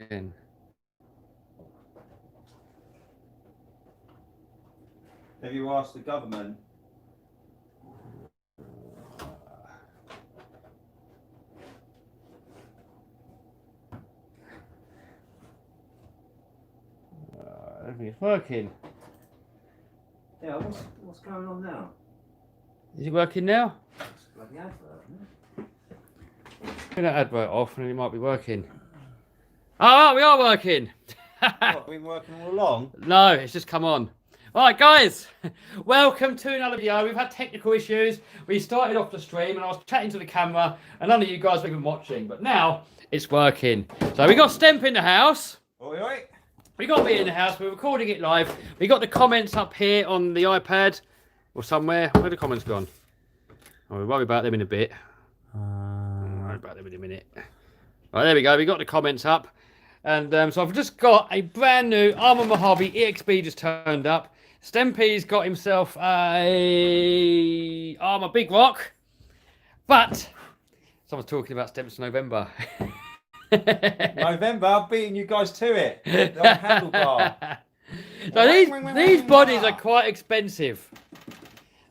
Have you asked the government? Everything's working. Yeah, what's going on now? Is it working now? It's a bloody advert, isn't it? Turn that advert off and it might be working. Oh, we are working! What, been working all along? No, it's just come on. Alright guys, welcome to another video. We've had technical issues. We started off the stream and I was chatting to the camera and none of you guys were even watching, but now it's working. So we got Stemp in the house. Oi, oi. We got me in the house, we're recording it live. We got the comments up here on the iPad or somewhere. Where the comments gone? Oh, we'll worry about them in a bit. I'll worry about them in a minute. Right, there we go. We got the comments up. And so I've just got a brand new Armour Mojave EXB just turned up. Stempy's got himself a Armour Big Rock. But someone's talking about Stemps November. November, I'm beating you guys to it. The handlebar. So these bodies are quite expensive.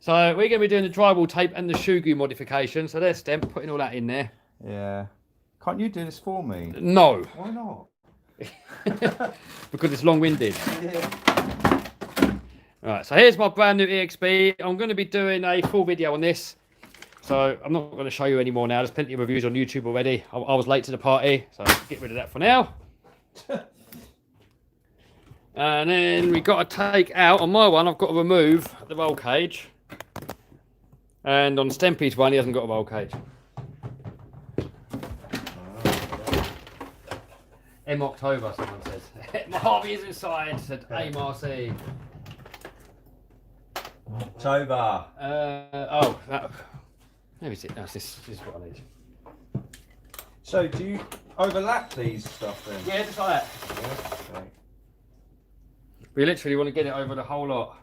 So we're going to be doing the drywall tape and the shoe glue modification. So there's Stemp, putting all that in there. Yeah. Can't you do this for me? No. Why not? Because it's long-winded. Yeah. Right, so here's my brand new EXB. I'm going to be doing a full video on this. So I'm not going to show you any more now. There's plenty of reviews on YouTube already. I was late to the party, so get rid of that for now. And then we got to take out, on my one, I've got to remove the roll cage. And on Stempy's one, he hasn't got a roll cage. M October, someone says. Mojave is inside, said AMRC. October. Maybe it's it. No, this is what I need. So do you overlap these stuff then? Yeah, just like that. Yeah, okay. We literally want to get it over the whole lot.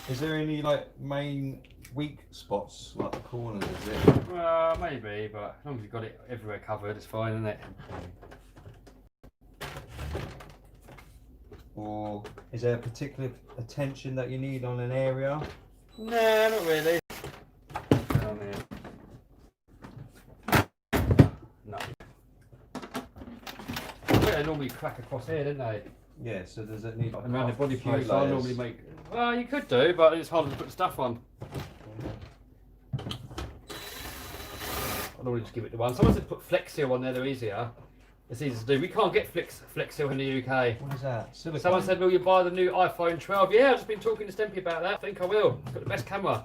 Is there any like main weak spots, like the corners, is it? Well, maybe, but as long as you've got it everywhere covered, it's fine, isn't it? Or is there a particular attention that you need on an area? No, not really. No. They normally crack across here, don't they? Yeah, so does it need like And around the body few post, I layers? normally make. Well, you could do, but it's harder to put stuff on. I normally just give it to one. Someone said put Flex Seal on there, they're easier. It's easy to do. We can't get Flex Seal in the UK. What is that? Silicone? Someone said, will you buy the new iPhone 12? Yeah, I've just been talking to Stempy about that. I think I will. It's got the best camera.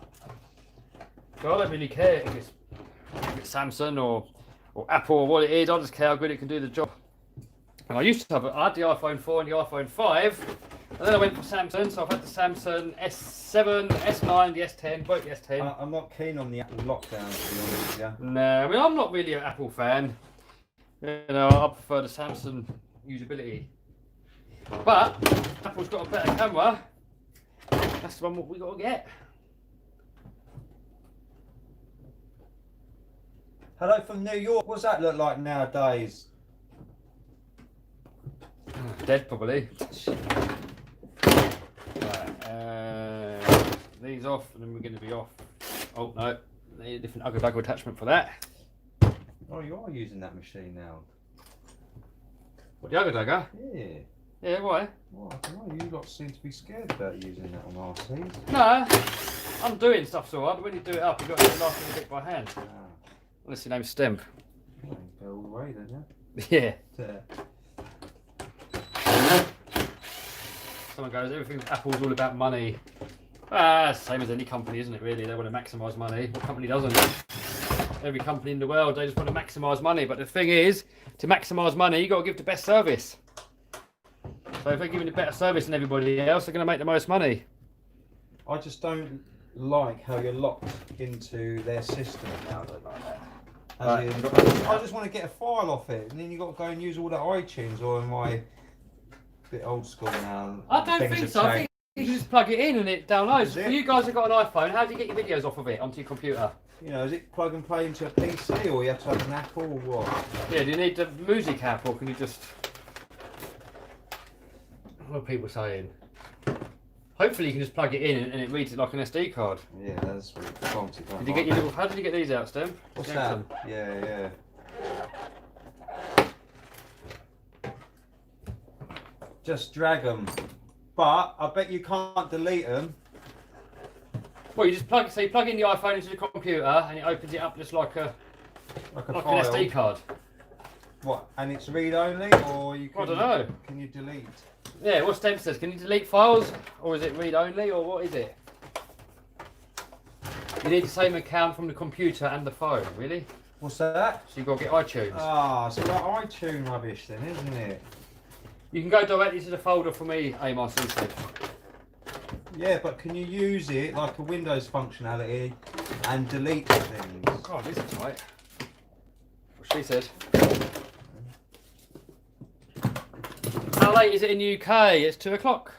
So I don't really care if it's Samsung or Apple or what it is. I just care how good it can do the job. And I used to have I had the iPhone 4 and the iPhone 5. And then I went for Samsung, so I've had the Samsung S7, the S9, the S10, both the S10. I'm not keen on the Apple lockdown, to be honest with you. No, I mean, I'm not really an Apple fan. You know, I prefer the Samsung usability. But Apple's got a better camera. That's the one what we got to get. Hello from New York. What's that look like nowadays? Dead, probably. Right, these off, and then we're going to be off. Oh no, need a different uggo attachment for that. Oh, you are using that machine now. What, the uggo? Yeah. Yeah, why? Well, I don't know. You lot seem to be scared about using that on RCs. No, I'm doing stuff's alright, but when you do it up, you've got to do the last little bit by hand. Ah. Unless your name's Stemp. You ain't go all the way then, Yeah. yeah? Someone goes, everything Apple's all about money. Same as any company, isn't it, really? They want to maximise money. What company doesn't? Every company in the world, they just want to maximise money. But the thing is, to maximise money, you've got to give the best service. So if they're giving a better service than everybody else, they're going to make the most money. I just don't like how you're locked into their system. No, I don't like that. I just want to get a file off it, and then you've got to go and use all that iTunes, or am I a bit old school now? I don't think so. I think you can just plug it in and it downloads. You guys have got an iPhone. How do you get your videos off of it onto your computer? You know, is it plug and play into a PC, or you have to have an Apple, or what? Yeah, do you need the music app, or can you just... What are people saying? Hopefully you can just plug it in and it reads it like an SD card. Yeah, that's really fancy. Did you get your little... How did you get these out, Stem? What's that? Yeah. Just drag them. But I bet you can't delete them. Well, you just plug... So you plug in the iPhone into the computer and it opens it up just like a... Like an SD card. What? And it's read only, or you can... I don't know. Can you delete? Yeah, what Stem says, can you delete files, or is it read only, or what is it? You need the same account from the computer and the phone, really? What's that? So you've got to get iTunes. Ah, so like iTunes rubbish then, isn't it? You can go directly to the folder for me, AMRC said. Yeah, but can you use it like a Windows functionality and delete things? God, this is tight. What she said. How late is it in the UK? It's 2 o'clock.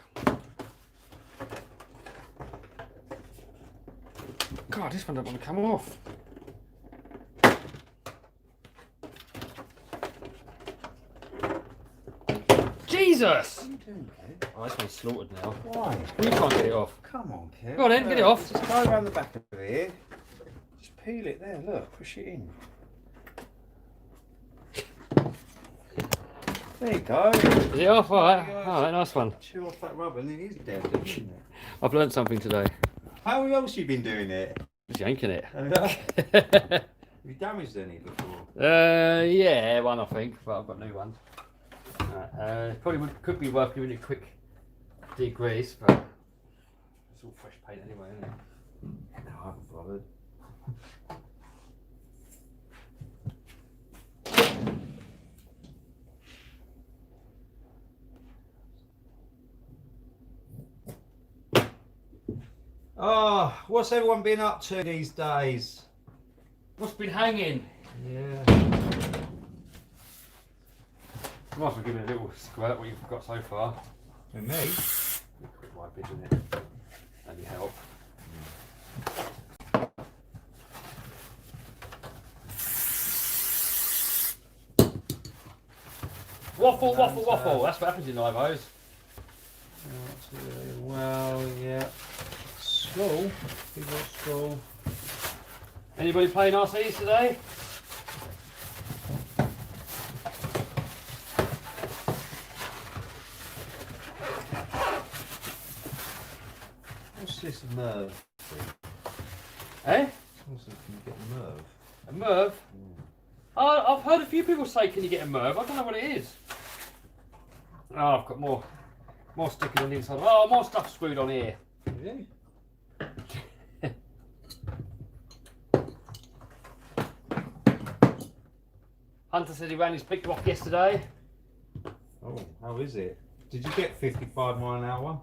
God, this one don't want to come off. Jesus! What are you doing, kid? Oh, this one's slaughtered now. Why? You can't get it off. Come on, kid. Go on then, get it off. Just go around the back of it. Just peel it there, look, push it in. There you go. Is it off? Alright. Alright, nice one. Chew off that rubber and it is dead, isn't it? I've learned something today. How else you been doing it? Just yanking it. Have you damaged any before? Yeah, one I think, but I've got new ones. Probably could be worth doing a quick degrease, but it's all fresh paint anyway, isn't it? No, I haven't bothered. Oh, what's everyone been up to these days? What's been hanging? Yeah. Might as well give it a little squirt what you've got so far. With me? A quick wipe, isn't it? That'd help. Waffle, waffle, waffle. That's what happens in Ivos. Well, yeah. School. People at school. Anybody playing RCs today? What's this Merv? Eh? What's this? Can you get a Merv? A Merv? I've heard a few people say, can you get a Merv? I don't know what it is. Oh, I've got more stickers on the inside. Oh, more stuff screwed on here. Really? Hunter said he ran his pick off yesterday. Oh, how is it? Did you get 55 mile an hour?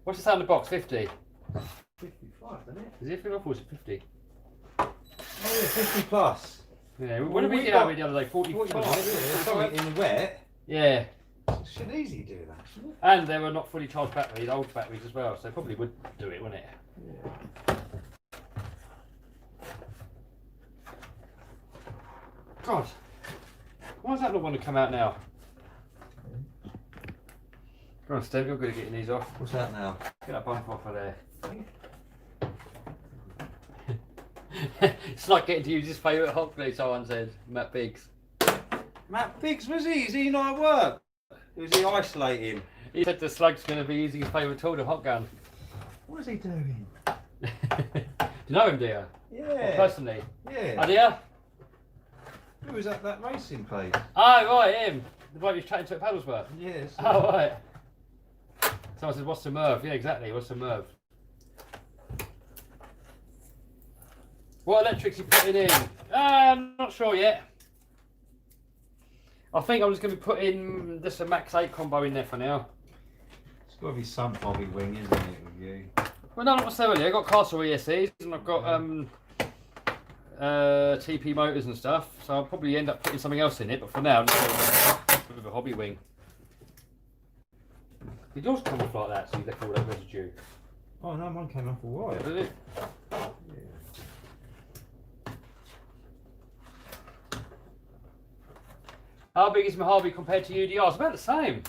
What's the sound of the box? 50? 55, isn't it? Is it 50 or is it 50? Oh yeah, 50 plus. Yeah, what did we get out with the other day? 45? In the wet. Yeah. Should easily do that, shouldn't it? And they were not fully charged batteries, old batteries as well, so probably would do it, wouldn't it? Yeah. God. Why does that not want to come out now? Come on, Steve, you're good at getting these off. What's that now? Get that bump off of there. It's like getting to use his favourite hot glue, someone said. Matt Biggs. Matt Biggs, was he? Is he not at work? Was he isolating? He said the slug's going to be using his favourite tool, the hot gun. What is he doing? Do you know him, do you? Yeah. Or personally? Yeah. Oh, do you? Who was at that racing place? Oh, right, him. The bloke he was chatting to at Paddlesworth. Yes. Oh, right. Someone said, what's the Merv? Yeah, exactly, what's the Merv? What electrics you putting in? I'm not sure yet. I think I'm just going to be putting just a Max 8 combo in there for now. It's got to be some hobby wing, isn't it, with you? Well, no, not necessarily. I've got Castle ESCs and I've got TP motors and stuff, so I'll probably end up putting something else in it, but for now, just with a hobby wing. Did yours come off like that, so you left all that residue? Oh no, mine came off all right. Yeah, did it? Yeah. How big is my hobby compared to UDR? It's about the same.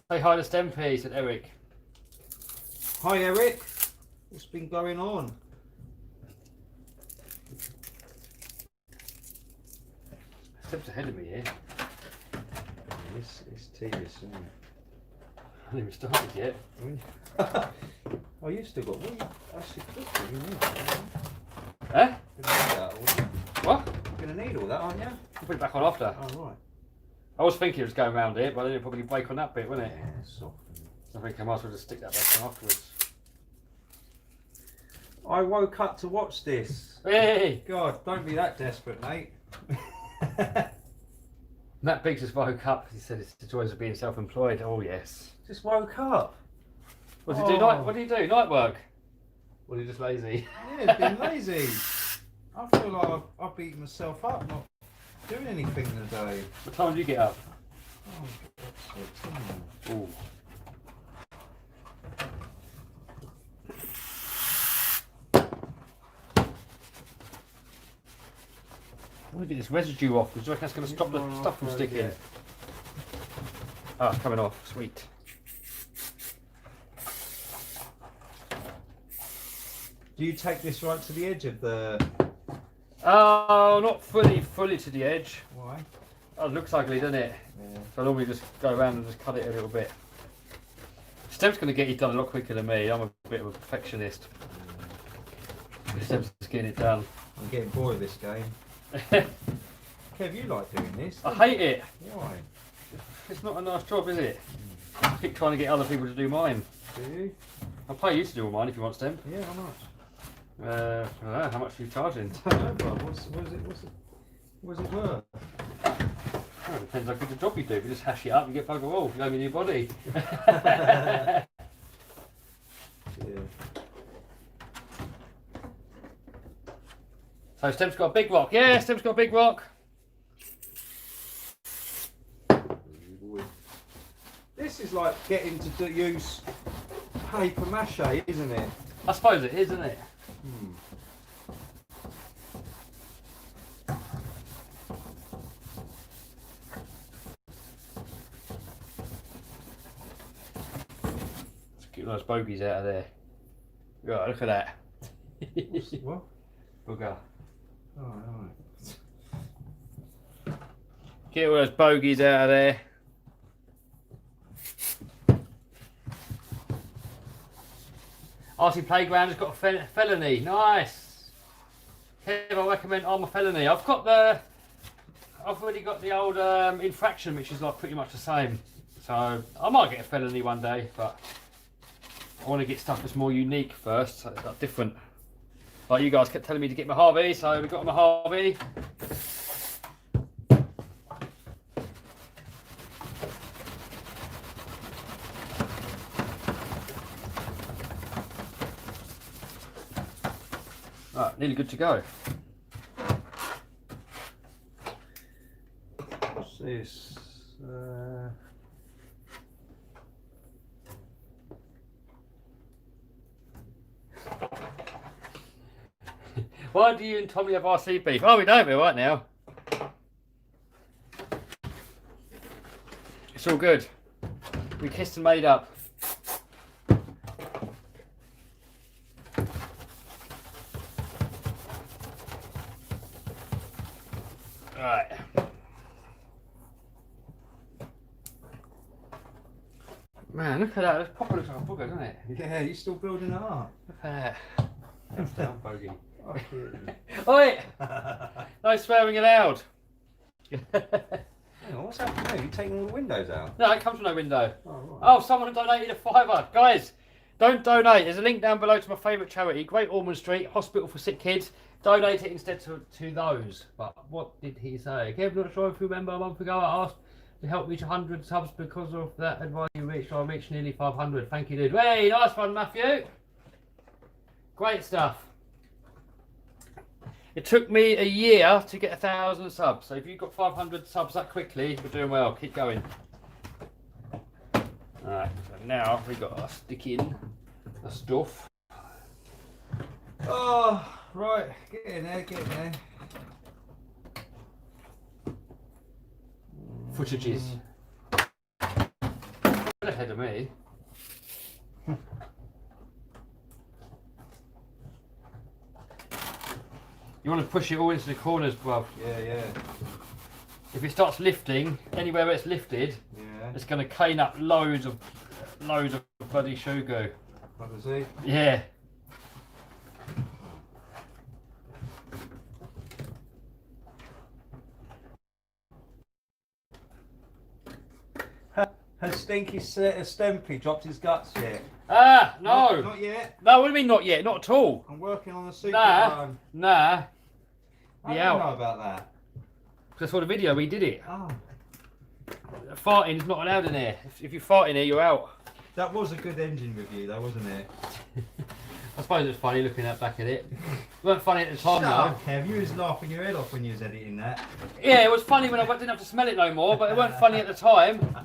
Say hi to Stempy, said Eric. Hi Eric, what's been going on? Steps ahead of me here. It's tedious, isn't it? I haven't even started yet. Oh, you still got one. Actually, cooking, you need Eh? that, What? you're going to need all that, aren't you? I'll put it back on after. Oh, right. I was thinking it was going around it, but then it'd probably break on that bit, wouldn't it? Yeah, soft. I think I might as well just stick that back on afterwards. I woke up to watch this. Hey! God, don't be that desperate, mate. Matt Biggs just woke up. He said it's the joys of being self-employed. Oh yes. Just woke up. What do you do? What do you do? Night work? Or are you just lazy? Yeah, been lazy. I feel like I've beaten myself up not doing anything today. What time do you get up? Oh, for God's sake, Ooh. I want to get this residue off because I reckon that's going to stop the stuff from sticking. Ah, it's coming off. Sweet. Do you take this right to the edge of the... Oh, not fully to the edge. Why? Oh, it looks ugly, doesn't it? Yeah. So I normally just go around and just cut it a little bit. Stem's going to get it done a lot quicker than me. I'm a bit of a perfectionist. Stem's just getting it done. I'm getting bored of this game. Kev, you like doing this? I hate it. Why? It's not a nice job, is it? I keep trying to get other people to do mine. Do you? I'll pay you to do all mine if you want, Stem. Yeah, how much? I don't know, how much are you charging? I don't know, bro. What's it worth? Oh, it depends how good the job you do. If you just hash it up, you get bugger all. You go with your body. Yeah. So Stem's got a big rock. Yeah, Stem's got a big rock. This is like getting to use paper mache, isn't it? I suppose it is, isn't it? Let's get those bogies out of there. Right, look at that. What? Bugger. Oh, right. Get all those bogies out of there. RC Playground has got a felony. Nice. Kev, I recommend Armour Felony. I've already got the old infraction, which is like pretty much the same. So I might get a felony one day, but I want to get stuff that's more unique first, so it's like different. Like you guys kept telling me to get my Harvey, so we got my Harvey. Right, nearly good to go. What's this? Why do you and Tommy have RC beef? Oh, we don't, we're right now. It's all good. We kissed and made up. Right. Man, look at that. This proper looks like a bugger, doesn't it? Yeah, you're still building it up. Look at that. Down, bogey. Okay. Oi! No swearing allowed. Hang on, what's happening now? You're taking all the windows out? No, it comes from no window. Oh, right. Oh, someone donated a £5. Guys, don't donate. There's a link down below to my favourite charity, Great Ormond Street, Hospital for Sick Kids. Donate it instead to those. But what did he say? Kev, not sure if you remember a month ago I asked to help reach 100 subs because of that advice you reached. I reached nearly 500. Thank you, dude. Hey, nice one, Matthew. Great stuff. It took me a year to get 1,000 subs. So if you've got 500 subs that quickly, you're doing well. Keep going. Alright, so now we got our stick in the stuff. Oh, right, get in there, get in there. Footages. Ahead of me. You want to push it all into the corners, bruv. Yeah. If it starts lifting, anywhere where it's lifted, it's going to cane up loads of bloody shoe goo. What does he? Yeah. Has Stinky Stempy dropped his guts yet? Ah, no. Not yet. No, what do you mean not yet? Not at all. I'm working on a secret one. Nah. I Be don't out. know about that. Because I saw the video, we did it. Oh. Farting is not allowed in here. If you fart in here, you're out. That was a good engine review though, wasn't it? I suppose it was funny looking back at it. It weren't funny at the time Shut though. up, Kev. You was laughing your head off when you was editing that. Yeah, it was funny when I didn't have to smell it no more, but it weren't funny at the time.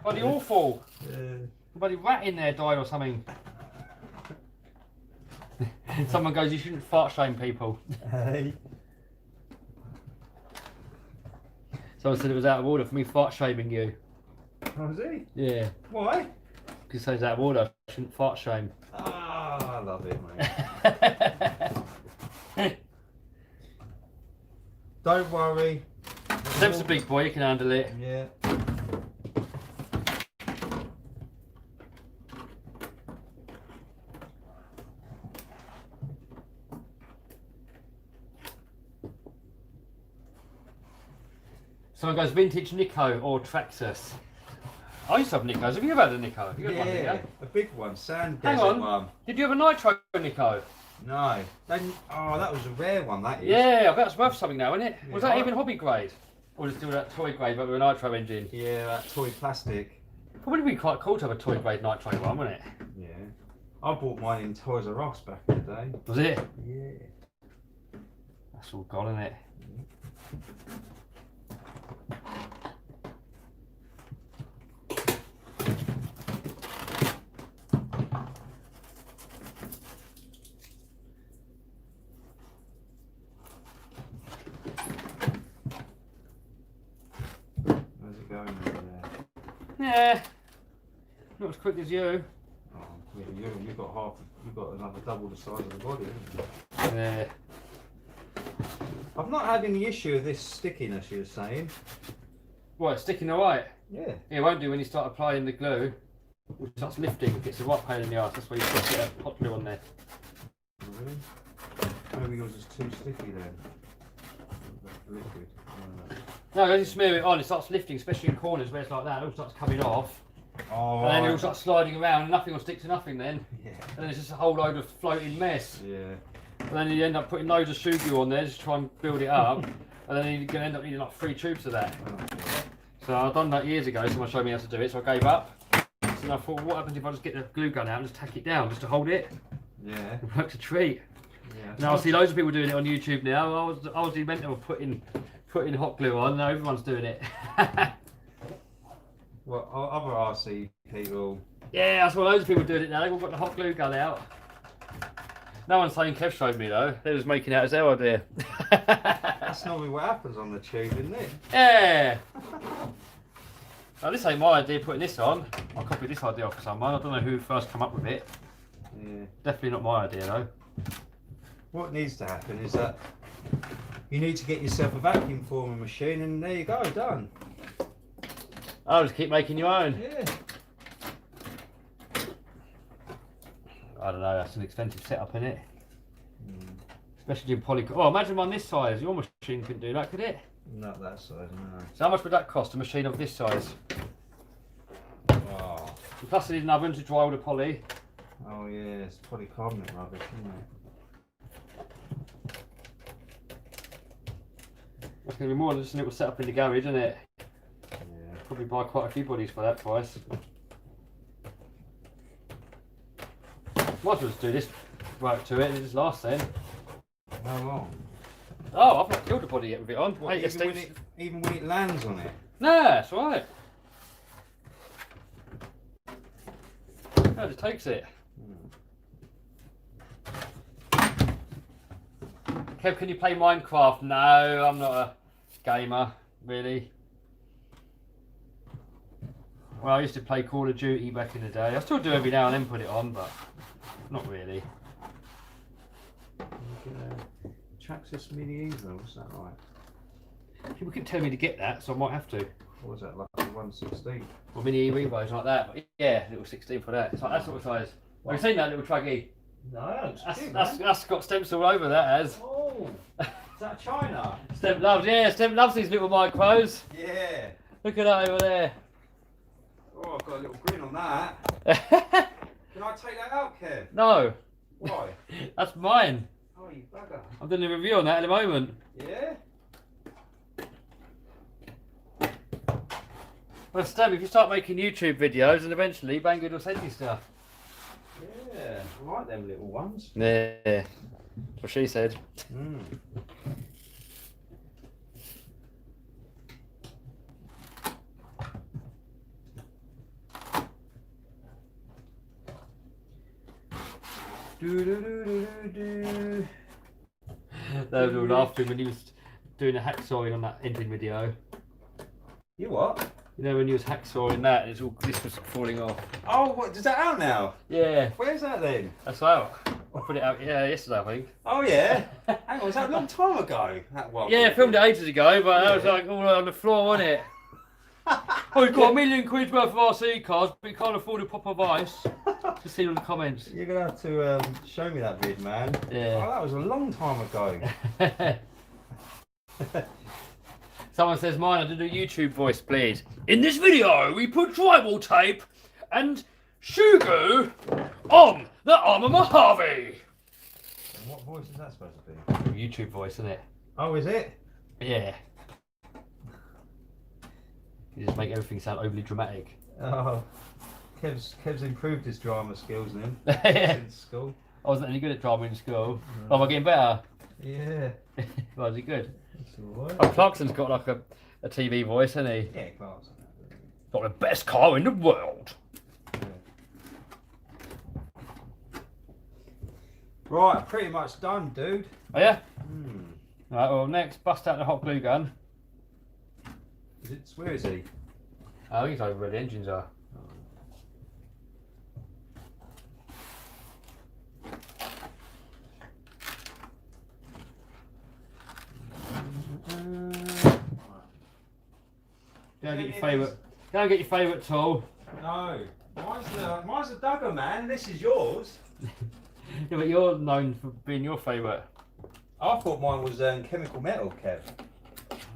Bloody awful. Bloody rat in there died or something. Someone goes, you shouldn't fart shame people. Hey. Someone said it was out of order for me fart shaming you. Oh, was he? Yeah. Why? Because it's out of order. I shouldn't fart shame. Ah, I love it, mate. Don't worry. Seb's a big boy, you can handle it. Yeah. Someone goes, vintage Nico or Traxxas. I used to have Nicos. Have you ever had a Nico? Have you got one, Yeah, Nico? a big one, sand Hang desert on. one. Did you have a nitro Nico? No. Oh, that was a rare one, that is. Yeah, I bet it's worth something now, isn't it? Was Yeah. that even hobby grade? Or was it still that toy grade but with a nitro engine? Yeah, that toy plastic. Probably be quite cool to have a toy grade nitro one, wouldn't it? Yeah. I bought mine in Toys R Us back in the day. Was it? Yeah. That's all gone, isn't it? How's it going over there? Yeah. Not as quick as you. Oh, yeah, you've got another double the size of the body, haven't you? Yeah. I've not had any issue with this stickiness you're saying. What, sticking alright? Yeah. It won't do when you start applying the glue. It starts lifting, it gets a right pain in the arse. That's why you've got to get a hot glue on there. Really? Maybe yours is too sticky then. Liquid. No, as you smear it on, it starts lifting, especially in corners where it's like that. It all starts coming off. Oh, And then it all starts sliding around and nothing will stick to nothing then. Yeah. And then it's just a whole load of floating mess. Yeah. And then you end up putting loads of shoe glue on there just to try and build it up. And then you're going to end up needing like 3 tubes of that. So I've done that years ago, someone showed me how to do it, so I gave up. So I thought, what happens if I just get the glue gun out and just tack it down, just to hold it? Yeah. It works a treat. Yeah. Now I see loads of people doing it on YouTube now. I was the inventor of putting hot glue on, now everyone's doing it. Well, other RC people. Yeah, that's what loads of people doing it now. They've all got the hot glue gun out. No one's saying Kev showed me though. They was making it as their idea. That's normally what happens on the tube, isn't it? Yeah. Now, this ain't my idea putting this on. I copied this idea off someone. I don't know who first come up with it. Yeah. Definitely not my idea though. What needs to happen is that you need to get yourself a vacuum former machine, and there you go, done. I'll just keep making your own. Yeah. I don't know, that's an expensive setup, isn't it? Especially in poly. Oh, imagine one this size. Your machine couldn't do that, could it? Not that size, no. So how much would that cost, a machine of this size? Oh. And plus it is an oven to dry all the poly. Oh yeah, it's polycarbonate rubbish, isn't it? That's going to be more than just a little setup in the garage, isn't it? Yeah. Probably buy quite a few bodies for that price. Might as well just do this work to it and it just lasts then. How long? Oh, I've not killed a body yet with it on. What, Hey, even when it lands on it? Nah, that's right. No, it just takes it. Kev, can you play Minecraft? No, I'm not a gamer, really. Well, I used to play Call of Duty back in the day. I still do every now and then put it on, but not really. Traxxas Medieval, what's that like? People keep telling me to get that, so I might have to. What was that, like a 116? Or mini Revo's like that. But yeah, little 16 for that. It's like that sort of size. Have you seen that little truggy? No, That's got stems all over that as. Oh, is that China? Stem loves, yeah, Stem loves these little micros. Yeah. Look at that over there. Oh, I've got a little grin on that. Can I take that out, Kev? No. Why? That's mine. Oh, you bugger. I'm doing a review on that in a moment. Yeah? Well, Stem, if you start making YouTube videos, and eventually Banggood will send you stuff. Yeah, I like them little ones. Yeah, that's what she said. Mm. Do. They were all laughing when he was doing a hacksawing on that ending video. You what? You know when he was hacksawing that, it's all this was falling off. Oh, what? Is that out now? Yeah, Where's that then? that's out. I put it out yesterday, I think. Oh yeah. Hang on, was that a long time ago? That one. Yeah, I filmed it ages ago, but that was like all on the floor, wasn't it? Oh, we've got £1 million worth of RC cars, but we can't afford a pop of ice. Just see all the comments. You're gonna have to show me that vid, man. Yeah. Oh, that was a long time ago. Someone says, mine, I did a YouTube voice, please. In this video, we put drywall tape and shoe glue on the arm of Mojave. What voice is that supposed to be? YouTube voice, isn't it? Oh, is it? Yeah. You just make everything sound overly dramatic. Oh, Kev's improved his drama skills then since school. I wasn't any good at drama in school. Oh, am I getting better? Yeah. Well, is he good? That's alright. Oh, Clarkson's got like a TV voice, hasn't he? Yeah, Clarkson. Got the best car in the world. Yeah. Right, pretty much done, dude. Oh yeah? Hmm. Right, well next, bust out the hot glue gun. Where is he? Oh, he's over where the engines are. Go get your favourite. Go and get your favourite tool. No, mine's the Duggar, man. This is yours. Yeah, but you're known for being your favourite. I thought mine was chemical metal, Kev.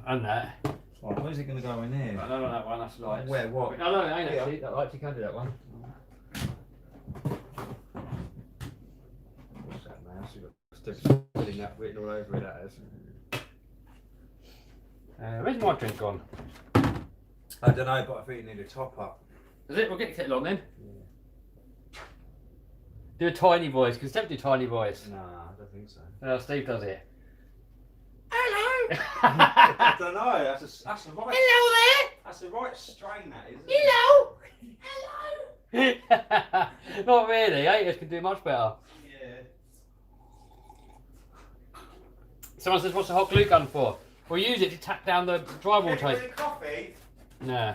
And that. Right, where's it going to go in here? I don't know that one. That's lights. Where? What? No, no, it ain't Yeah. actually. That lights, you can do that one. What's that, man? Still putting that written all over it, that is. Where's my drink gone? I don't know, but I think you need a top up. Is it? We'll get the kettle on then. Yeah. Do a tiny voice, because Steph do tiny voice. Nah, I don't think so. Steve does it. Hello! I don't know, that's the right... Hello there! That's the right strain, that is, isn't Hello! Hello! Not really, haters can do much better. Yeah. Someone says, what's the hot glue gun for? We'll use it to tack down the drywall Hey, tape. coffee? Nah.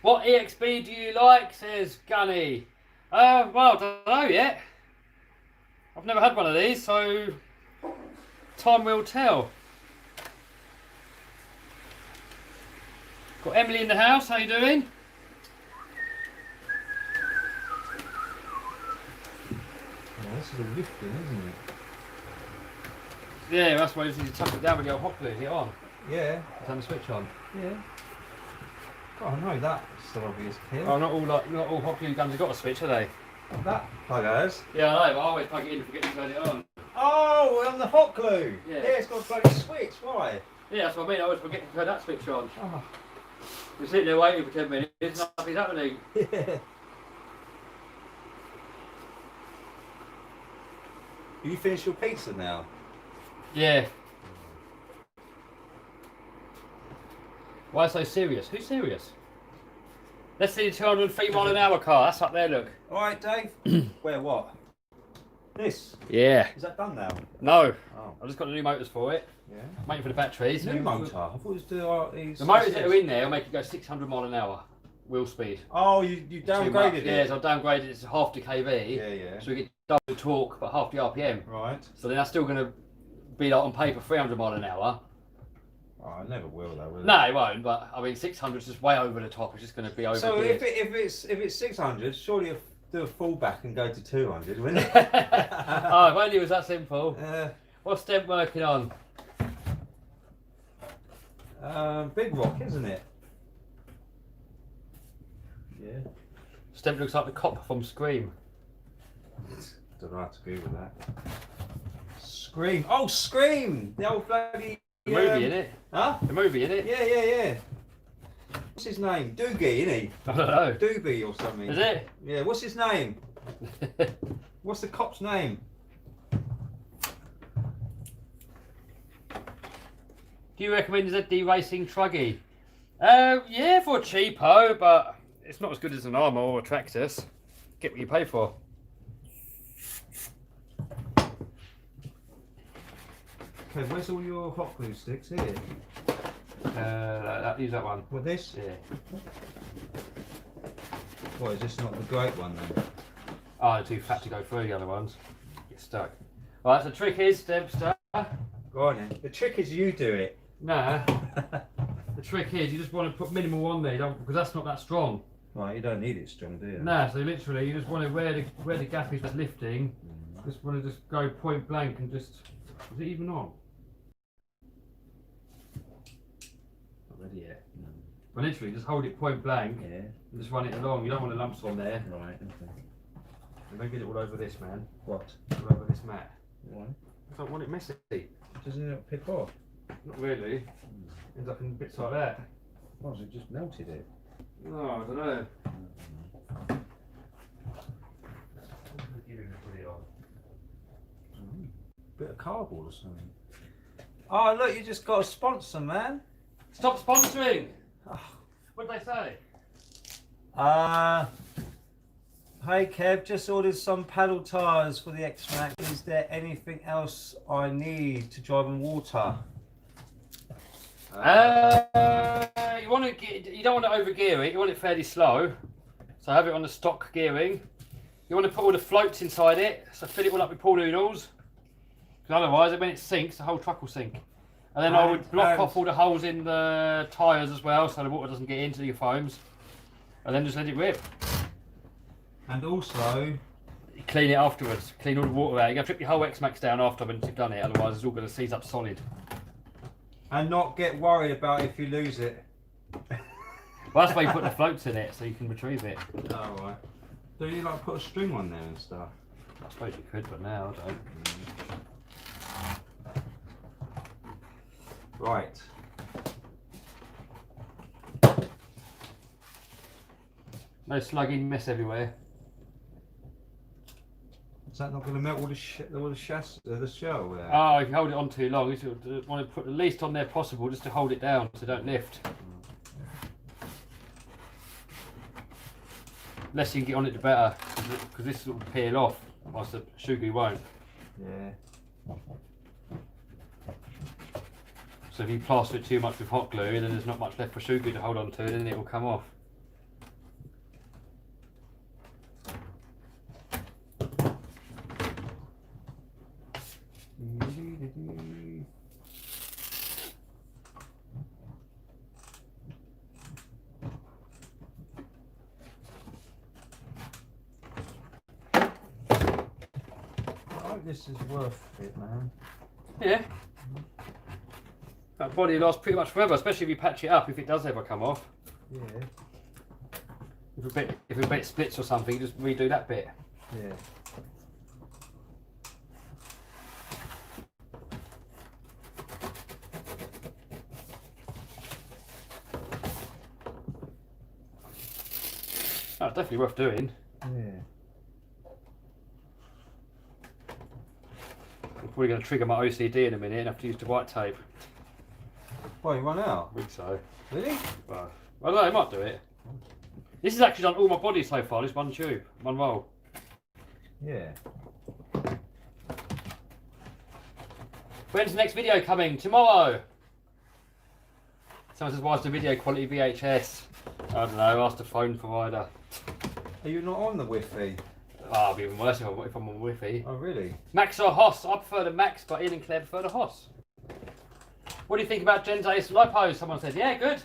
What EXP do you like? Says Gunny. Well, I don't know yet. I've never had one of these, so time will tell. Got Emily in the house. How you doing? Oh, this is a lifting, isn't it? Yeah, that's why you just need to tuck it down with the old hot glue. Is it on? Yeah. Turn the switch on. Yeah. Oh, no, that's so obvious, Kev. Oh, not all hot glue guns have got a switch, have they? That plug has. Yeah, I know, but I always plug it in and forget to turn it on. Oh, on the hot glue. Yeah. It's got a bloody switch. Why? Yeah, that's what I mean. I always forget to turn that switch on. Oh. We're sitting there waiting for 10 minutes, nothing's happening. Yeah. You finished your pizza now? Yeah. Why so serious? Who's serious? Let's see the 203 mile an hour car. That's up there, look. All right, Dave. Where what? This? Yeah. Is that done now? No. Oh. I've just got the new motors for it. Yeah. Waiting for the batteries. New motor? I thought it was these. The motors that are in there will make it go 600 mile an hour. Wheel speed. Oh, you downgraded it? Yeah, so I've downgraded it to half the kV. Yeah, yeah. So we get double the torque but half the RPM. Right. So then that's still going to be like on paper 300 mile an hour. Oh, I never will though, will it? No, it won't. But I mean, 600 is just way over the top. It's just going to be over. So if it's 600, surely you'll do a fallback and go to 200, wouldn't it? Oh, if only it was that simple. What's Stem working on? Big Rock, isn't it? Yeah. Stem looks like the cop from Scream. Don't know how to Google that. Scream. Oh, Scream! The old bloody... The movie, innit? Huh? The movie, innit? Yeah, yeah, yeah. What's his name? Doogie, isn't he? I don't know. Doobie or something. Is it? Yeah, what's his name? What's the cop's name? Do you recommend ZD Racing Truggy? Yeah, for cheapo, but it's not as good as an Armour or a Traxxas. Get what you pay for. Okay, where's all your hot glue sticks here? Use that one. What, this? Yeah. What, is this not the great one then? Oh, they're too fat to go through the other ones. Get stuck. Right, so the trick is, Dempster. Go on then. The trick is you do it. Nah. The trick is you just want to put minimal on there, because that's not that strong. Right, you don't need it strong, do you? Nah, so literally you just want to, where the gap is that's lifting, just want to just go point blank and just, is it even on? Not ready yet. No. But literally just hold it point blank and just run it along. You don't want the lumps on there. Right, okay. And don't get it all over this, man. What? All over this mat. Why? I don't want it messy. Doesn't it pick off? Not really. Ends up in bits like that. Oh, so it just melted it. No, I don't know. Bit of cardboard or something. Oh, look, you just got a sponsor, man. Stop sponsoring! What did they say? Hey Kev, just ordered some paddle tyres for the X-Max. Is there anything else I need to drive in water? You want to you don't want to overgear it. You want it fairly slow. So have it on the stock gearing. You want to put all the floats inside it. So fill it all up with pool noodles. Because otherwise, when it sinks, the whole truck will sink. And then I would block off all the holes in the tyres as well, so the water doesn't get into your foams. And then just let it rip. And also, clean it afterwards. Clean all the water out. You got to strip your whole X-Max down after when you've done it. Otherwise, it's all going to seize up solid. and not get worried about if you lose it. Well, that's why you put the floats in it, so you can retrieve it. Oh, right. Do you like put a string on there and stuff? I suppose you could, but now I don't. Right. No slugging mess everywhere. Is that not going to melt all the shell there? Oh, if you hold it on too long, you want to put the least on there possible just to hold it down so don't lift. Less you can get on it, the better, because this will peel off, whilst the shugi won't. Yeah. So if you plaster it too much with hot glue, then there's not much left for shugi to hold on to, and then it will come off. This is worth it, man. Yeah. That body lasts pretty much forever, especially if you patch it up, if it does ever come off. Yeah. If a bit splits or something, you just redo that bit. Yeah. Oh, definitely worth doing. Yeah. I'm probably going to trigger my OCD in a minute and have to use the white tape. Well, you run out. I think so. Really? Well, I don't know, I might do it. This has actually done all my body so far, this one tube, one roll. Yeah. When's the next video coming? Tomorrow! Someone says, why's the video quality VHS? I don't know, ask the phone provider. Are you not on the Wi-Fi? Oh, it'll be even worse if I'm on Wi-Fi. Oh, really? Max or Hoss? I prefer the Max, but Ian and Claire prefer the Hoss. What do you think about Jen's AS Lipo? Someone said, yeah, good.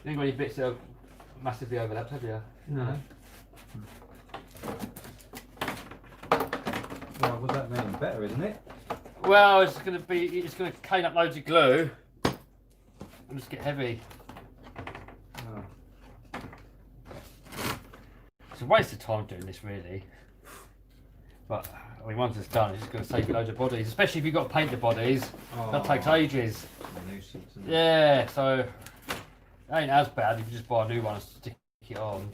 You ain't got any bits that are massively overlapped, have you? No. Well, what does that mean? Better, isn't it? Well, it's going to cane up loads of glue and just get heavy. Oh. It's a waste of time doing this, really. But I mean, once it's done, it's just going to save you loads of bodies, especially if you've got to paint the bodies. Oh. That takes ages. Nuisance, isn't it? Yeah, so it ain't as bad if you just buy a new one and stick it on.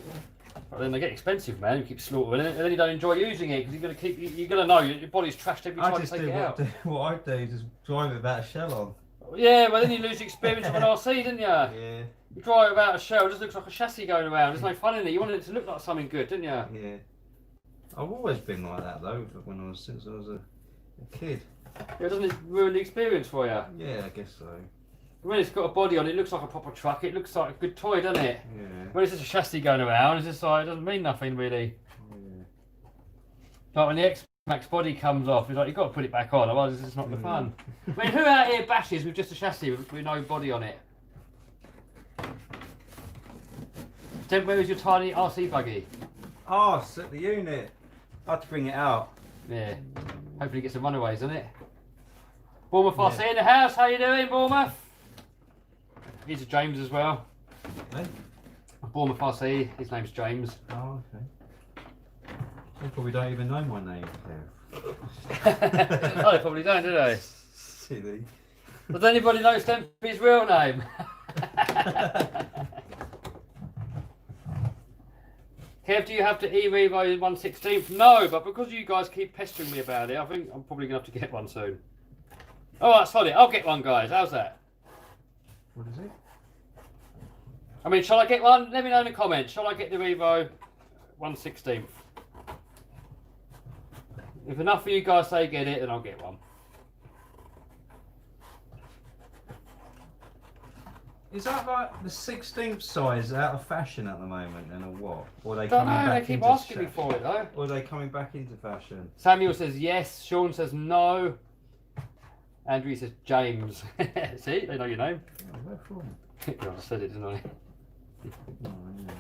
But then they get expensive, man. You keep slaughtering it, and then you don't enjoy using it because you're gonna know your body's trashed every time you take it out. What I do is just drive it without a shell on. Yeah, but then you lose the experience of an RC, didn't you? Yeah. You drive it without a shell, it just looks like a chassis going around. There's no fun in it. You wanted it to look like something good, didn't you? Yeah. I've always been like that though, since I was a kid. Yeah, doesn't it ruin the experience for you? Yeah, I guess so. When it's got a body on it, it looks like a proper truck. It looks like a good toy, doesn't it? Yeah. When it's just a chassis going around, it's just like, it doesn't mean nothing really. Yeah. Like when the X-Max body comes off, it's like, you've got to put it back on, otherwise it's just not the fun. I mean, who out here bashes with just a chassis with no body on it? Then where was your tiny RC buggy? Oh, it's at the unit. I had to bring it out. Yeah. Hopefully get some runaways, doesn't it? Bournemouth RC Yeah. in the house, how you doing, Bournemouth? He's a James as well. Hey? Bournemouth RC, his name's James. Oh, okay. They probably don't even know my name. Oh, they probably don't, do they? Silly. Does anybody know Stempy's real name? Kev, do you have to e-revo 1/16? No, but because you guys keep pestering me about it, I think I'm probably going to have to get one soon. Alright, solid. I'll get one, guys. How's that? What is it? I mean, shall I get one? Let me know in the comments. Shall I get the Revo 1/16? If enough of you guys say get it, then I'll get one. Is that like the 16th size out of fashion at the moment, then, or what? Or are they Don't coming know, back they keep into asking me for it though. Or are they coming back into fashion? Samuel says yes, Sean says no. Andrew says James. See, they know your name. Oh, where from? I said it, didn't I? Oh, yeah.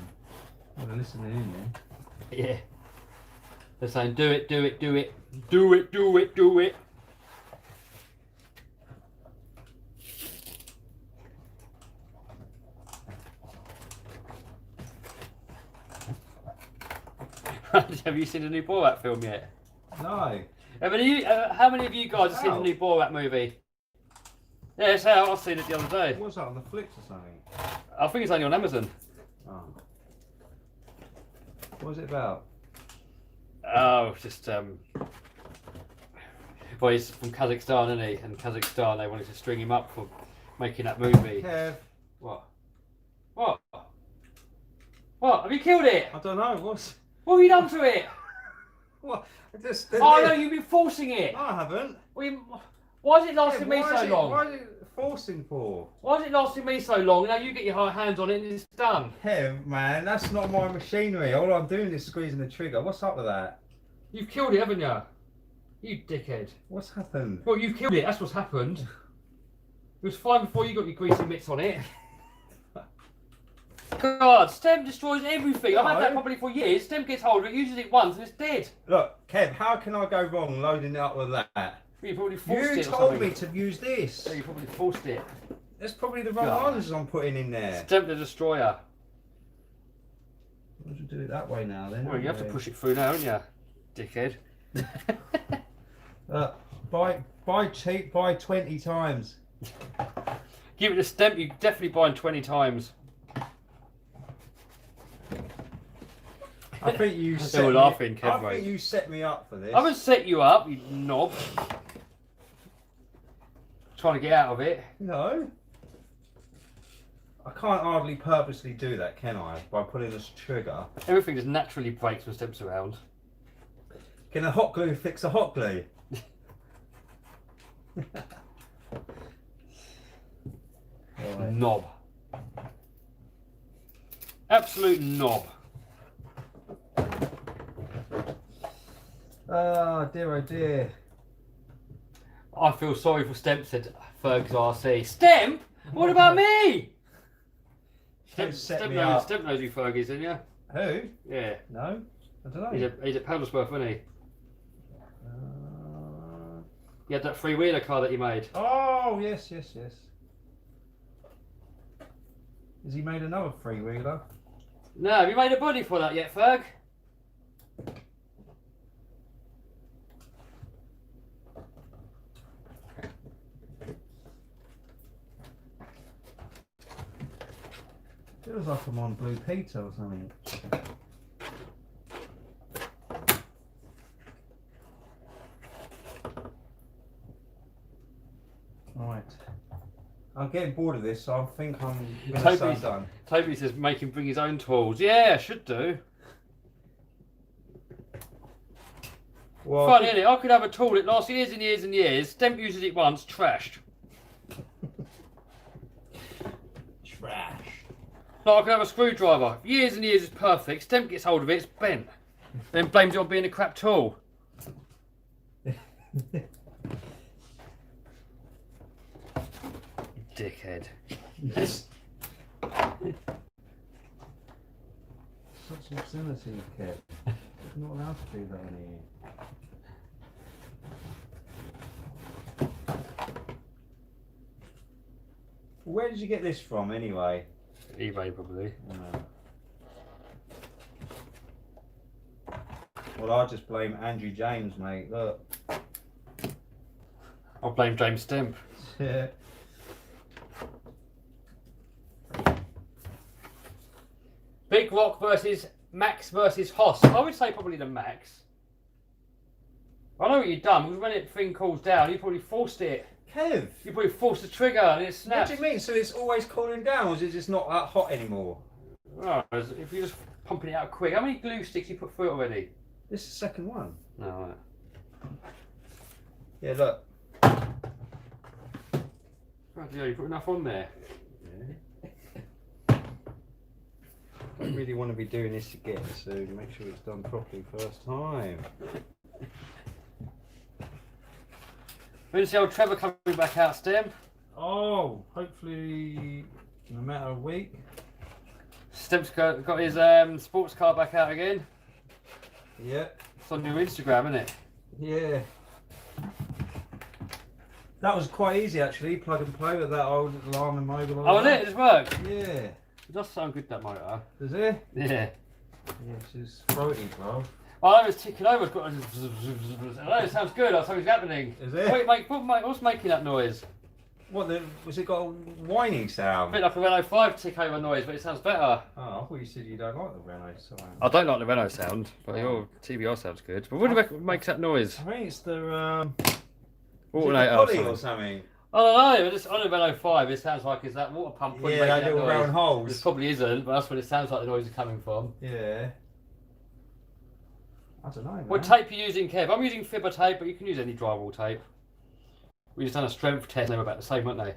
Well, they're listening in there. Yeah. They're saying do it, do it, do it, do it, do it, do it. Have you seen the new Borat film yet? No. How many of you guys have seen the new Borat movie? Yeah, it's out. I've seen it the other day. What's that, on the flicks or something? I think it's only on Amazon. Oh. What's it about? Oh, it's just well, he's from Kazakhstan, isn't he? And Kazakhstan, they wanted to string him up for making that movie. Kev. What? What? What? Have you killed it? I don't know. What What have you done to it? What? Just. Oh no, you've been forcing it. No, I haven't. Why is it lasting Yeah, me why so is it- long? Why is it forcing for? Why is it lasting me so long? Now you get your hands on it and it's done. Kev, man, that's not my machinery. All I'm doing is squeezing the trigger. What's up with that? You've killed it, haven't you? You dickhead. What's happened? Well, you've killed it. That's what's happened. It was fine before you got your greasy mitts on it. God, stem destroys everything. I've had that probably for years. Stem gets hold of it, uses it once, and it's dead. Look, Kev, how can I go wrong loading it up with that? You probably forced it. You told me to use this. Yeah, you probably forced it. That's probably the wrong ones I'm putting in there. Stem the destroyer. Why don't you do it that way now then? Well, you have to push it through now, don't you, dickhead? Buy cheap, buy 20 times. Give it a stem, you definitely buy 20 times. I think you set me, laughing, I think you set me up for this. I haven't set you up, you knob. Trying to get out of it. No. I can't hardly purposely do that, can I? By putting this trigger. Everything just naturally breaks when steps around. Can a hot glue fix a hot glue? Right. Knob. Absolute knob. Oh dear. I feel sorry for Stemp, said Fergus RC. Stemp? What about me? Stemp knows who Ferg is, isn't you? Who? Yeah. No? I don't know. He's at Paddlesworth, isn't he? He had that three-wheeler car that he made. Oh, yes. Has he made another three-wheeler? No, have you made a body for that yet, Ferg? Feels like I'm on Blue Peter or something. Right. I'm getting bored of this, so I think I'm going to start done. Toby says make him bring his own tools. Yeah, should do. Well, Funny, isn't it? I could have a tool that lasts years and years and years. Stemp uses it once, trashed. Trash. Like I could have a screwdriver. Years and years is perfect. Stemp gets hold of it, it's bent. Then blames it on being a crap tool. Dickhead. Yes. Such obscenity, Kev. You're not allowed to do that in here. Where did you get this from, anyway? eBay, probably. Well, I'll just blame Andrew James, mate. Look. I'll blame James Stemp. Yeah. Big Rock versus Max versus Hoss. I would say probably the Max. I know what you've done, because when the thing cools down, you probably forced it. Kev! You probably forced the trigger and it snaps. What do you mean? So it's always cooling down, or is it just not that hot anymore? Oh, if you're just pumping it out quick. How many glue sticks you put through it already? This is the second one. No, right. Yeah, look. Right, yeah, you put enough on there. I don't really want to be doing this again, so make sure it's done properly first time. We're going to see old Trevor coming back out, Stem. Oh, hopefully in a matter of a week. Stem's got his sports car back out again. Yeah. It's on your Instagram, isn't it? Yeah. That was quite easy actually, plug and play with that old alarm and mobile. Oh, it just worked? Yeah. It does sound good, that motor. Does it? Yeah. Yeah, she's throaty, bro. Oh, I was ticking over. It's got. I know it sounds good. That's something's happening. Is it? Wait, what's making that noise? What? Was it got a whining A sound? bit like a Renault 5 tick over noise, but it sounds better. Oh, I thought you said you don't like the Renault sound. I don't like the Renault sound, but your TBR sounds good. But what makes that noise? I think it's the Alternator pulley or something. I don't know. Just on a Renault 5, it sounds like it's that water pump. Yeah, that little noise. round holes. It probably isn't, but that's what it sounds like the noise is coming from. Yeah. I don't know, man. What tape are you using, Kev? I'm using fibber tape, but you can use any drywall tape. We just done a strength test, and they were about the same, weren't they?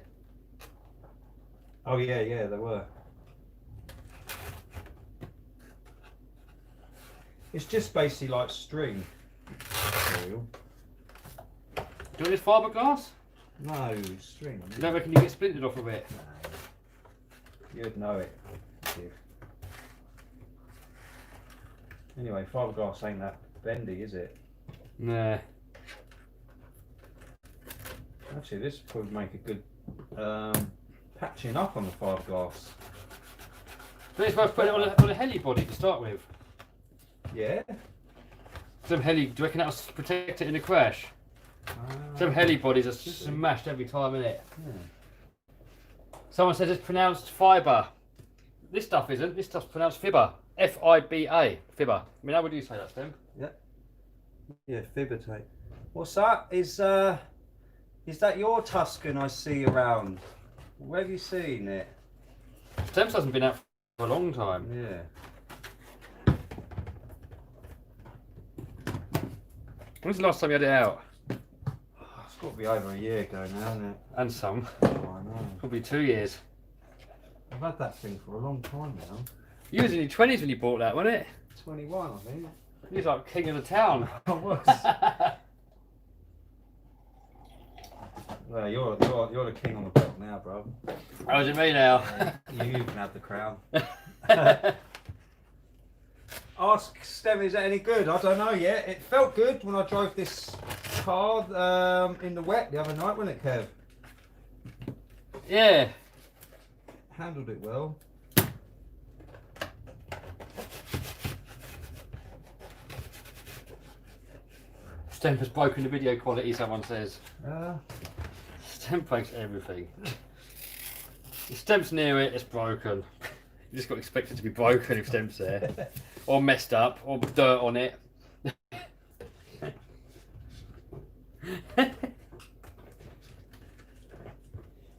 Oh yeah, they were. It's just basically like string material. Do you want this fiberglass? No string. You don't reckon you get splintered off of it? No. You'd know it. Anyway, fiberglass ain't that bendy, is it? Nah. Actually, this would make a good patching up on the fiberglass. But it's supposed to put it on a heli body to start with. Yeah. Some heli, do you reckon that'll protect it in a crash? Some heli bodies are smashed every time, innit? Yeah. Someone says it's pronounced fibre. This stuff isn't. This stuff's pronounced fibber. F-I-B-A. Fibber. I mean, how would you say that, Stem? Yeah. Yeah, fibber tape. What's that? Is that your Tuscan I see around? Where have you seen it? Stem's hasn't been out for a long time. Yeah. When's the last time you had it out? It's got to be over a year ago now, hasn't it? And some. Oh, I know. Probably 2 years. I've had that thing for a long time now. You was in your 20s when you bought that, wasn't it? 21, I think. You was like king of the town. I was. Well, you're the king on the block now, bro. How's it me now? You can have the crown. Ask Stem, is that any good? I don't know yet. It felt good when I drove this car in the wet the other night, wasn't it, Kev? Yeah. Handled it well. Stem has broken the video quality, someone says. Uh, Stem breaks everything. If Stem's near it, it's broken. You just got to expect it to be broken if Stem's there. Or messed up, or dirt on it.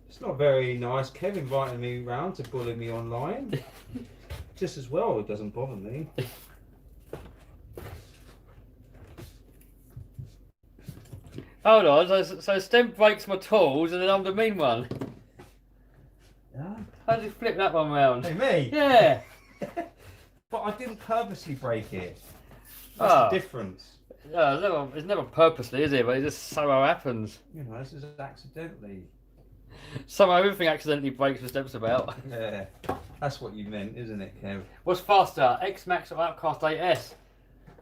it's not very nice. Kev invited me round to bully me online. Just as well, it doesn't bother me. Hold on, so Stem breaks my tools and then I'm the mean one. Yeah. How did you flip that one round? Hey, me? Yeah. But I didn't purposely break it. That's the difference. Yeah, it's never purposely, is it? But it just somehow happens. You know, this is accidentally. Somehow everything accidentally breaks with Stem's about. Yeah, that's what you meant, isn't it, Kev? What's faster, X-Max or Outcast 8S?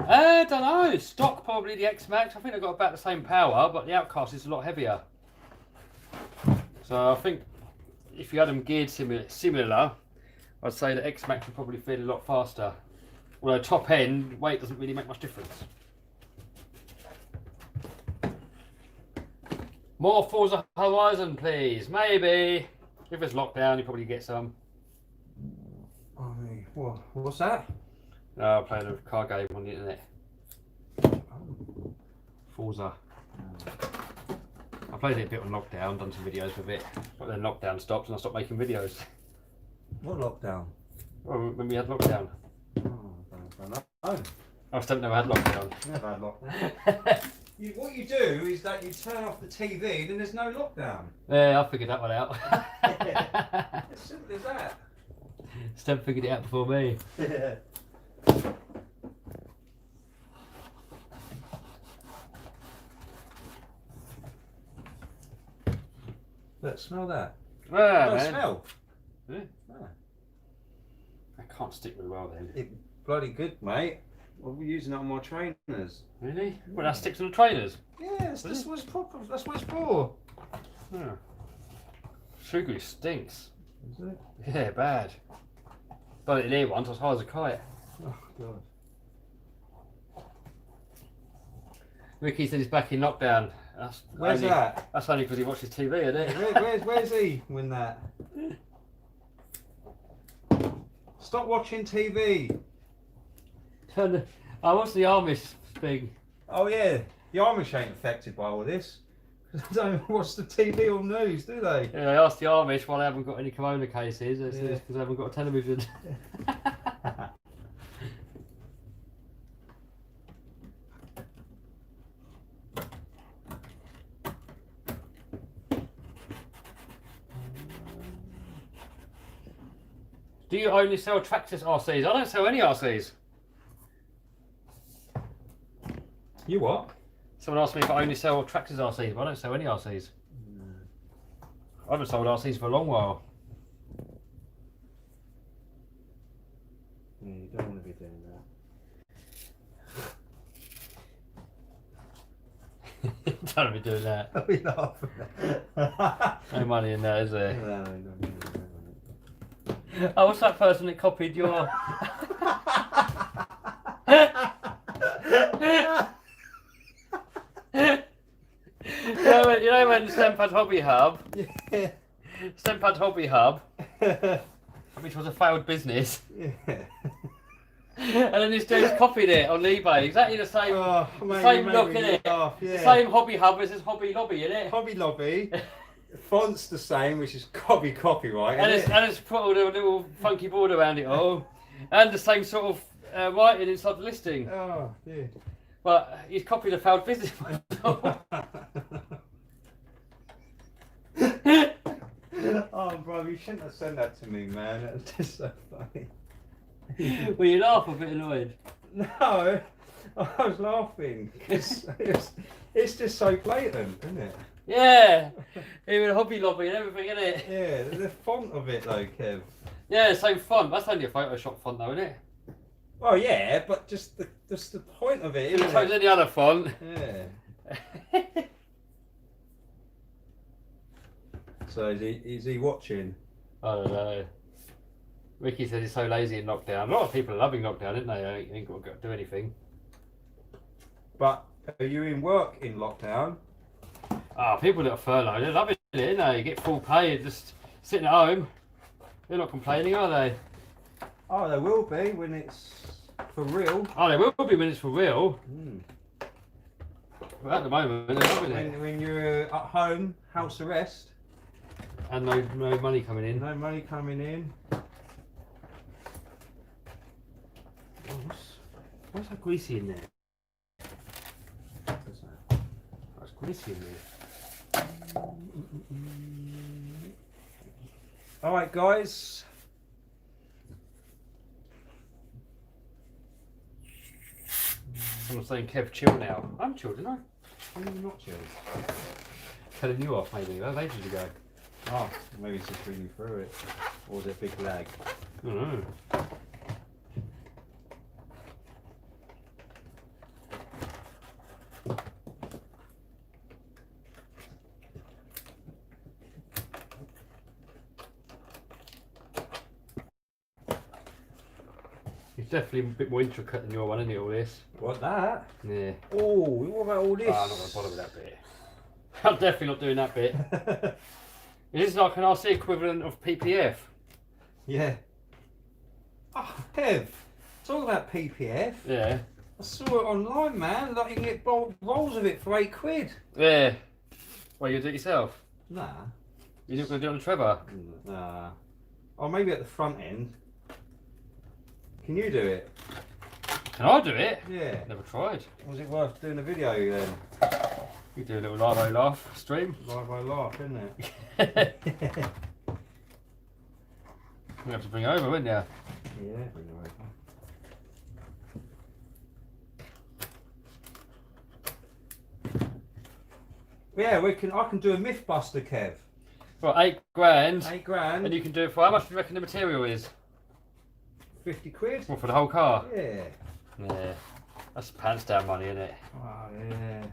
I don't know. Stock probably the X-Max. I think they've got about the same power, but the Outcast is a lot heavier. So I think if you had them geared similar, I'd say the X-Max would probably feel a lot faster. Although top end, weight doesn't really make much difference. More Forza Horizon, please. Maybe. If it's lockdown, you probably get some. Oh, what's that? I'm playing a car game on the internet. Forza. I played it a bit on lockdown, done some videos with it. But then lockdown stopped and I stopped making videos. What lockdown? Well, when we had lockdown. Oh, I don't know. I still never had lockdown. Never had lockdown. What you do is that you turn off the TV and then there's no lockdown. Yeah, I figured that one out. As simple as that. Stem figured it out before me. Yeah. Look, smell that. Ah, Don't man. smell. Yeah. Ah. I can't stick really well then. It bloody good, mate. Well, we're using it on my trainers. Really? Well, that sticks on the trainers. Yes, that's what it's proper. That's what it's for. Yeah. Sugary stinks. Is it? Yeah, bad. Done it in here once, I was high as a kite. Oh god. Ricky said he's back in lockdown. Where's that? That's only because he watches TV, isn't it? Where's he when that? Stop watching TV. I watched the Amish thing. Oh yeah, the Amish ain't affected by all this. They don't watch the TV or news, do they? Yeah, I asked the Amish why they haven't got any corona cases. They said Yeah. it's because they haven't got a television. Do you only sell Traxxas RCs? I don't sell any RCs. You what? Someone asked me if I only sell Traxxas RCs, but I don't sell any RCs. I haven't sold RCs for a long while. Yeah, you don't want to be doing that. Don't want to be doing that. I'll be laughing. No money in that, is there? No. Oh, what's that person that copied your... you know when Stempad Hobby Hub... Yeah. Stempad Hobby Hub, which was a failed business. Yeah. And then this dude's copied it on eBay. Exactly the same, Mate, same you look, made me innit? laugh, The yeah. same Hobby Hub as his Hobby Lobby, innit? Hobby Lobby. Font's the same, which is copyright. And it's put all the little funky border around it all. And the same sort of writing inside the listing. Oh, yeah. But he's copied a failed business model. Oh, bro, you shouldn't have sent that to me, man. That's just so funny. Well, you laugh a bit annoyed. No, I was laughing because it's just so blatant, isn't it? Yeah, even Hobby Lobby and everything, innit? Yeah, the font of it though, Kev. Yeah, same font. That's only a Photoshop font though, isn't it? Well, yeah, but just the point of it, If isn't it chose it? any other font. Yeah. So is he watching? I don't know. Ricky said he's so lazy in lockdown. A lot of people are loving lockdown, aren't they? They ain't got to do anything. But are you in work in lockdown? Ah, people that are furloughed, they're loving it, aren't they? You get full pay and just sitting at home. They're not complaining, are they? Oh, there will be when it's for real. Oh, they will be when it's for real. Mm. But at the moment, they're loving it. When you're at home, house arrest, And no money coming in. no money coming in. What's that greasy in there? What's that? That's greasy in there. All right, guys. Someone's saying, Kev, chill now. I'm chilled, didn't I? I'm not chilled. Telling you off, maybe. That was ages ago. Oh, maybe it's just reading through it. Or the big lag. I don't know. It's definitely a bit more intricate than your one, isn't it, all this? What, that? Yeah. Oh, what about all this? Oh, I'm not going to bother with that bit. I'm definitely not doing that bit. It is like an RC equivalent of PPF. Yeah. Oh, Kev, talk about PPF. Yeah. I saw it online, man. Like you can get rolls of it for £8. Yeah. Well, you do it yourself? Nah. You're not going to do it on Trevor? Nah. Or maybe at the front end. Can you do it? Can I do it? Yeah. Never tried. Was it worth doing a video then? You do a little live laugh stream. Live by laugh, isn't it? You have to bring it over, wouldn't you? Yeah, bring it over. Yeah, I can do a Mythbuster, Kev. Well, £8 grand. £8. And you can do it for how much do you reckon the material is? £50. Well, for the whole car? Yeah. Yeah. That's pants down money, isn't it? Oh, yeah.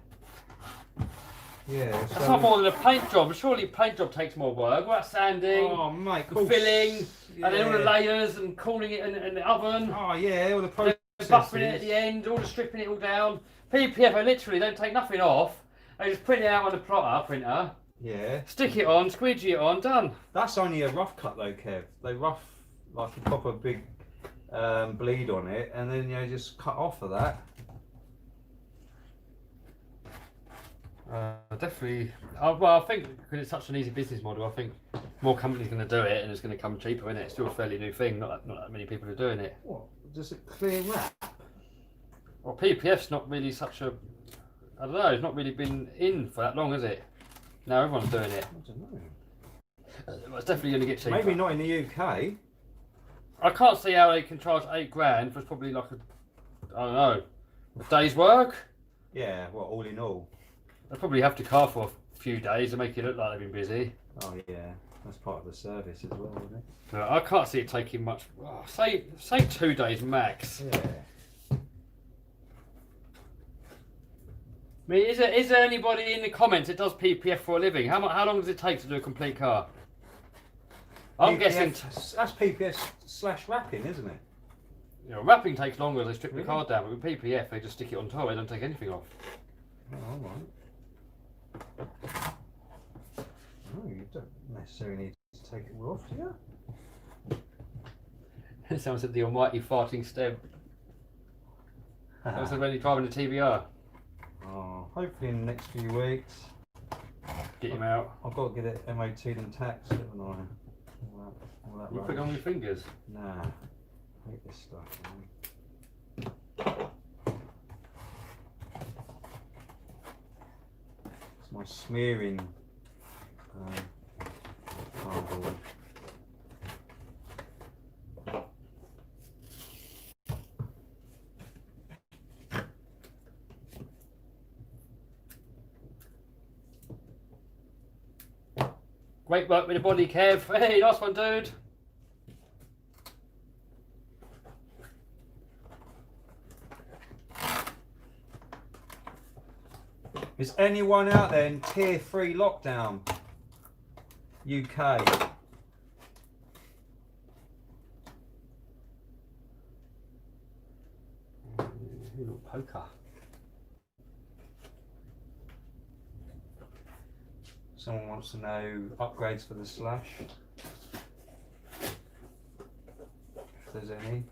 Yeah. That's not more than a paint job. Surely a paint job takes more work. What about sanding? Oh, mate. And filling, yeah. and then all the layers and cooling it in the oven. Oh, yeah, all the And processes. buffering it at the end, all the stripping it all down. PPF, they literally don't take nothing off. They just print it out on the printer, Yeah. stick it on, squeegee it on, done. That's only a rough cut though, Kev. They rough, like a proper big bleed on it, and then just cut off of that. Definitely. Well, I think because it's such an easy business model, I think more companies are going to do it, and it's going to come cheaper, isn't it? It's still a fairly new thing. Not that many people are doing it. What? Does it clear wrap? Well, PPF's not really such a. I don't know. It's not really been in for that long, has it? Now everyone's doing it. I don't know. It's definitely going to get cheaper. Maybe not in the UK. I can't see how they can charge £8 grand for probably like I don't know, a day's work. Yeah. Well, all in all. They probably have to car for a few days to make it look like they've been busy. Oh yeah, that's part of the service as well, isn't it? No, I can't see it taking much. Oh, say 2 days max. Yeah. I mean, is there anybody in the comments that does PPF for a living? How long does it take to do a complete car? I'm PPF, guessing. That's PPF/wrapping, isn't it? You know, wrapping takes longer. They strip the Really? car down, but with PPF they just stick it on top. They don't take anything off. Oh, all right. Oh, you don't necessarily need to take it all off, do you? Someone said the almighty farting stem. Someone said when you're driving the TBR. Oh, hopefully in the next few weeks. Get him out. I've got to get it MOT'd and taxed, haven't I? All that You put it on your fingers. Nah, I hate this stuff, man. It's my smearing cardboard. Great work with the body, Kev. Hey, nice one, dude. Is anyone out there in Tier 3 lockdown? UK. Little poker. Someone wants to know upgrades for the Slash. If there's any.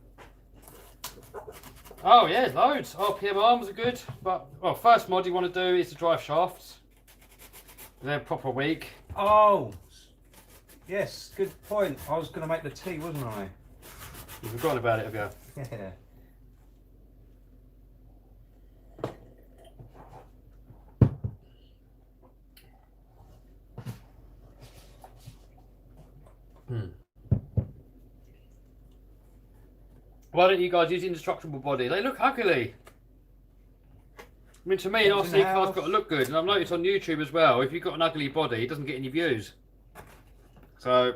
Oh yeah, loads. RPM arms are good, but well, first mod you want to do is the drive shafts. They're proper weak. Oh, yes, good point. I was going to make the tea, wasn't I? You've forgotten about it, have you? Yeah. Why don't you guys use indestructible body? They look ugly. I mean, to me, an Comes in RC the car's house. got to look good, and I've noticed on YouTube as well, if you've got an ugly body, it doesn't get any views. So,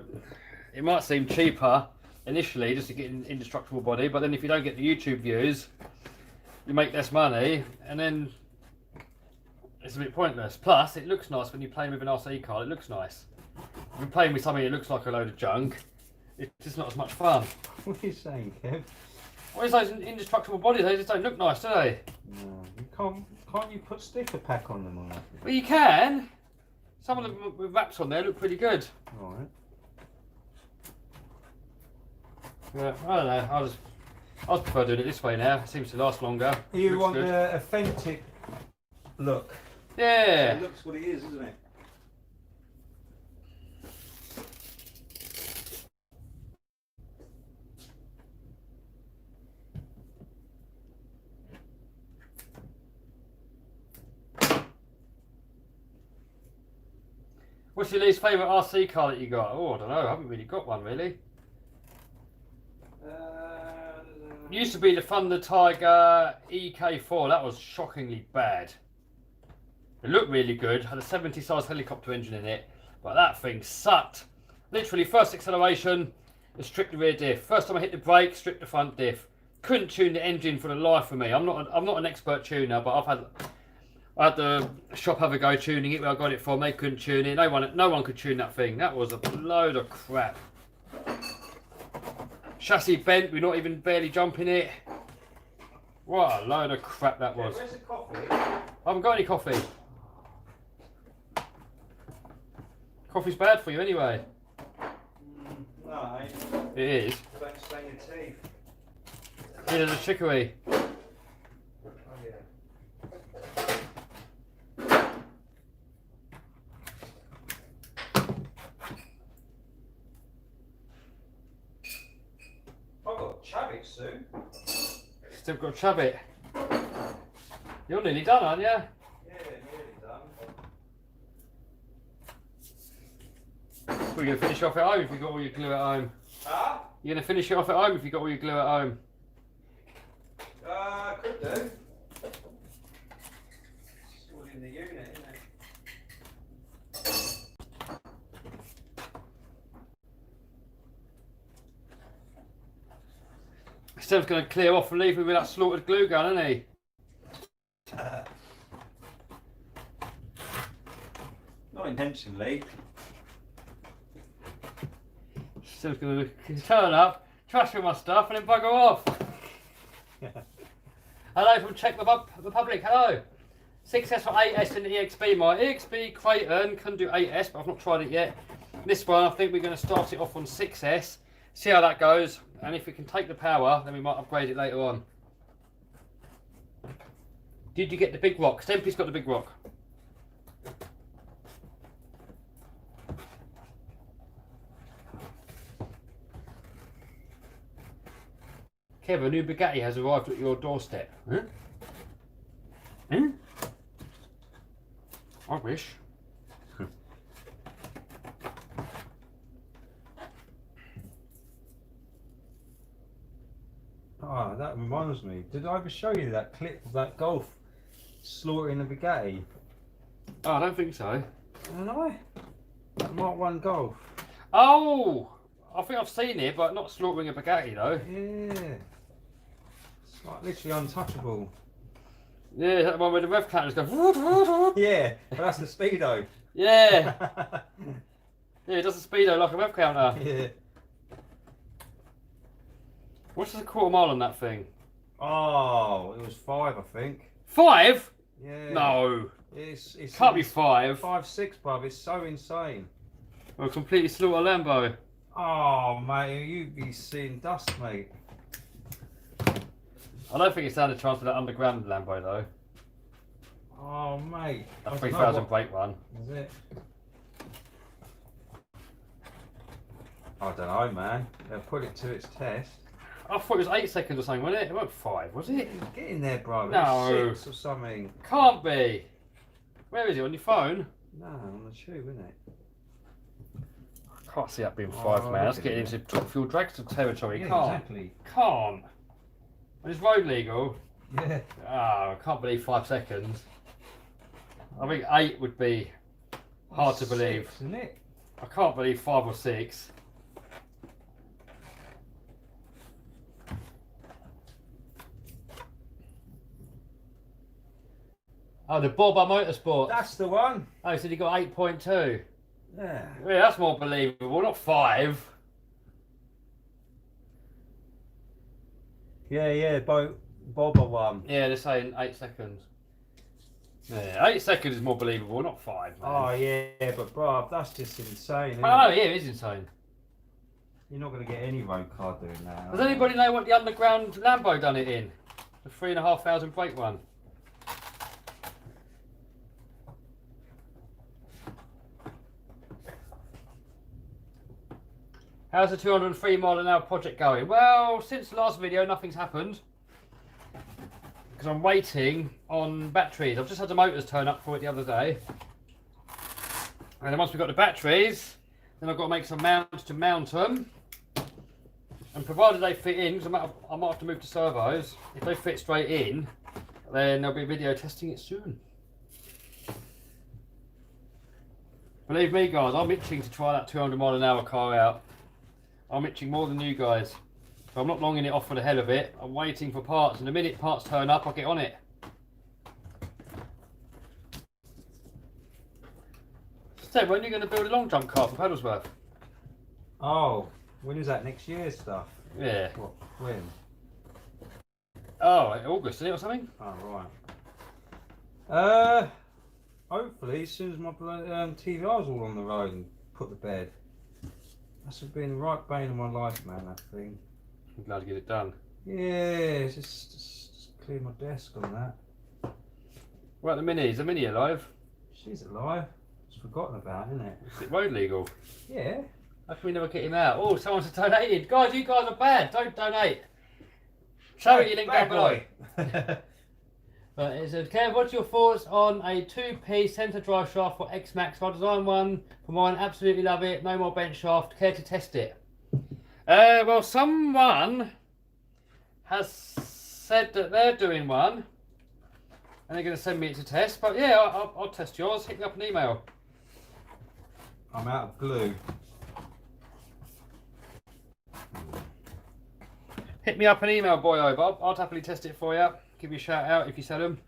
it might seem cheaper initially just to get an indestructible body, but then if you don't get the YouTube views, you make less money, and then it's a bit pointless. Plus, it looks nice when you're playing with an RC car, it looks nice. If you're playing with something that looks like a load of junk, it's just not as much fun. What are you saying, Kev? What is those indestructible bodies? They just don't look nice, do they? No, you can't you put sticker pack on them or nothing? Well, you can. Some of them with wraps on there look pretty good. Alright. Yeah, I don't know. I just prefer doing it this way now. It seems to last longer. You Looks want good. the authentic look. Yeah. It looks what it is, isn't it? What's your least favourite RC car that you got? Oh, I don't know. I haven't really got one, really. Used to be the Thunder Tiger EK4. That was shockingly bad. It looked really good. Had a 70 size helicopter engine in it, but that thing sucked. Literally, first acceleration, it stripped the rear diff. First time I hit the brake, stripped the front diff. Couldn't tune the engine for the life of me. I'm not an expert tuner, but I had the shop have a go tuning it where I got it from. They couldn't tune it. No one could tune that thing. That was a load of crap. Chassis bent. We're not even barely jumping it. What a load of crap that was. Where's the coffee? I haven't got any coffee. Coffee's bad for you anyway. No, It is. don't stain your teeth. Yeah, there's a chicory. Oh yeah. I've got Chavit soon. Still got to chub it. You're nearly done, aren't you? Yeah, nearly done. We're going to finish off at home if you've got all your glue at home. Ah? You're going to finish it off at home if you've got all your glue at home. Could do. It's all in the unit, isn't it? Steve's going to clear off and leave me with that slaughtered glue gun, isn't he? Not intentionally. Steve's going to turn up, trash all my stuff, and then bugger off. Hello from Czech Republic. Hello. 6S for 8S in the EXP. My EXP Creighton can do 8S, but I've not tried it yet. This one, I think we're going to start it off on 6S, see how that goes, and if we can take the power, then we might upgrade it later on. Did you get the big rock? Stempy's got the big rock. Kev, a new Bugatti has arrived at your doorstep. Huh? Hmm? I wish. Ah, that reminds me. Did I ever show you that clip of that Golf slaughtering a Bugatti? Oh, I don't think so. Didn't I? That Mark 1 Golf. Oh! I think I've seen it, but not slaughtering a Bugatti though. Yeah. It's like literally untouchable. Yeah, that one where the rev counters go. Yeah, but that's the Speedo. Yeah. Yeah, it does a speedo like a rev counter. Yeah. What's the quarter mile on that thing? Oh, it was 5, I think. 5? Yeah. No. It's Can't be 5. 5.6, bruv. It's so insane. Well, completely slaughter Lambo. Oh, mate, you'd be seeing dust, mate. I don't think it's down the chance for that underground Lambo though. Oh, mate. That 3000 brake one. Is it? I don't know, man. They'll put it to its test. I thought it was 8 seconds or something, wasn't it? It wasn't 5, was it? Get in there, bro. No. 6 or something. Can't be. Where is it? On your phone? No, on the tube, isn't it? I can't see that being 5, Oh, man. That's look at getting it. into top fuel dragster territory. Yeah, Can't. exactly. Can't. When it's road legal. Yeah. Ah, I can't believe 5 seconds. I think 8 would be hard to believe. 6, isn't it? I can't believe 5 or 6. Oh, the Boba Motorsport. That's the one. Oh, so he got 8.2. Yeah. Yeah, that's more believable, not 5. Yeah, Boba one. Yeah, they're saying 8 seconds. Yeah, 8 seconds is more believable, not 5, man. Oh, yeah, but bro, that's just insane. Isn't Oh, it? yeah, it is insane. You're not going to get any road car doing that. Does anybody know what the underground Lambo done it in? The 3,500 brake one. How's the 203 mile an hour project going? Well, since the last video, nothing's happened. Because I'm waiting on batteries. I've just had the motors turn up for it the other day. And then once we've got the batteries, then I've got to make some mounts to mount them. And provided they fit in, because I might have to move to servos, if they fit straight in, then there'll be a video testing it soon. Believe me guys, I'm itching to try that 200 mile an hour car out. I'm itching more than you guys. So I'm not longing it off for the hell of it. I'm waiting for parts, and the minute parts turn up, I'll get on it. So when are you going to build a long jump car for Paddlesworth? Oh, when is that? Next year's stuff? Yeah. What? When? Oh, August, isn't it, or something? Oh, right. Hopefully, as soon as my TVR's all on the road and put to bed. That's been the right bane of my life, man, that thing. I'm glad to get it done. Yeah, just clear my desk on that. What about the Mini? Is the Mini alive? She's alive. It's forgotten about, isn't it? Is it road legal? Yeah. How can we never get him out? Oh, someone's donated. Guys, you guys are bad. Don't donate. Charity link down below. But it said, Kev, what's your thoughts on a 2P centre drive shaft for X-Max? I designed one for mine, absolutely love it. No more bench shaft. Care to test it? Well, someone has said that they're doing one, and they're going to send me it to test. But yeah, I'll test yours. Hit me up an email. I'm out of glue. hit me up an email, boyo, Bob. I'll happily test it for you. Give you a shout out if you sell them.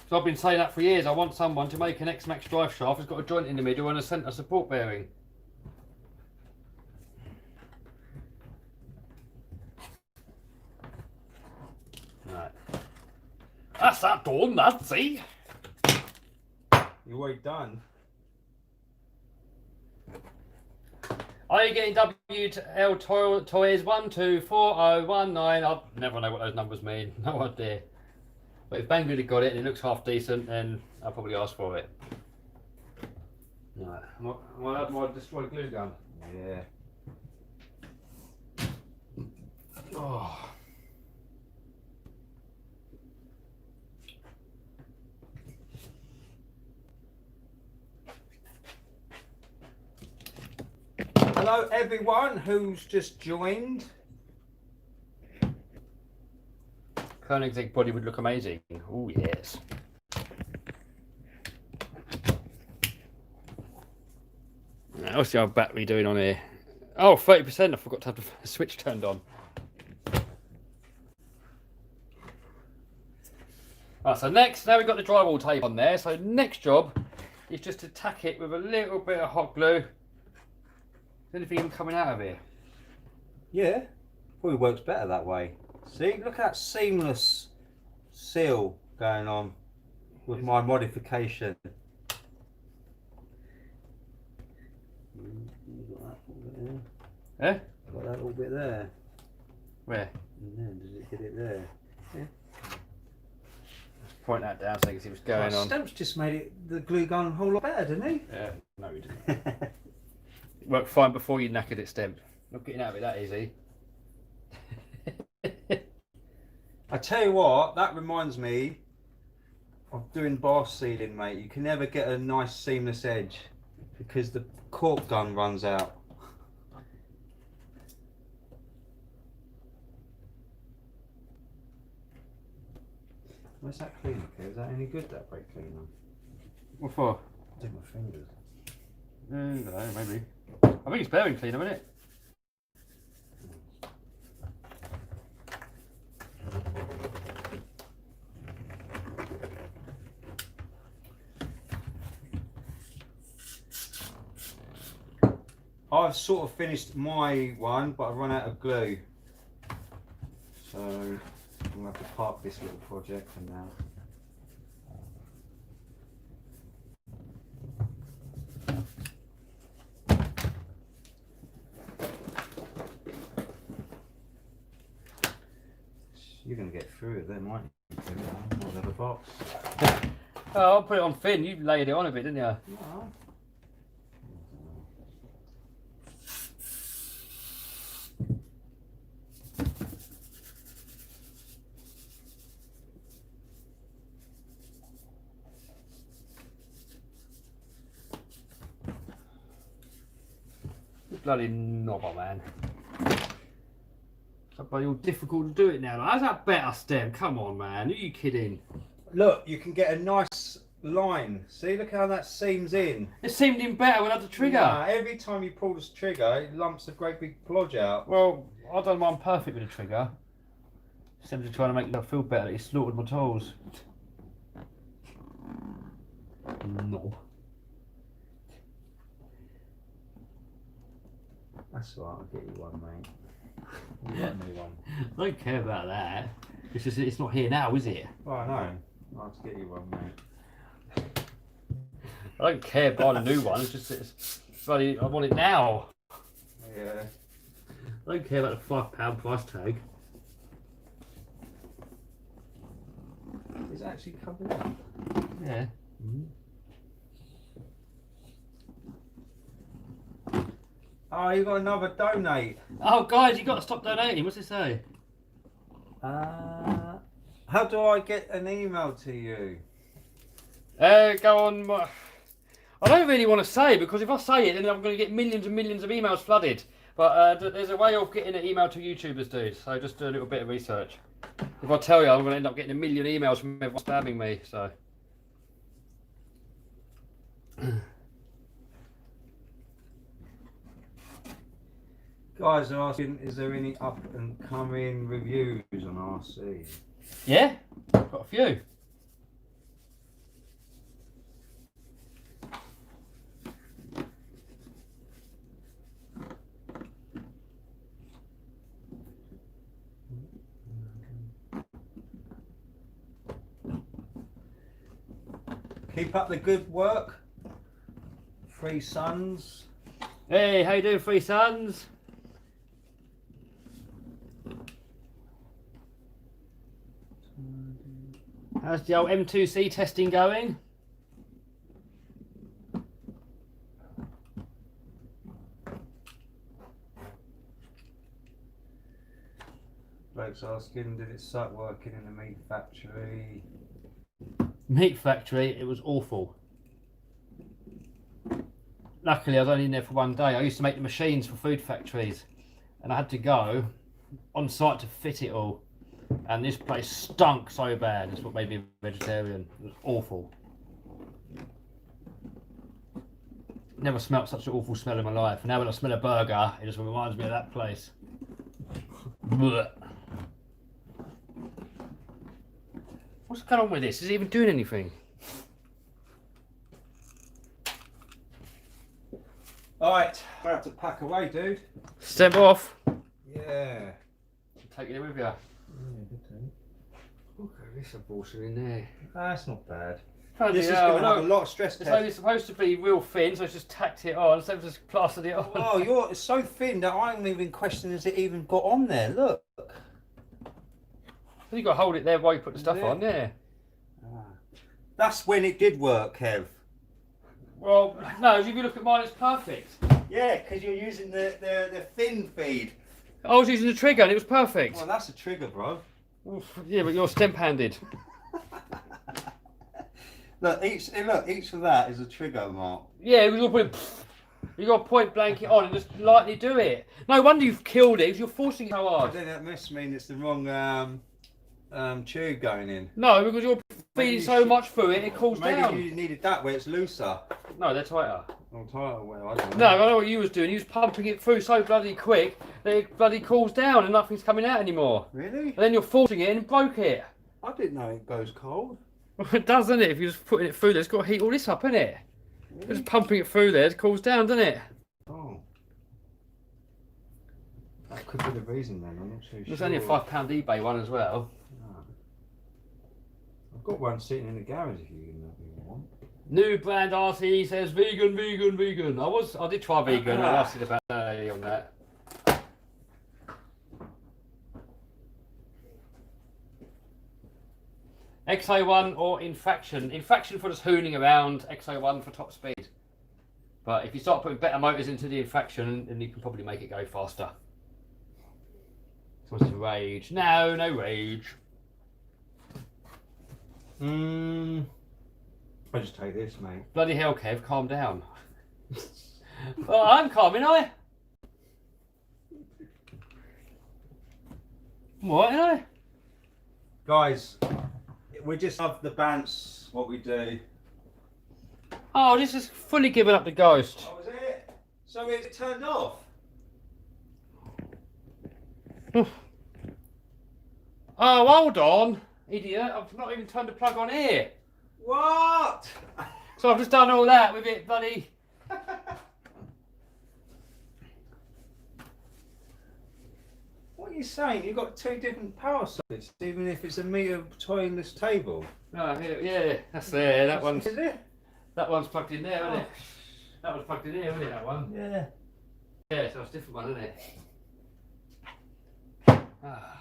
So I've been saying that for years. I want someone to make an X-Max drive shaft that's got a joint in the middle and a centre support bearing. Right. That's that done, that's see. You already done. Are you getting WL toys 124019? I'll never know what those numbers mean. No idea. But if Banggood got it and it looks half decent, then I'll probably ask for it. Right. Am I allowed my destroyed glue gun? Yeah. Oh. Hello everyone who's just joined. Koenigsegg body would look amazing. Oh yes. What's the old battery doing on here? Oh, 30%. I forgot to have the switch turned on. Right, so now we've got the drywall tape on there. So next job is just to tack it with a little bit of hot glue. Is anything even coming out of here? Yeah, probably works better that way. See, look at that seamless seal going on with my modification. Eh? Got that little bit there. Where? And then does it hit it there? Yeah. Let's point that down so you can see what's going on. Stamp's just made it the glue gun a whole lot better, didn't he? Yeah, no he didn't. It worked fine before you knackered it stamped. Not getting out of it that easy. I tell you what, that reminds me of doing bar sealing, mate. You can never get a nice seamless edge because the cork gun runs out. Where's that cleaner? Is that any good, that brake cleaner? What for? Do my fingers. I don't know, maybe. I think it's bearing cleaner, isn't it? I've sort of finished my one, but I've run out of glue. So I'm going to have to park this little project for now. You're going to get through it then, aren't you? I'll have a box. Oh, I'll put it on thin. You laid it on a bit, didn't you? No. Bloody knobber, man. It's bloody all difficult to do it now. How's that better, Stem? Come on, man. Who are you kidding? Look, you can get a nice line. See, look how that seams in. It seemed in better when I had the trigger. Nah, every time you pull this trigger, it lumps a great big plodge out. Well, I done mine perfect with the trigger. Simply trying to make you feel better that you slaughtered my toes. Knob. That's all right, I'll get you one, mate. You got a new one. I don't care about that. It's just it's not here now, is it? Oh, I know. I'll have to get you one, mate. I don't care about a new one. It's just it's bloody. I want it now. Yeah. I don't care about the £5 price tag. It's actually covered up. Yeah. Mm-hmm. Oh, you got another donate. Oh, guys, you got to stop donating. What's it say? How do I get an email to you? Go on. I don't really want to say because if I say it, then I'm going to get millions and millions of emails flooded. But there's a way of getting an email to YouTubers, dude. So just do a little bit of research. If I tell you, I'm going to end up getting a million emails from everyone spamming me. So. Guys are asking, is there any up and coming reviews on RC? Yeah, got a few. Keep up the good work. 3 Sons. Hey, how you doing, Three Sons? How's the old M2C testing going? Bloke's asking, did it suck working in the meat factory? Meat factory, it was awful. Luckily, I was only in there for 1 day. I used to make the machines for food factories, and I had to go on site to fit it all. And this place stunk so bad. That's what made me a vegetarian. It was awful. Never smelt such an awful smell in my life. And now when I smell a burger, it just reminds me of that place. Blech. What's going on with this? Is it even doing anything? Alright, we're have to pack away, dude. Step off. Yeah. Take it with you. Okay, this abortion in there. That's not bad. Bloody This is hell, going to have a look. lot of stress It's test. only supposed to be real thin, so I just tacked it on, so I just plastered it on. Oh, it's so thin that I haven't even questioned has it even got on there. Look. You got to hold it there while you put the stuff Yeah. on, yeah. That's when it did work, Kev. Well, no, if you look at mine, it's perfect. Yeah, because you're using the thin feed. I was using the trigger and it was perfect. Well, that's a trigger, bro. Oof, yeah, but you're stemp-handed. Look, each of that is a trigger mark. Yeah, you got to point blank it on and just lightly do it. No wonder you've killed it, because you're forcing it so hard. Then that must mean it's the wrong tube going in. No, because you're feeding Maybe so you much through it, it cools Maybe down. you needed that where it's looser. No, they're tighter. Or tighter, well, I don't No, know. I know what you was doing. You was pumping it through so bloody quick that it bloody cools down and nothing's coming out anymore. Really? And then you're forcing it and it broke it. I didn't know it goes cold. It does, doesn't it? If you're just putting it through there, it's got to heat all this up, isn't it? Really? Just pumping it through there, it cools down, doesn't it? Oh. That could be the reason then, I'm not too sure. It's only a £5 eBay one as well. Oh. I've got one sitting in the garage if you want. New brand RC says vegan, vegan, vegan. I did try vegan. I lasted about a day on that. XO1 or Infraction. Infraction for just hooning around. XO1 for top speed. But if you start putting better motors into the Infraction, then you can probably make it go faster. So what's the rage? No, no rage. I just take this, mate. Bloody hell, Kev, calm down. Well, I'm calm, ain't I? What, ain't I? Guys, we just love the bants, what we do. Oh, this is fully given up the ghost. Oh, was it? So it's turned off? Oh, hold on, idiot. I've not even turned the plug on here. What? So I've just done all that with it, bloody. What are you saying? You've got 2 different power sockets, even if it's a meter between this table. Oh, yeah, that's there. That one's Is it? that one's plugged in there, isn't it? That one's plugged in here, isn't it? That one. Yeah. Yeah, so it's a different one, isn't it? Ah.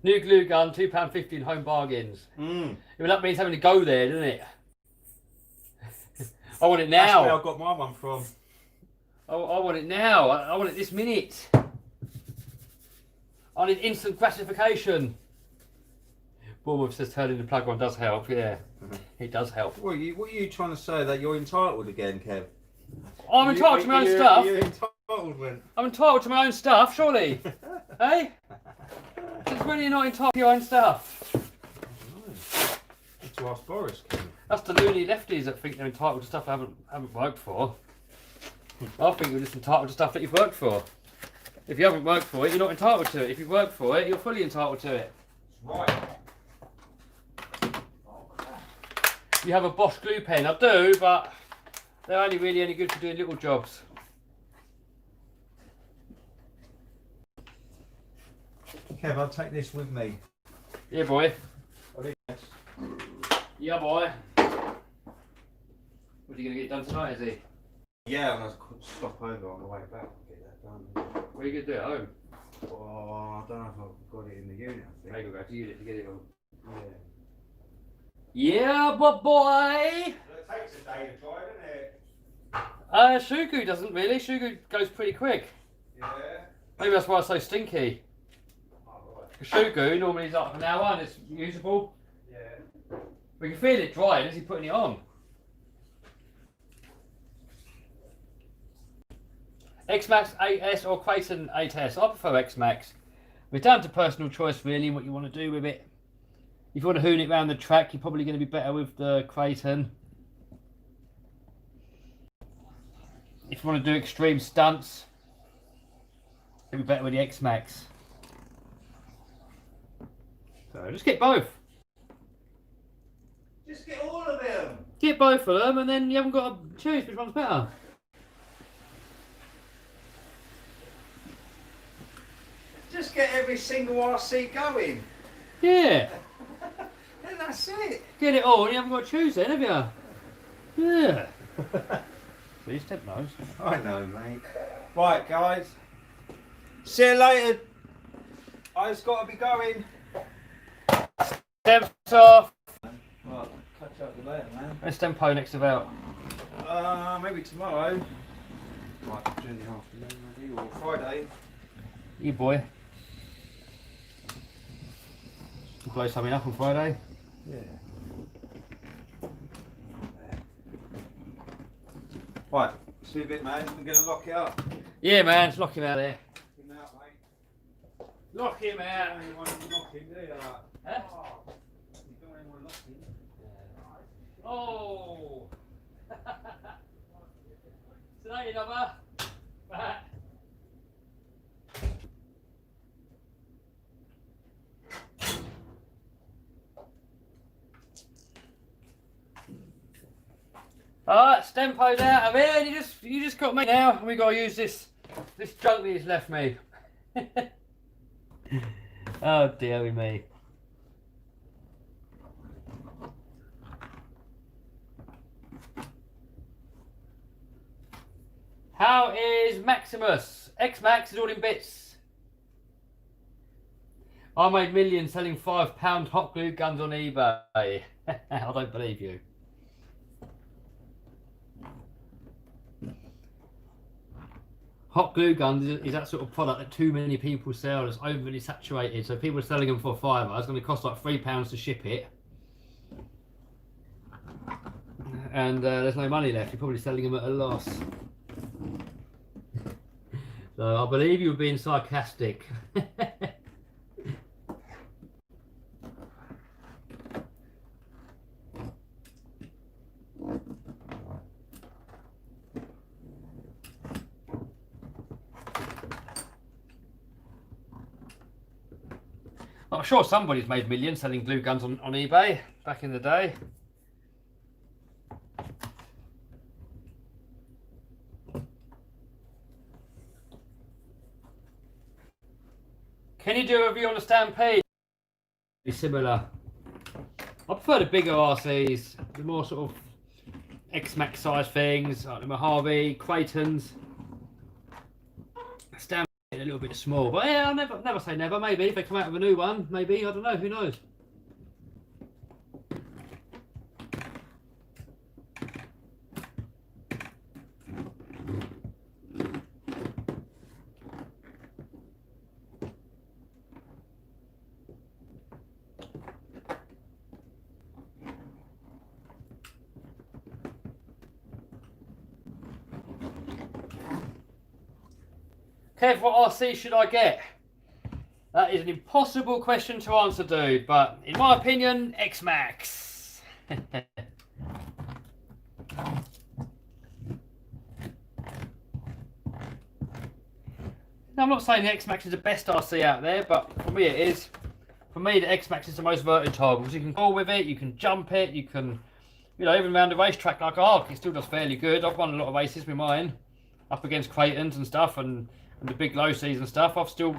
New glue gun, £2.50 in home bargains. Mm. Well, that means having to go there, doesn't it? I want it That's now. where I got my one from. I want it now. I want it this minute. I need instant gratification. Bournemouth says turning the plug on does help. Yeah, it does help. What are you trying to say, that you're entitled again, Kev? I'm entitled to my own stuff. You're entitled, man. I'm entitled to my own stuff, surely. Hey? It's when you're not entitled to your own stuff. Need to ask Boris, Kev. That's the loony lefties that think they're entitled to stuff I haven't worked for. I think you're just entitled to stuff that you've worked for. If you haven't worked for it, you're not entitled to it. If you've worked for it, you're fully entitled to it. Right. You have a Bosch glue pen. I do, but they're only really any good for doing little jobs. Kev, I'll take this with me. Yeah, boy. I'll do this. Yeah, boy. What's he going to get done tonight, is he? Yeah, I'm going to stop over on the way back and get that done. What are you going to do at home? Oh, I don't know if I've got it in the unit, I think. Hey, go back to unit to get it on. Yeah. Yeah, but boy! It takes a day to dry, doesn't it? Shugu doesn't really. Shugu goes pretty quick. Yeah. Maybe that's why it's so stinky. Oh, right. Shugu normally is up an hour and it's usable. Yeah. We can feel it drying as he's putting it on. X-Max 8S or Quason 8S? I prefer X-Max. It's down to personal choice really, what you want to do with it. If you want to hoon it around the track, you're probably going to be better with the Quason. If you want to do extreme stunts, it'll be better with the X-Max. So just get both. Just get all of them. Get both of them and then you haven't got to choose which one's better. Just get every single RC going. Yeah. And that's it. Get it all and you haven't got to choose then, have you? Yeah. Please step nose. I know, mate. Right, guys. See you later. I've got to be going. Steps off. Right, catch up with you later, man. Where's Stempo next about? Maybe tomorrow. Right, during the afternoon, maybe, or Friday. You boy. Blow something up on Friday. Yeah. Right, see you a bit, man. I'm going to lock it up. Yeah, man, just lock him out there. Lock him out, mate. Lock him out. You don't want to lock him, do you? Huh? You don't want to lock him. Oh. Tonight, number. Alright, Stempo's out of here, and you just got me now, and we gotta use this junk that he's left me. Oh dear me. How is Maximus? X-Max is all in bits. I made millions selling £5 hot glue guns on eBay. I don't believe you. Hot glue guns is that sort of product that too many people sell. It's overly saturated, so people are selling them for £5. It's going to cost like £3 to ship it, and there's no money left. You're probably selling them at a loss. So I believe you were being sarcastic. I'm sure somebody's made millions selling glue guns on eBay back in the day. Can you do a review on the Stampede? It's similar. I prefer the bigger RCs, the more sort of X-Max size things, like the Mojave, Craytons. Stampede a little bit small, but yeah, I'll never say never. Maybe if they come out with a new one, maybe, I don't know, who knows. Kev, what RC should I get? That is an impossible question to answer, dude, but in my opinion, X-Max. Now, I'm not saying the X-Max is the best RC out there, but for me it is. For me, the X-Max is the most versatile because you can go with it, you can jump it, you can, you know, even around the racetrack like Arc, it still does fairly good. I've won a lot of races with mine, up against Creightons and stuff, and the big low seas and stuff. I've still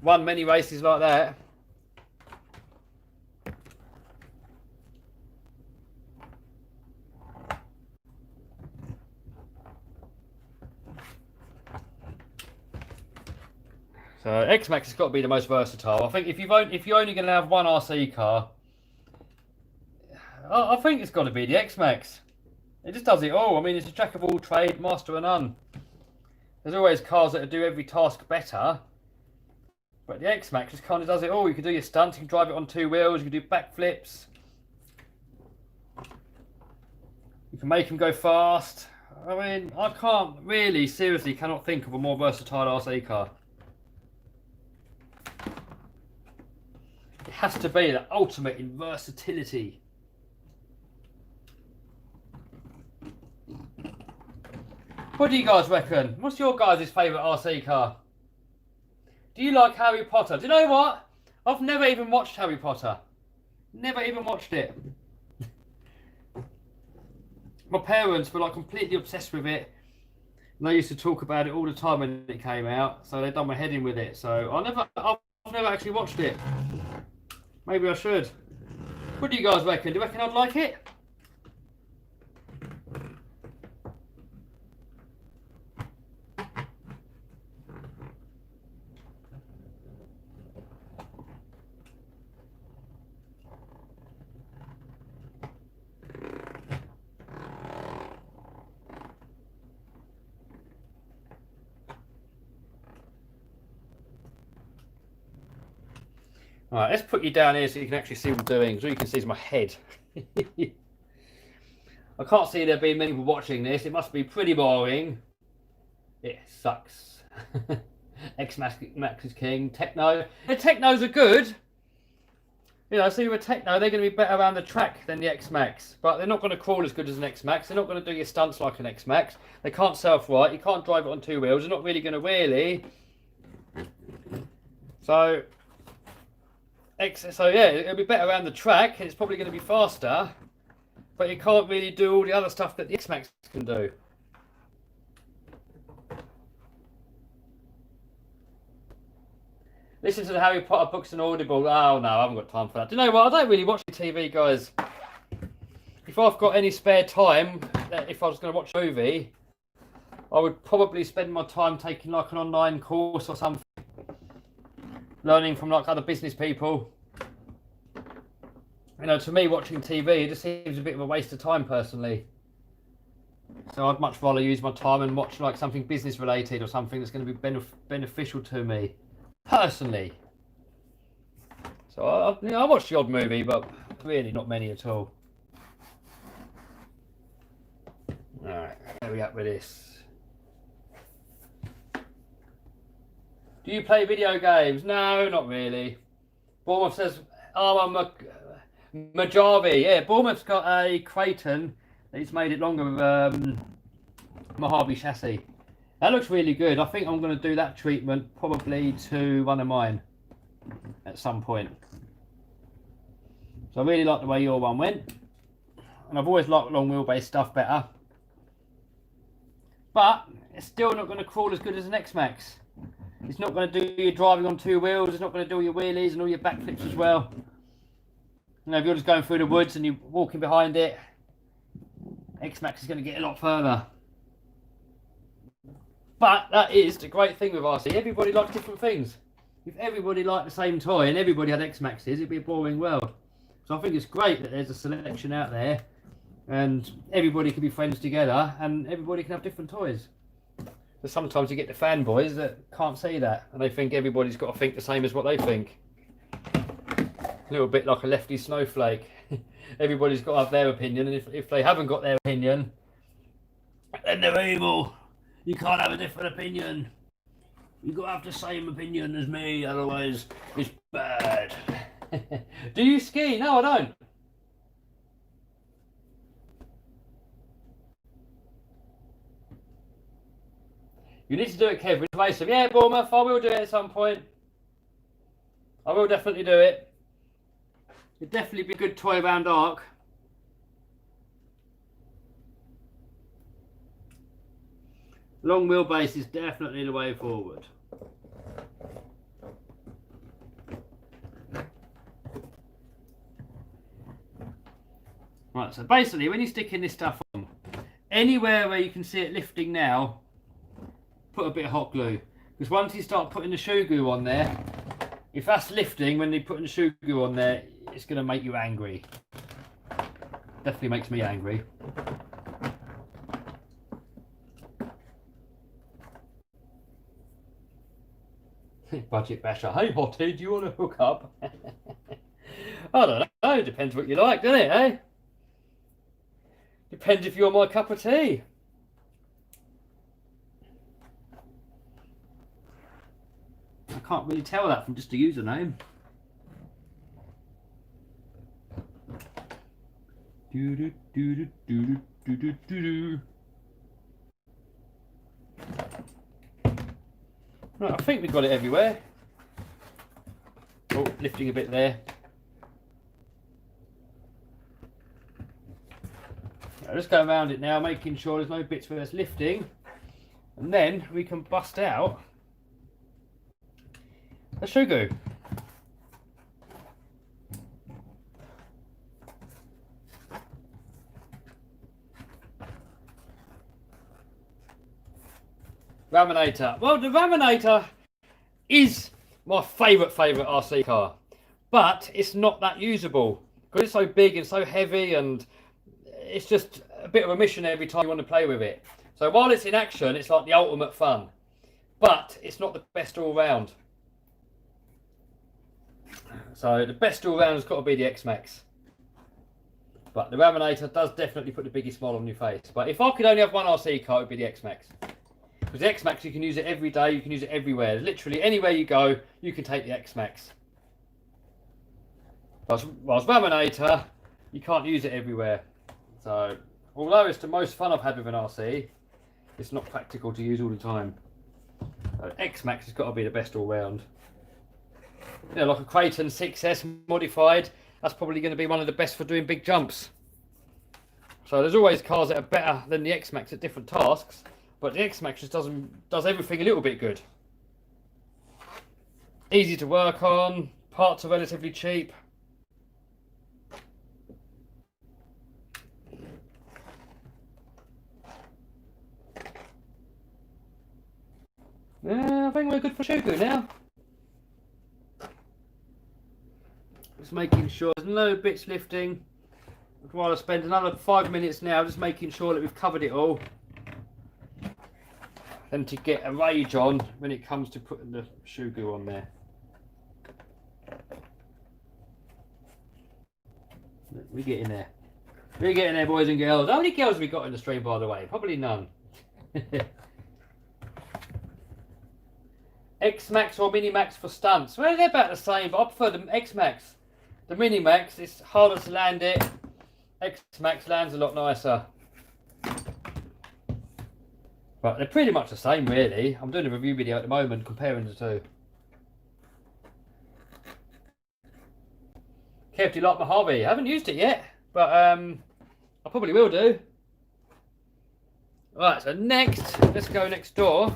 won many races like that. So X-Max has got to be the most versatile. I think if you're only going to have one RC car, I think it's got to be the X-Max. It just does it all. I mean, it's a jack of all trade, master of none. There's always cars that do every task better, but the X-Max just kind of does it all. You can do your stunts, you can drive it on 2 wheels, you can do backflips, you can make them go fast. I mean, I can't really, seriously, cannot think of a more versatile RC car. It has to be the ultimate in versatility. What do you guys reckon? What's your guys' favourite RC car? Do you like Harry Potter? Do you know what? I've never even watched Harry Potter. Never even watched it. My parents were like completely obsessed with it. And they used to talk about it all the time when it came out. So they done my head in with it. So I've never actually watched it. Maybe I should. What do you guys reckon? Do you reckon I'd like it? Alright, let's put you down here so you can actually see what I'm doing, because all you can see is my head. I can't see there being many people watching this. It must be pretty boring. It sucks. X-Max is king. Techno. The Technos are good. You know, see with Techno, they're going to be better around the track than the X-Max. But they're not going to crawl as good as an X-Max. They're not going to do your stunts like an X-Max. They can't self-right. You can't drive it on 2 wheels. They're not really going to wheelie. So yeah, it'll be better around the track, and it's probably going to be faster, but it can't really do all the other stuff that the X-Max can do. Listen to the Harry Potter books and Audible. Oh no, I haven't got time for that. Do you know what? I don't really watch TV, guys. If I've got any spare time, if I was going to watch a movie, I would probably spend my time taking like an online course or something. Learning from like other business people. You know, to me, watching TV, it just seems a bit of a waste of time personally. So I'd much rather use my time and watch like something business related or something that's going to be beneficial to me personally. So I watch the odd movie, but really not many at all. Alright, where are we at with this? Do you play video games? No, not really. Bournemouth says, oh, I'm a Mojave. Yeah, Bournemouth's got a Creighton. It's made it longer with Mojave chassis. That looks really good. I think I'm going to do that treatment probably to one of mine at some point. So I really like the way your one went. And I've always liked long wheelbase stuff better. But it's still not going to crawl as good as an X-Max. It's not going to do your driving on 2 wheels. It's not going to do your wheelies and all your backflips as well. You know, if you're just going through the woods and you're walking behind it, X-Max is going to get a lot further. But that is the great thing with RC. Everybody likes different things. If everybody liked the same toy and everybody had X-Maxes, it'd be a boring world. So I think it's great that there's a selection out there and everybody can be friends together and everybody can have different toys. But sometimes you get the fanboys that can't see that and they think everybody's got to think the same as what they think. A little bit like a lefty snowflake. Everybody's got to have their opinion, and if they haven't got their opinion, then they're evil. You can't have a different opinion. You've got to have the same opinion as me, otherwise it's bad. Do you ski? No, I don't. You need to do it, Kevin. Yeah, Bournemouth, I will do it at some point. I will definitely do it. It'd definitely be a good toy round arc. Long wheelbase is definitely the way forward. Right, so basically when you're sticking this stuff on, anywhere where you can see it lifting now, put a bit of hot glue. Because once you start putting the shoe glue on there, if that's lifting when you're putting the shoe glue on there, it's going to make you angry. Definitely makes me angry. Budget basher. Hey Hottie, do you want to hook up? I don't know, depends what you like, doesn't it, eh? Depends if you're my cup of tea. I can't really tell that from just a username. Do do do do do do do do do. Right, I think we've got it everywhere. Oh, lifting a bit there. I'll just go around it now, making sure there's no bits where it's lifting. And then we can bust out the shoe glue. Raminator. Well, the Raminator is my favourite RC car, but it's not that usable because it's so big and so heavy, and it's just a bit of a mission every time you want to play with it. So while it's in action, it's like the ultimate fun, but it's not the best all round. So the best all round has got to be the X-Max. But the Raminator does definitely put the biggest smile on your face. But if I could only have one RC car, it would be the X-Max. Because the X-Max, you can use it every day, you can use it everywhere. Literally anywhere you go, you can take the X-Max. Whilst Raminator, you can't use it everywhere. So, although it's the most fun I've had with an RC, it's not practical to use all the time. So X-Max has got to be the best all round. You know, like a Creighton 6S modified, that's probably going to be one of the best for doing big jumps. So there's always cars that are better than the X-Max at different tasks, but the X-Max just does everything a little bit good. Easy to work on, parts are relatively cheap. Yeah, I think we're good for shoe glue now. Just making sure there's no bits lifting. I'd rather spend another 5 minutes now just making sure that we've covered it all, than to get a rage on when it comes to putting the shoe glue on there. We get in there. We're getting there, boys and girls. How many girls have we got in the stream, by the way? Probably none. X-Max or Mini-Max for stunts? Well, they're about the same, but I prefer the X-Max. The Mini-Max, it's harder to land it. X-Max lands a lot nicer. But they're pretty much the same, really. I'm doing a review video at the moment comparing the two. Kev, do you like my hobby? I haven't used it yet, but I probably will do. Right, so next, let's go next door.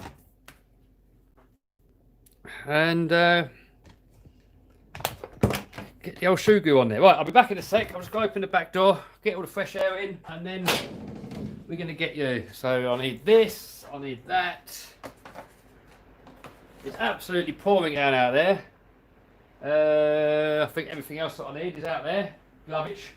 And get the old shoe glue on there. Right, I'll be back in a sec. I'll just go open the back door, get all the fresh air in, and then we're going to get you. So I need this, I need that. It's absolutely pouring down out there. I think everything else that I need is out there. Garbage.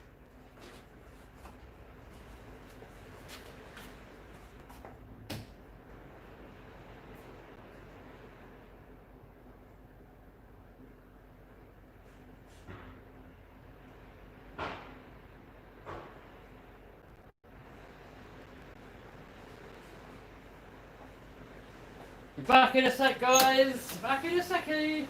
Back in a sec, guys. Back in a second.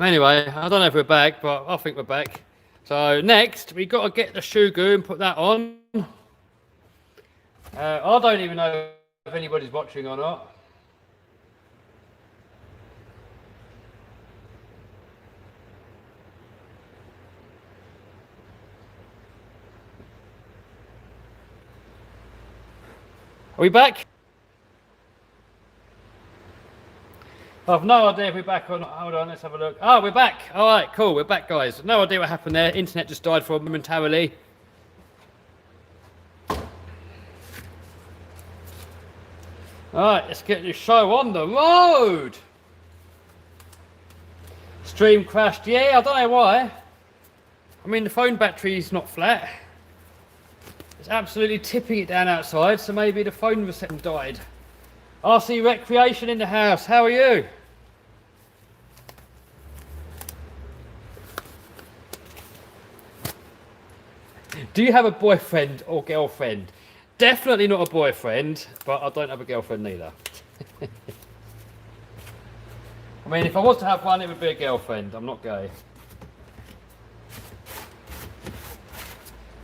Anyway, I don't know if we're back, but I think we're back. So next, we got to get the shoe goo and put that on. I don't even know if anybody's watching or not. Are we back? I've no idea if we're back or not. Hold on, let's have a look. Oh, we're back. All right, cool. We're back, guys. No idea what happened there. Internet just died for momentarily. All right, let's get this show on the road. Stream crashed. Yeah, I don't know why. I mean, the phone battery's not flat. It's absolutely tipping it down outside, so maybe the phone reception died. RC Recreation in the house. How are you? Do you have a boyfriend or girlfriend? Definitely not a boyfriend, but I don't have a girlfriend neither. I mean, if I was to have one, it would be a girlfriend. I'm not gay.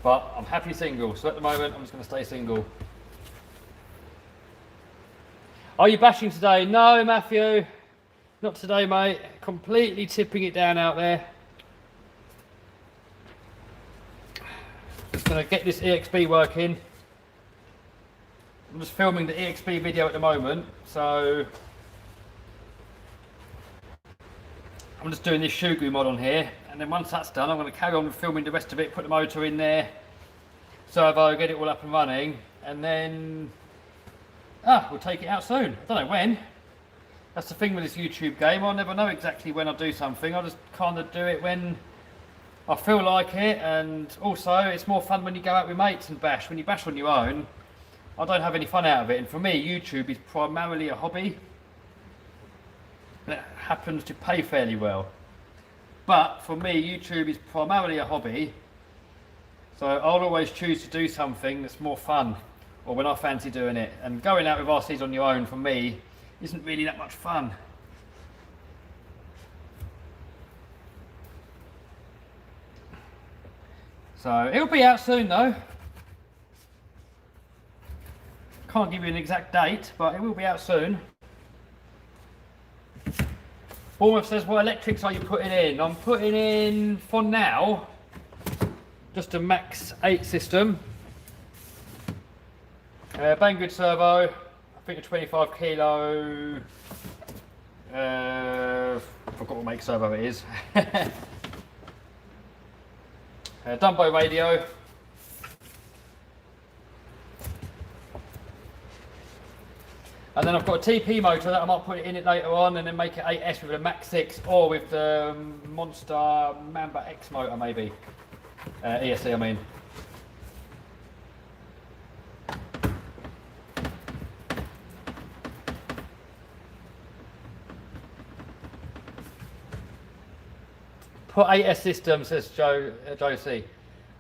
But I'm happy single, so at the moment I'm just going to stay single. Are you bashing today? No, Matthew. Not today, mate. Completely tipping it down out there. Just going to get this EXP working. I'm just filming the EXP video at the moment, so I'm just doing this shoe goo mod on here, and then once that's done I'm going to carry on filming the rest of it, put the motor in there, servo, get it all up and running, and then we'll take it out soon. I don't know when. That's the thing with this YouTube game, I'll never know exactly when I do something. I just kind of do it when I feel like it, and also it's more fun when you go out with mates and bash. When you bash on your own, I don't have any fun out of it, and for me YouTube is primarily a hobby. And it happens to pay fairly well. But for me YouTube is primarily a hobby, so I'll always choose to do something that's more fun, or when I fancy doing it. And going out with RCs on your own for me isn't really that much fun. So it'll be out soon though. Can't give you an exact date, but it will be out soon. Bournemouth says, what electrics are you putting in? I'm putting in, for now, just a Max 8 system. Banggood servo, I think a 25 kilo, forgot what make servo it is. Dumbo radio. And then I've got a TP motor that I might put it in it later on, and then make it 8S with a Max 6 or with the Monster Mamba X motor maybe. ESC I mean. Put 8S system, says Joe C.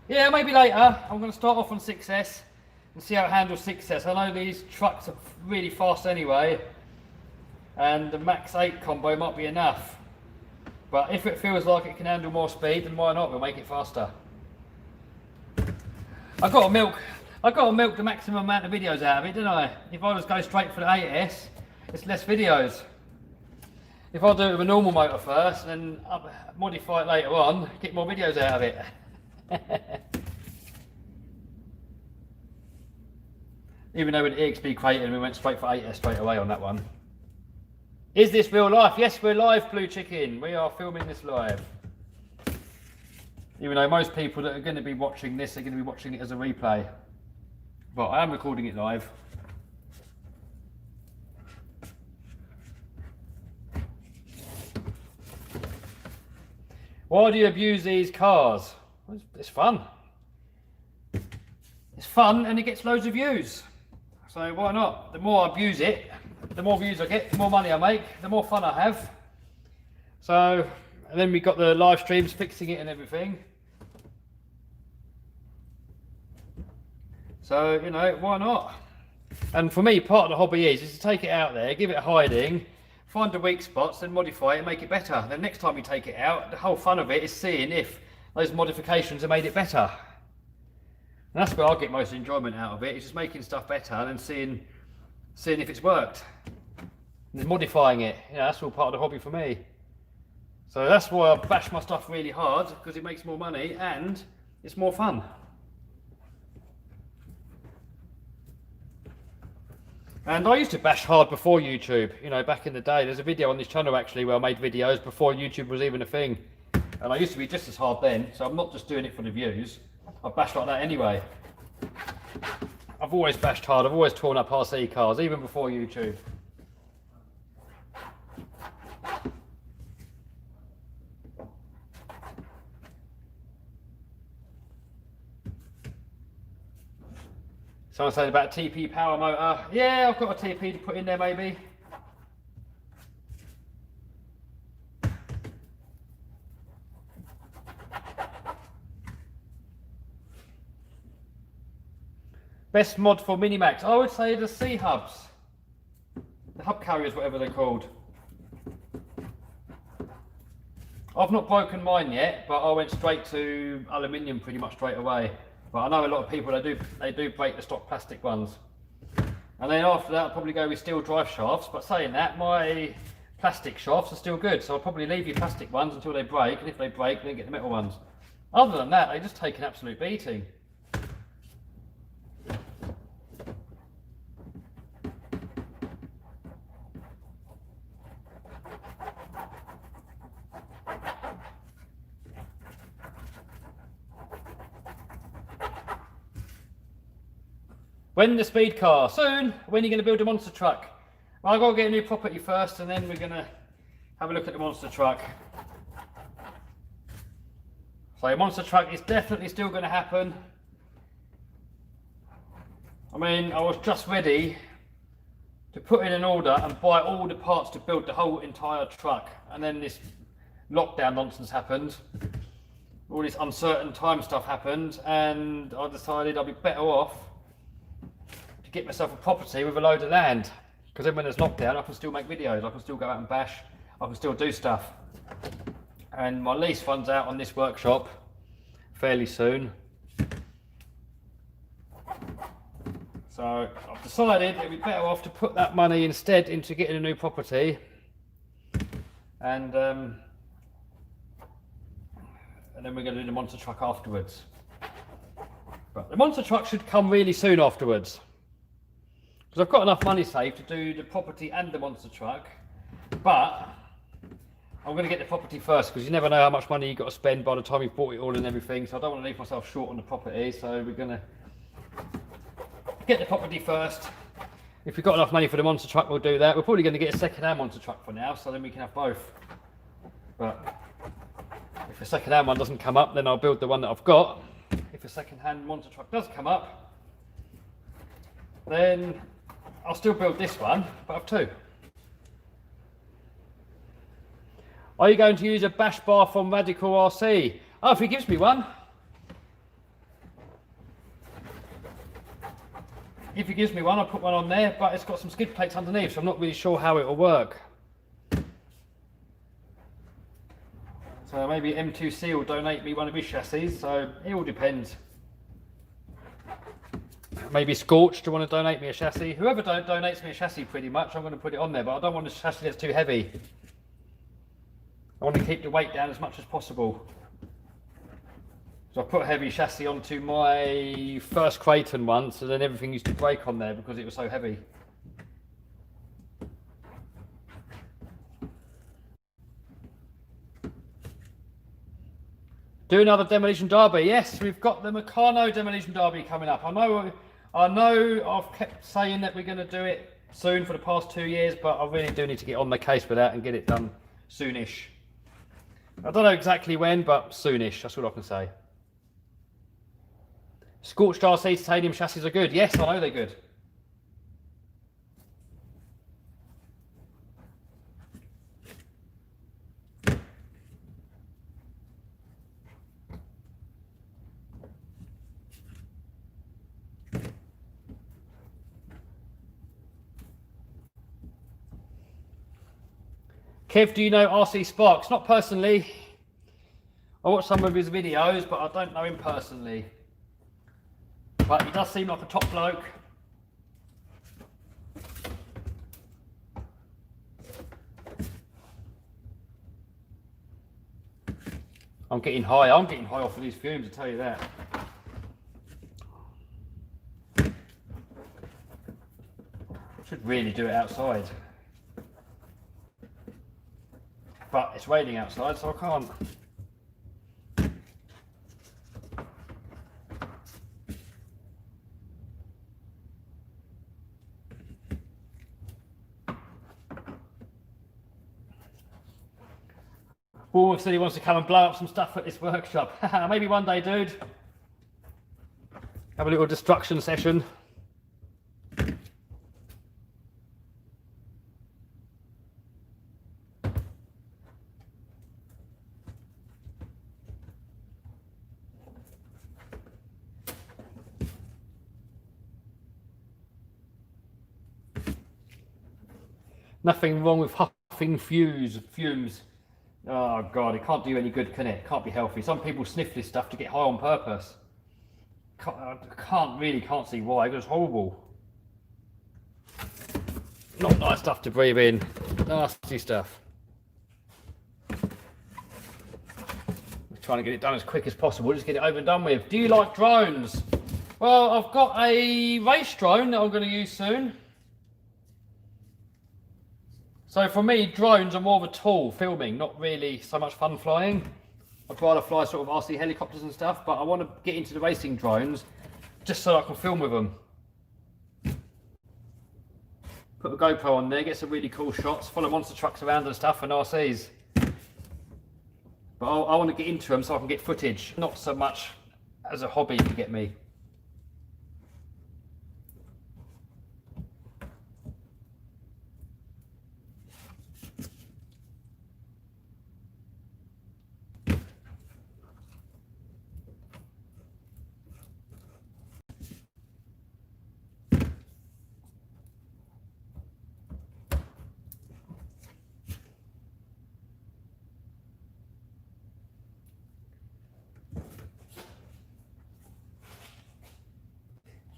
Yeah, maybe later. I'm going to start off on 6S. And see how it handles 6S. I know these trucks are really fast anyway, and the Max 8 combo might be enough. But if it feels like it can handle more speed, then why not? We'll make it faster. I've got to milk the maximum amount of videos out of it, didn't I? If I just go straight for the 8S, it's less videos. If I do it with a normal motor first, and then modify it later on, get more videos out of it. Even though with EXP created, we went straight for 8S straight away on that one. Is this real life? Yes, we're live, Blue Chicken. We are filming this live. Even though most people that are going to be watching this are going to be watching it as a replay. But I am recording it live. Why do you abuse these cars? It's fun. It's fun and it gets loads of views. So why not? The more I abuse it, the more views I get, the more money I make, the more fun I have. So, and then we got the live streams fixing it and everything. So, you know, why not? And for me, part of the hobby is to take it out there, give it a hiding, find the weak spots, then modify it and make it better. Then next time you take it out, the whole fun of it is seeing if those modifications have made it better. And that's where I get most enjoyment out of it, is just making stuff better and seeing if it's worked. And modifying it, you know, that's all part of the hobby for me. So that's why I bash my stuff really hard, because it makes more money and it's more fun. And I used to bash hard before YouTube, you know, back in the day. There's a video on this channel actually where I made videos before YouTube was even a thing. And I used to be just as hard then, so I'm not just doing it for the views. I bash like that anyway. I've always bashed hard, I've always torn up RC cars, even before YouTube. Someone said about a TP power motor. Yeah, I've got a TP to put in there maybe. Best mod for Minimax, I would say the C hubs. The hub carriers, whatever they're called. I've not broken mine yet, but I went straight to aluminium pretty much straight away. But I know a lot of people, they do break the stock plastic ones. And then after that I'll probably go with steel drive shafts, but saying that, my plastic shafts are still good, so I'll probably leave your plastic ones until they break, and if they break then get the metal ones. Other than that, they just take an absolute beating. When the speed car? Soon. When are you going to build a monster truck? Well, I've got to get a new property first, and then we're going to have a look at the monster truck. So a monster truck is definitely still going to happen. I mean, I was just ready to put in an order and buy all the parts to build the whole entire truck, and then this lockdown nonsense happened. All this uncertain time stuff happened, and I decided I'd be better off to get myself a property with a load of land, because then when there's lockdown I can still make videos, I can still go out and bash, I can still do stuff. And my lease runs out on this workshop fairly soon, so I've decided it'd be better off to put that money instead into getting a new property, and then we're going to do the monster truck afterwards. But the monster truck should come really soon afterwards, because I've got enough money saved to do the property and the monster truck, but I'm going to get the property first, because you never know how much money you've got to spend by the time you've bought it all and everything, so I don't want to leave myself short on the property, so we're going to get the property first. If we've got enough money for the monster truck, we'll do that. We're probably going to get a second-hand monster truck for now, so then we can have both. But if the second-hand one doesn't come up, then I'll build the one that I've got. If a second-hand monster truck does come up, then I'll still build this one, but I've two. Are you going to use a bash bar from Radical RC? Oh, if he gives me one. If he gives me one, I'll put one on there, but it's got some skid plates underneath, so I'm not really sure how it will work. So maybe M2C will donate me one of his chassis, so it all depends. Maybe Scorch to want to donate me a chassis. Whoever donates me a chassis pretty much, I'm going to put it on there, but I don't want a chassis that's too heavy. I want to keep the weight down as much as possible. So I put a heavy chassis onto my first Creighton once, so then everything used to break on there because it was so heavy. Do another Demolition Derby. Yes, we've got the Meccano Demolition Derby coming up. I know I've kept saying that we're going to do it soon for the past 2 years, but I really do need to get on the case for that and get it done soonish. I don't know exactly when, but soonish, that's all I can say. Scorched RC titanium chassis are good. Yes, I know they're good. Kev, do you know RC Sparks? Not personally. I watch some of his videos, but I don't know him personally. But he does seem like a top bloke. I'm getting high off of these fumes, I tell you that. Should really do it outside. But it's raining outside, so I can't. Wolf said he wants to come and blow up some stuff at this workshop. Maybe one day, dude. Have a little destruction session. Nothing wrong with huffing fumes. Oh God, it can't do you any good, can it? It can't be healthy. Some people sniff this stuff to get high on purpose. Can't see why. It's horrible. Not nice stuff to breathe in. Nasty stuff. We're trying to get it done as quick as possible. Just get it over and done with. Do you like drones? Well, I've got a race drone that I'm going to use soon. So for me, drones are more of a tool, filming, not really so much fun flying. I'd rather fly sort of RC helicopters and stuff, but I want to get into the racing drones just so I can film with them. Put the GoPro on there, get some really cool shots, follow monster trucks around and stuff and RCs. But I want to get into them so I can get footage, not so much as a hobby to get me.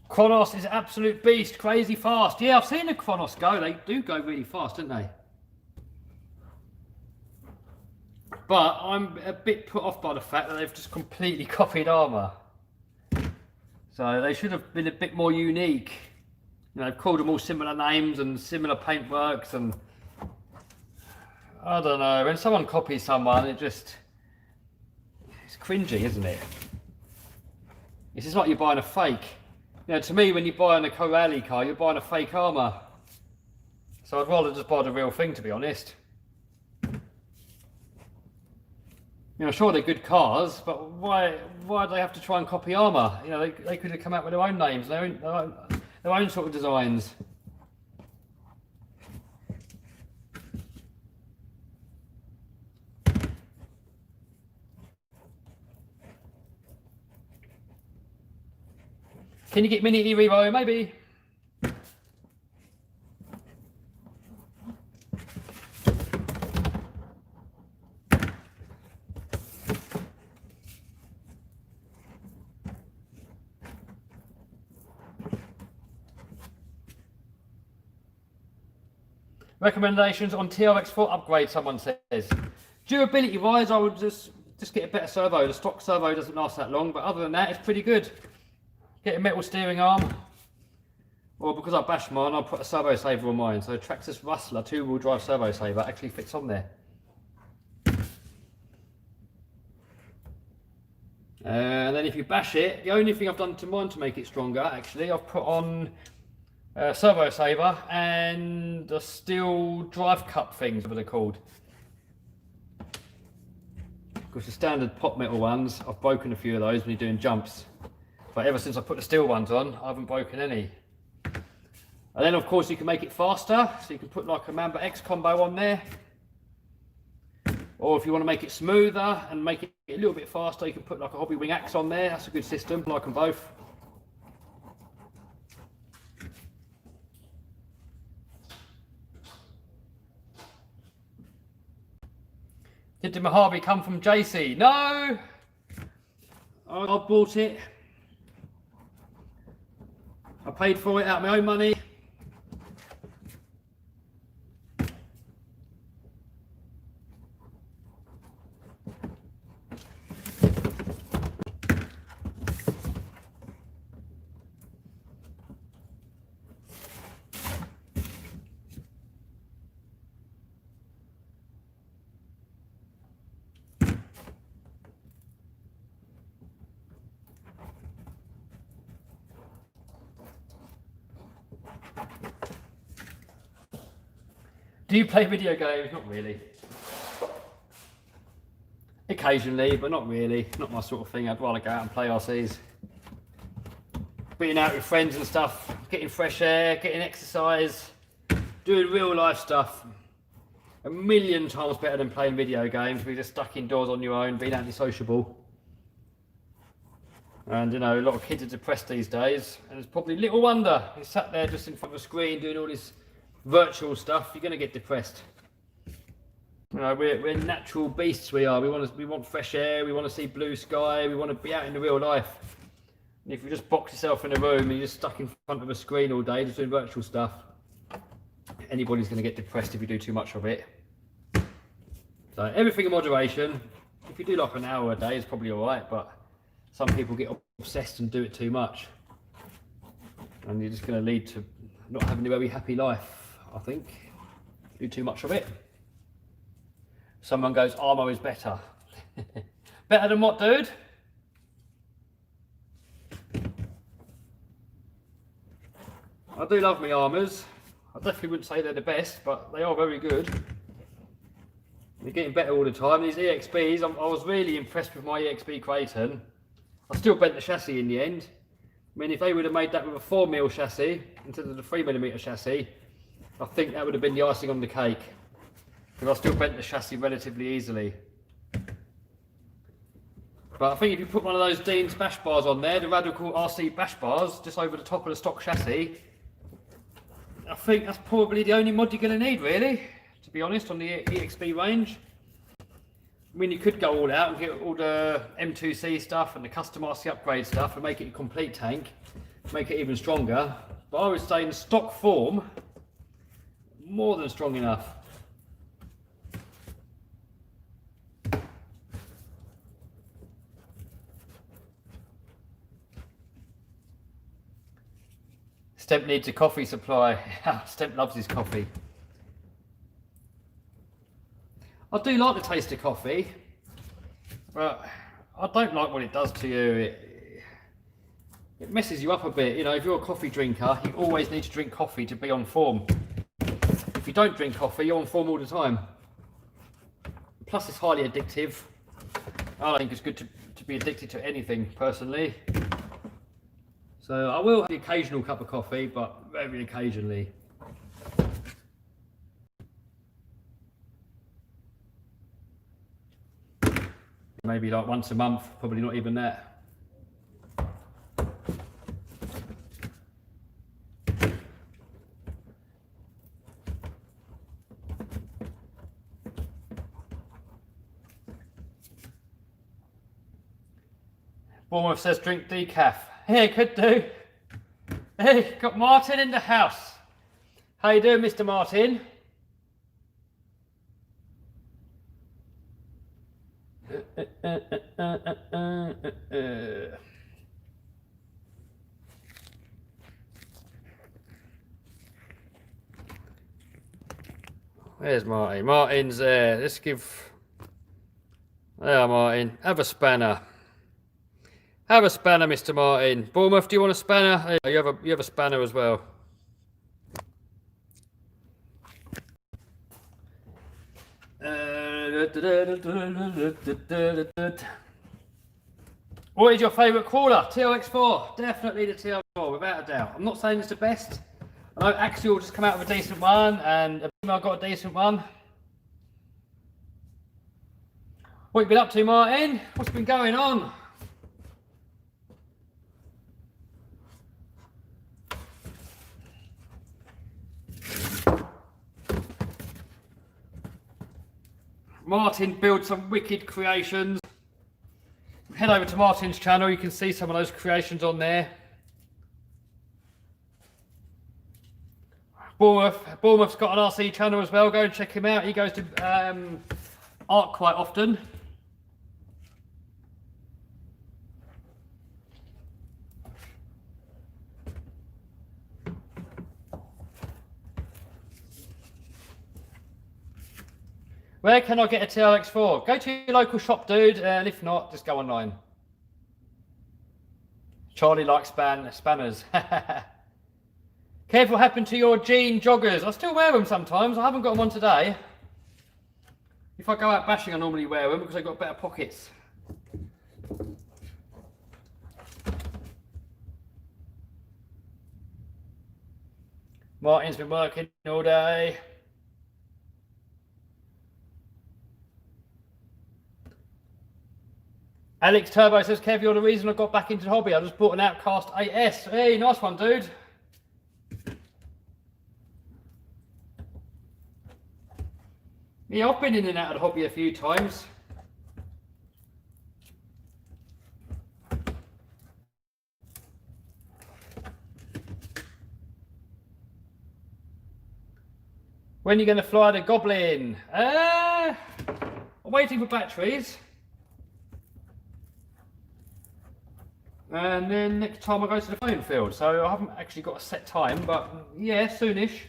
Kronos is an absolute beast, crazy fast. Yeah, I've seen the Kronos go. They do go really fast, don't they? But I'm a bit put off by the fact that they've just completely copied Armour. So they should have been a bit more unique. You know, they've called them all similar names and similar paintworks and... I don't know, when someone copies someone, it's cringy, isn't it? It's just like you're buying a fake. You know, to me, when you're buying a Corrali car, you're buying a fake Armour. So I'd rather just buy the real thing, to be honest. You know, sure they're good cars, but why do they have to try and copy Armour? You know, they could have come out with their own names, their own sort of designs. Can you get Mini E-Revo? Maybe. Recommendations on TRX4 upgrade, someone says. Durability wise, I would just get a better servo. The stock servo doesn't last that long, but other than that, it's pretty good. Get a metal steering arm, or because I bashed mine, I'll put a servo saver on mine. So Traxxas Rustler 2-wheel drive servo saver actually fits on there. And then if you bash it, the only thing I've done to mine to make it stronger, actually, I've put on a servo saver and the steel drive cup things, what they're called. Because the standard pot metal ones, I've broken a few of those when you're doing jumps. But ever since I put the steel ones on, I haven't broken any. And then of course you can make it faster, so you can put like a Mamba X combo on there. Or if you want to make it smoother and make it a little bit faster, you can put like a Hobby Wing Axe on there. That's a good system, like them both. Did the Mojave come from JC? No! I bought it. I paid for it out of my own money. Do you play video games? Not really. Occasionally, but not really. Not my sort of thing. I'd rather go out and play RCs. Being out with friends and stuff, getting fresh air, getting exercise, doing real life stuff. A million times better than playing video games. We're just stuck indoors on your own, being antisociable. And you know, a lot of kids are depressed these days, and it's probably little wonder. He's sat there just in front of a screen doing all this virtual stuff. You're going to get depressed. You know, we're natural beasts. We are. We want fresh air. We want to see blue sky. We want to be out in the real life. And if you just box yourself in a room and you're just stuck in front of a screen all day just doing virtual stuff, anybody's going to get depressed if you do too much of it. So everything in moderation. If you do like an hour a day, it's probably all right. But some people get obsessed and do it too much, and you're just going to lead to not having a very happy life. I think do too much of it. Someone goes, armour is better. Better than what, dude? I do love my armours. I definitely wouldn't say they're the best, but they are very good. They're getting better all the time. These EXBs, I was really impressed with my EXB Creighton. I still bent the chassis in the end. I mean, if they would have made that with a 4mm chassis instead of the 3mm chassis, I think that would have been the icing on the cake. Because I still bent the chassis relatively easily. But I think if you put one of those Dean's bash bars on there, the Radical RC bash bars, just over the top of the stock chassis, I think that's probably the only mod you're going to need, really, to be honest, on the EXB range. I mean, you could go all out and get all the M2C stuff and the custom RC upgrade stuff and make it a complete tank, make it even stronger. But I would say in stock form, more than strong enough. Stemp needs a coffee supply. Stemp loves his coffee. I do like the taste of coffee, but I don't like what it does to you. It messes you up a bit. You know, if you're a coffee drinker, you always need to drink coffee to be on form. If you don't drink coffee, you're on form all the time. Plus, it's highly addictive. I don't think it's good to be addicted to anything, personally. So I will have the occasional cup of coffee, but very occasionally. Maybe like once a month, probably not even that. Bournemouth says drink decaf. Yeah, could do. Hey, got Martin in the house. How you doing, Mr. Martin? Where's Martin? Martin's there. Let's give... There, Martin. Have a spanner. Have a spanner, Mr. Martin. Bournemouth, do you want a spanner? You have a spanner as well. What is your favourite crawler? TLX4. Definitely the TLX4, without a doubt. I'm not saying it's the best. I know Axial just come out with a decent one, and I got a decent one. What have you been up to, Martin? What's been going on? Martin builds some wicked creations. Head over to Martin's channel, you can see some of those creations on there. Bournemouth's got an RC channel as well, go and check him out. He goes to Arc quite often. Where can I get a TRX4? Go to your local shop, dude, and if not, just go online. Charlie likes spanners. Careful what happened to your jean joggers. I still wear them sometimes. I haven't got them on today. If I go out bashing, I normally wear them because they've got better pockets. Martin's been working all day. Alex Turbo says, Kev, you're the reason I got back into the hobby. I just bought an Outcast 8S. Hey, nice one, dude. Yeah, I've been in and out of the hobby a few times. When are you going to fly the Goblin? I'm waiting for batteries. And then next time I go to the playing field. So I haven't actually got a set time, but yeah, soonish.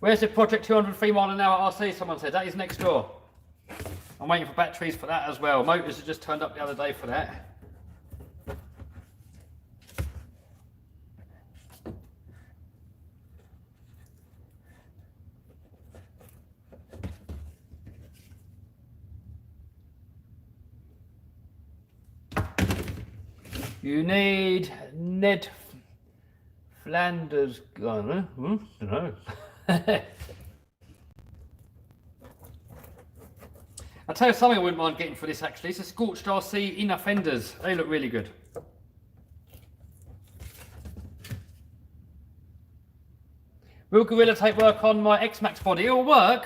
Where's the Project 203 mile an hour RC? Someone said that is next door. I'm waiting for batteries for that as well. Motors have just turned up the other day for that. You need Ned Flanders gun. I don't know. I'll tell you something I wouldn't mind getting for this actually. It's a Scorched RC inner fenders. They look really good. Will Gorilla Tape work on my X-Max body? It'll work,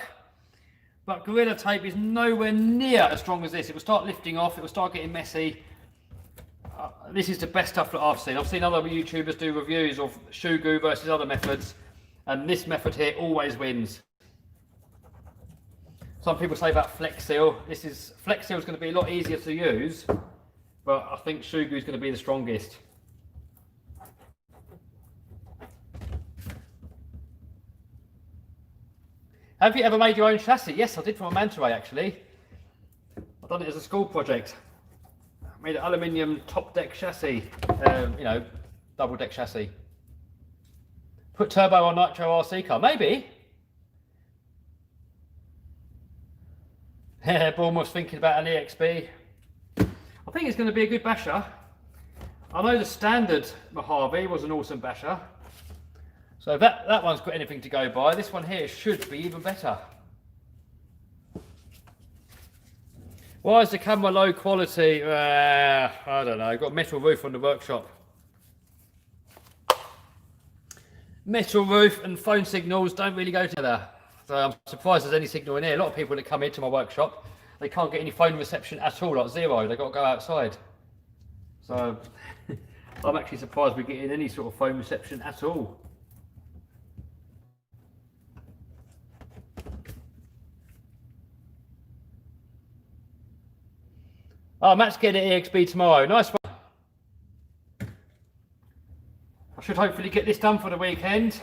but Gorilla Tape is nowhere near as strong as this. It will start lifting off, it will start getting messy. This is the best stuff that I've seen. I've seen other YouTubers do reviews of shoe goo versus other methods, and this method here always wins. Some people say about Flex Seal. Flex Seal is going to be a lot easier to use, but I think shoe goo is going to be the strongest. Have you ever made your own chassis? Yes, I did from a manta ray actually. I've done it as a school project. Made an aluminium top deck chassis, you know, double deck chassis. Put turbo on nitro RC car, maybe. Bournemouth's thinking about an EXB. I think it's going to be a good basher. I know the standard Mojave was an awesome basher. So if that one's got anything to go by, this one here should be even better. Why is the camera low quality? I don't know, I've got metal roof on the workshop. Metal roof and phone signals don't really go together. So I'm surprised there's any signal in here. A lot of people that come into my workshop, they can't get any phone reception at all, like zero. They've got to go outside. So I'm actually surprised we're getting any sort of phone reception at all. Oh, Matt's getting an EXB tomorrow. Nice one. I should hopefully get this done for the weekend.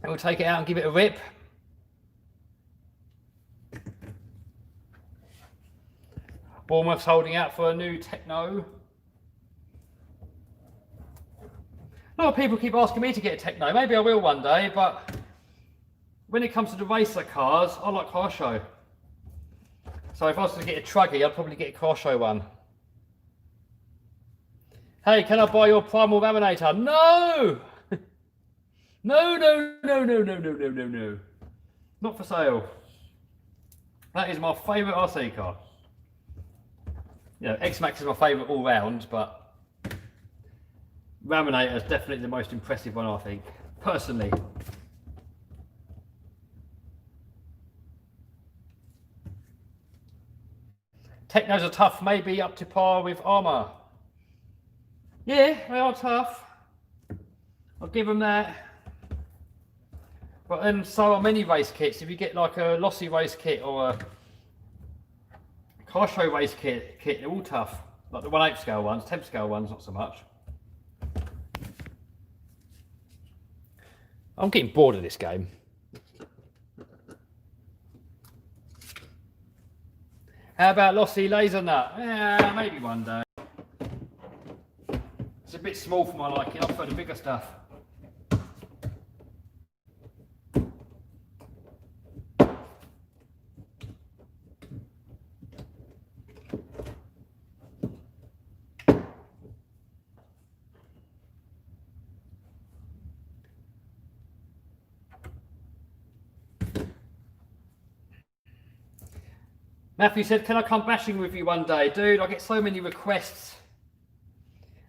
And we'll take it out and give it a rip. Bournemouth's holding out for a new Techno. A lot of people keep asking me to get a Techno. Maybe I will one day, but when it comes to the racer cars, I like car show. So if I was to get a Truggy, I'd probably get a car show one. Hey, can I buy your primal laminator? No! No. Not for sale. That is my favourite RC car. You know, X-Max is my favourite all round, but Raminator is definitely the most impressive one, I think. personally. Technos are tough, maybe up to par with Armour. Yeah, they are tough. I'll give them that. But then so are many race kits. If you get like a lossy race kit or a car show race kit, they're all tough. Like the 1/8 scale ones, 10 scale ones, not so much. I'm getting bored of this game. How about lossy laser nut? Yeah, maybe one day. It's a bit small for my liking. I prefer the bigger stuff. Matthew said, can I come bashing with you one day? Dude, I get so many requests.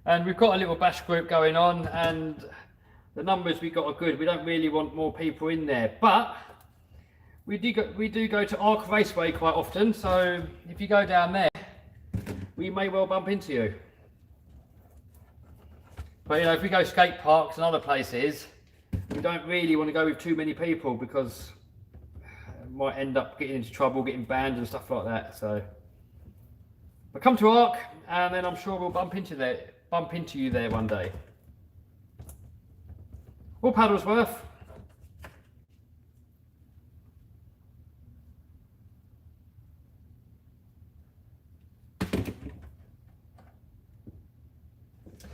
And we've got a little bash group going on and the numbers we got are good. We don't really want more people in there. But we do go to Arc Raceway quite often. So if you go down there, we may well bump into you. But you know, if we go skate parks and other places, we don't really want to go with too many people because might end up getting into trouble, getting banned and stuff like that. So, but come to Arc, and then I'm sure we'll bump into you there one day. All Paddlesworth.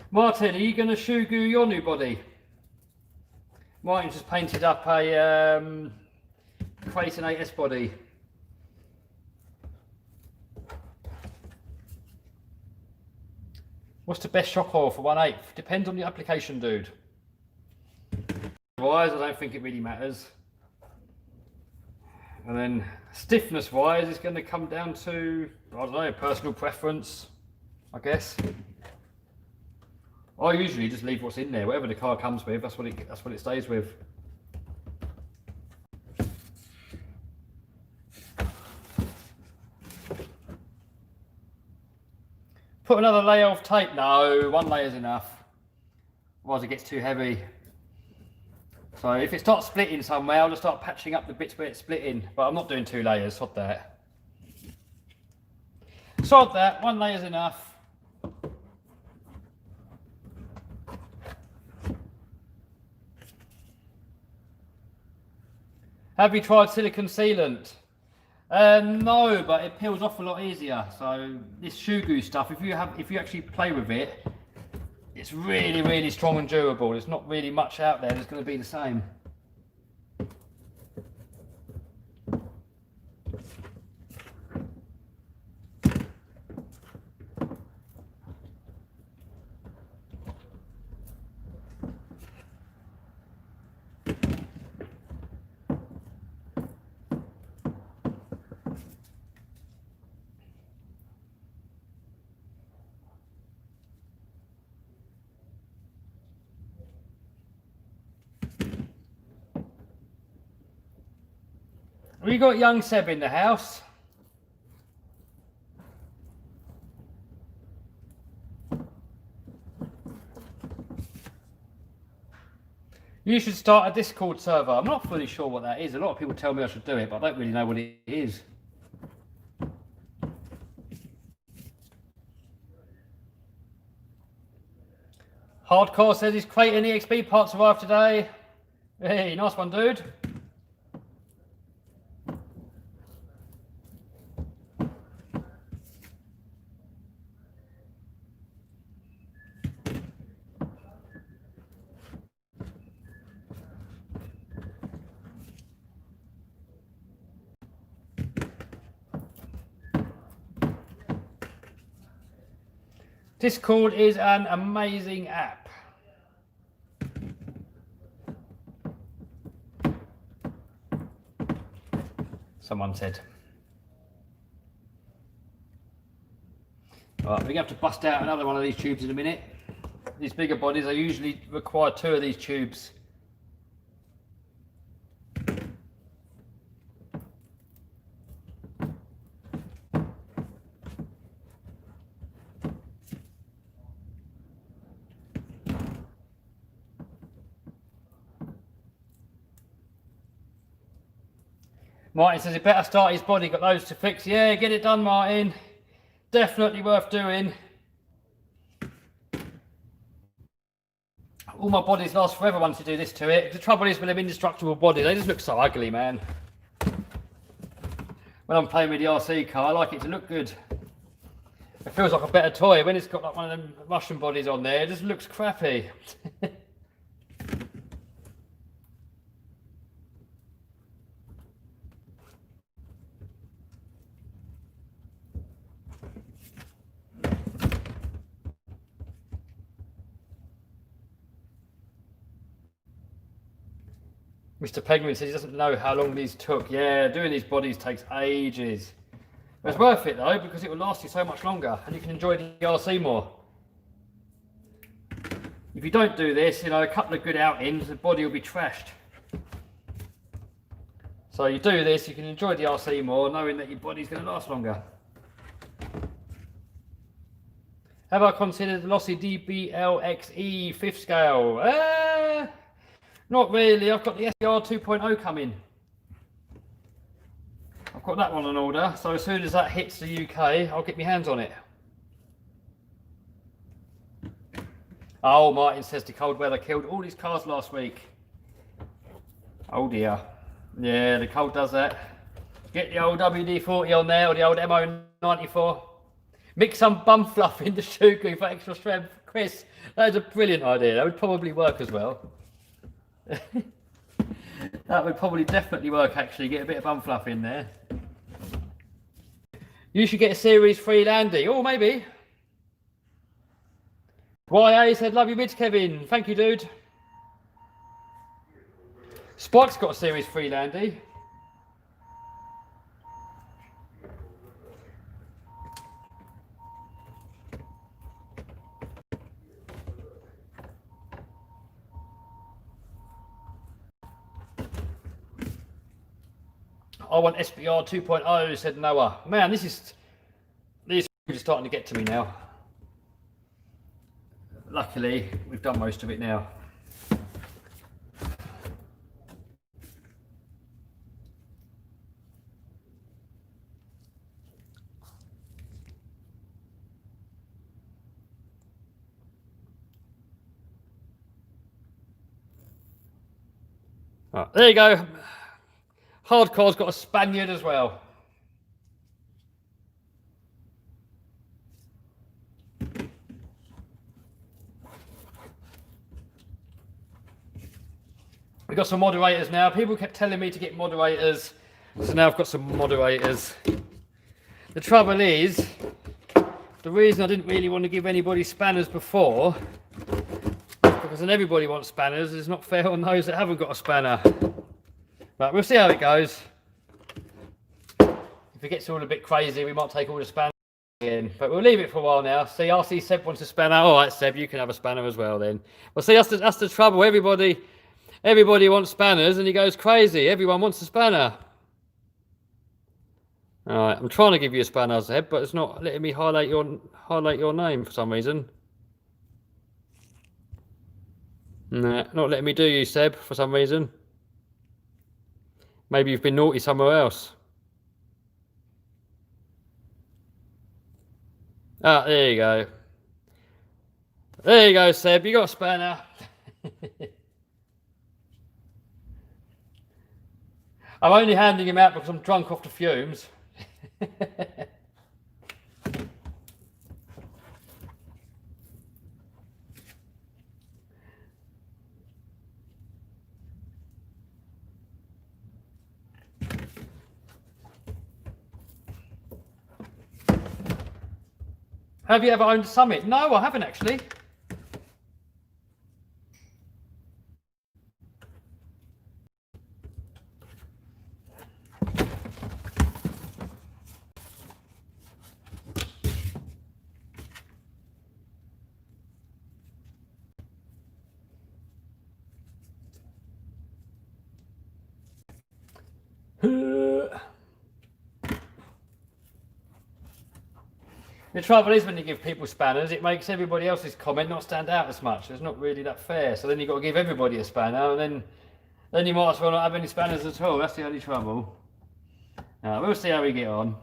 Martin, are you going to Shugu your new body? Martin just painted up a Creighton 8S body. What's the best shock oil for 1/8? Depends on the application, dude. Wise, I don't think it really matters. And then stiffness wise, it's going to come down to, I don't know, personal preference, I guess. I usually just leave what's in there, whatever the car comes with. That's what it stays with. Put another layer of tape. No, one layer is enough. Otherwise it gets too heavy. So if it starts splitting somewhere, I'll just start patching up the bits where it's splitting. But I'm not doing 2 layers, sod that. Sod that, 1 layer is enough. Have you tried silicone sealant? No, but it peels off a lot easier. So this Shugu stuff, if you actually play with it, it's really, really strong and durable. There's not really much out there that's going to be the same. We got young Seb in the house. You should start a Discord server. I'm not fully sure what that is. A lot of people tell me I should do it, but I don't really know what it is. Hardcore says his Creighton EXP parts arrived today. Hey, nice one, dude. Discord is an amazing app. Someone said. Right, we're going to have to bust out another one of these tubes in a minute. These bigger bodies, I usually require 2 of these tubes Martin says he better start his body, got those to fix. Yeah, get it done, Martin. Definitely worth doing. All my bodies last forever once you do this to it. The trouble is with them indestructible bodies, they just look so ugly, man. When I'm playing with the RC car, I like it to look good. It feels like a better toy. When it's got like one of them Russian bodies on there, it just looks crappy. Mr. Penguin says he doesn't know how long these took. Yeah, doing these bodies takes ages. But it's worth it though, because it will last you so much longer and you can enjoy the RC more. If you don't do this, you know, a couple of good outings, the body will be trashed. So you do this, you can enjoy the RC more, knowing that your body's going to last longer. Have I considered the Lossy DBLXE 5th scale? Not really. I've got the SBR 2.0 coming. I've got that one on order, so as soon as that hits the UK, I'll get my hands on it. Oh, Martin says the cold weather killed all his cars last week. Oh dear. Yeah, the cold does that. Get the old WD-40 on there, or the old MO94. Mix some bum fluff in the shoe glue for extra strength. Chris, that is a brilliant idea. That would probably work as well. That would probably definitely work actually. Get a bit of bum fluff in there. You should get a Series 3 Landy. Oh, maybe. YA said, love your mids, Kevin. Thank you, dude. Spike's got a Series 3 Landy. I want SBR 2.0, said Noah. Man, these are starting to get to me now. Luckily, we've done most of it now. Right, there you go. Hardcore's got a Spaniard as well. We've got some moderators now. People kept telling me to get moderators, so now I've got some moderators. The trouble is, the reason I didn't really want to give anybody spanners before, because then everybody wants spanners, it's not fair on those that haven't got a spanner. But we'll see how it goes. If it gets all a bit crazy, we might take all the spanners in. But we'll leave it for a while now. See, I see Seb wants a spanner. All right, Seb, you can have a spanner as well then. Well, see, that's the trouble. Everybody wants spanners and he goes crazy. Everyone wants a spanner. All right, I'm trying to give you a spanner, Seb, but it's not letting me highlight your name for some reason. Nah, not letting me do you, Seb, for some reason. Maybe you've been naughty somewhere else. Ah, there you go. There you go, Seb. You got a spanner. I'm only handing him out because I'm drunk off the fumes. Have you ever owned a Summit? No, I haven't actually. The trouble is when you give people spanners, it makes everybody else's comment not stand out as much. It's not really that fair. So then you've got to give everybody a spanner, and then you might as well not have any spanners at all. That's the only trouble. We'll see how we get on.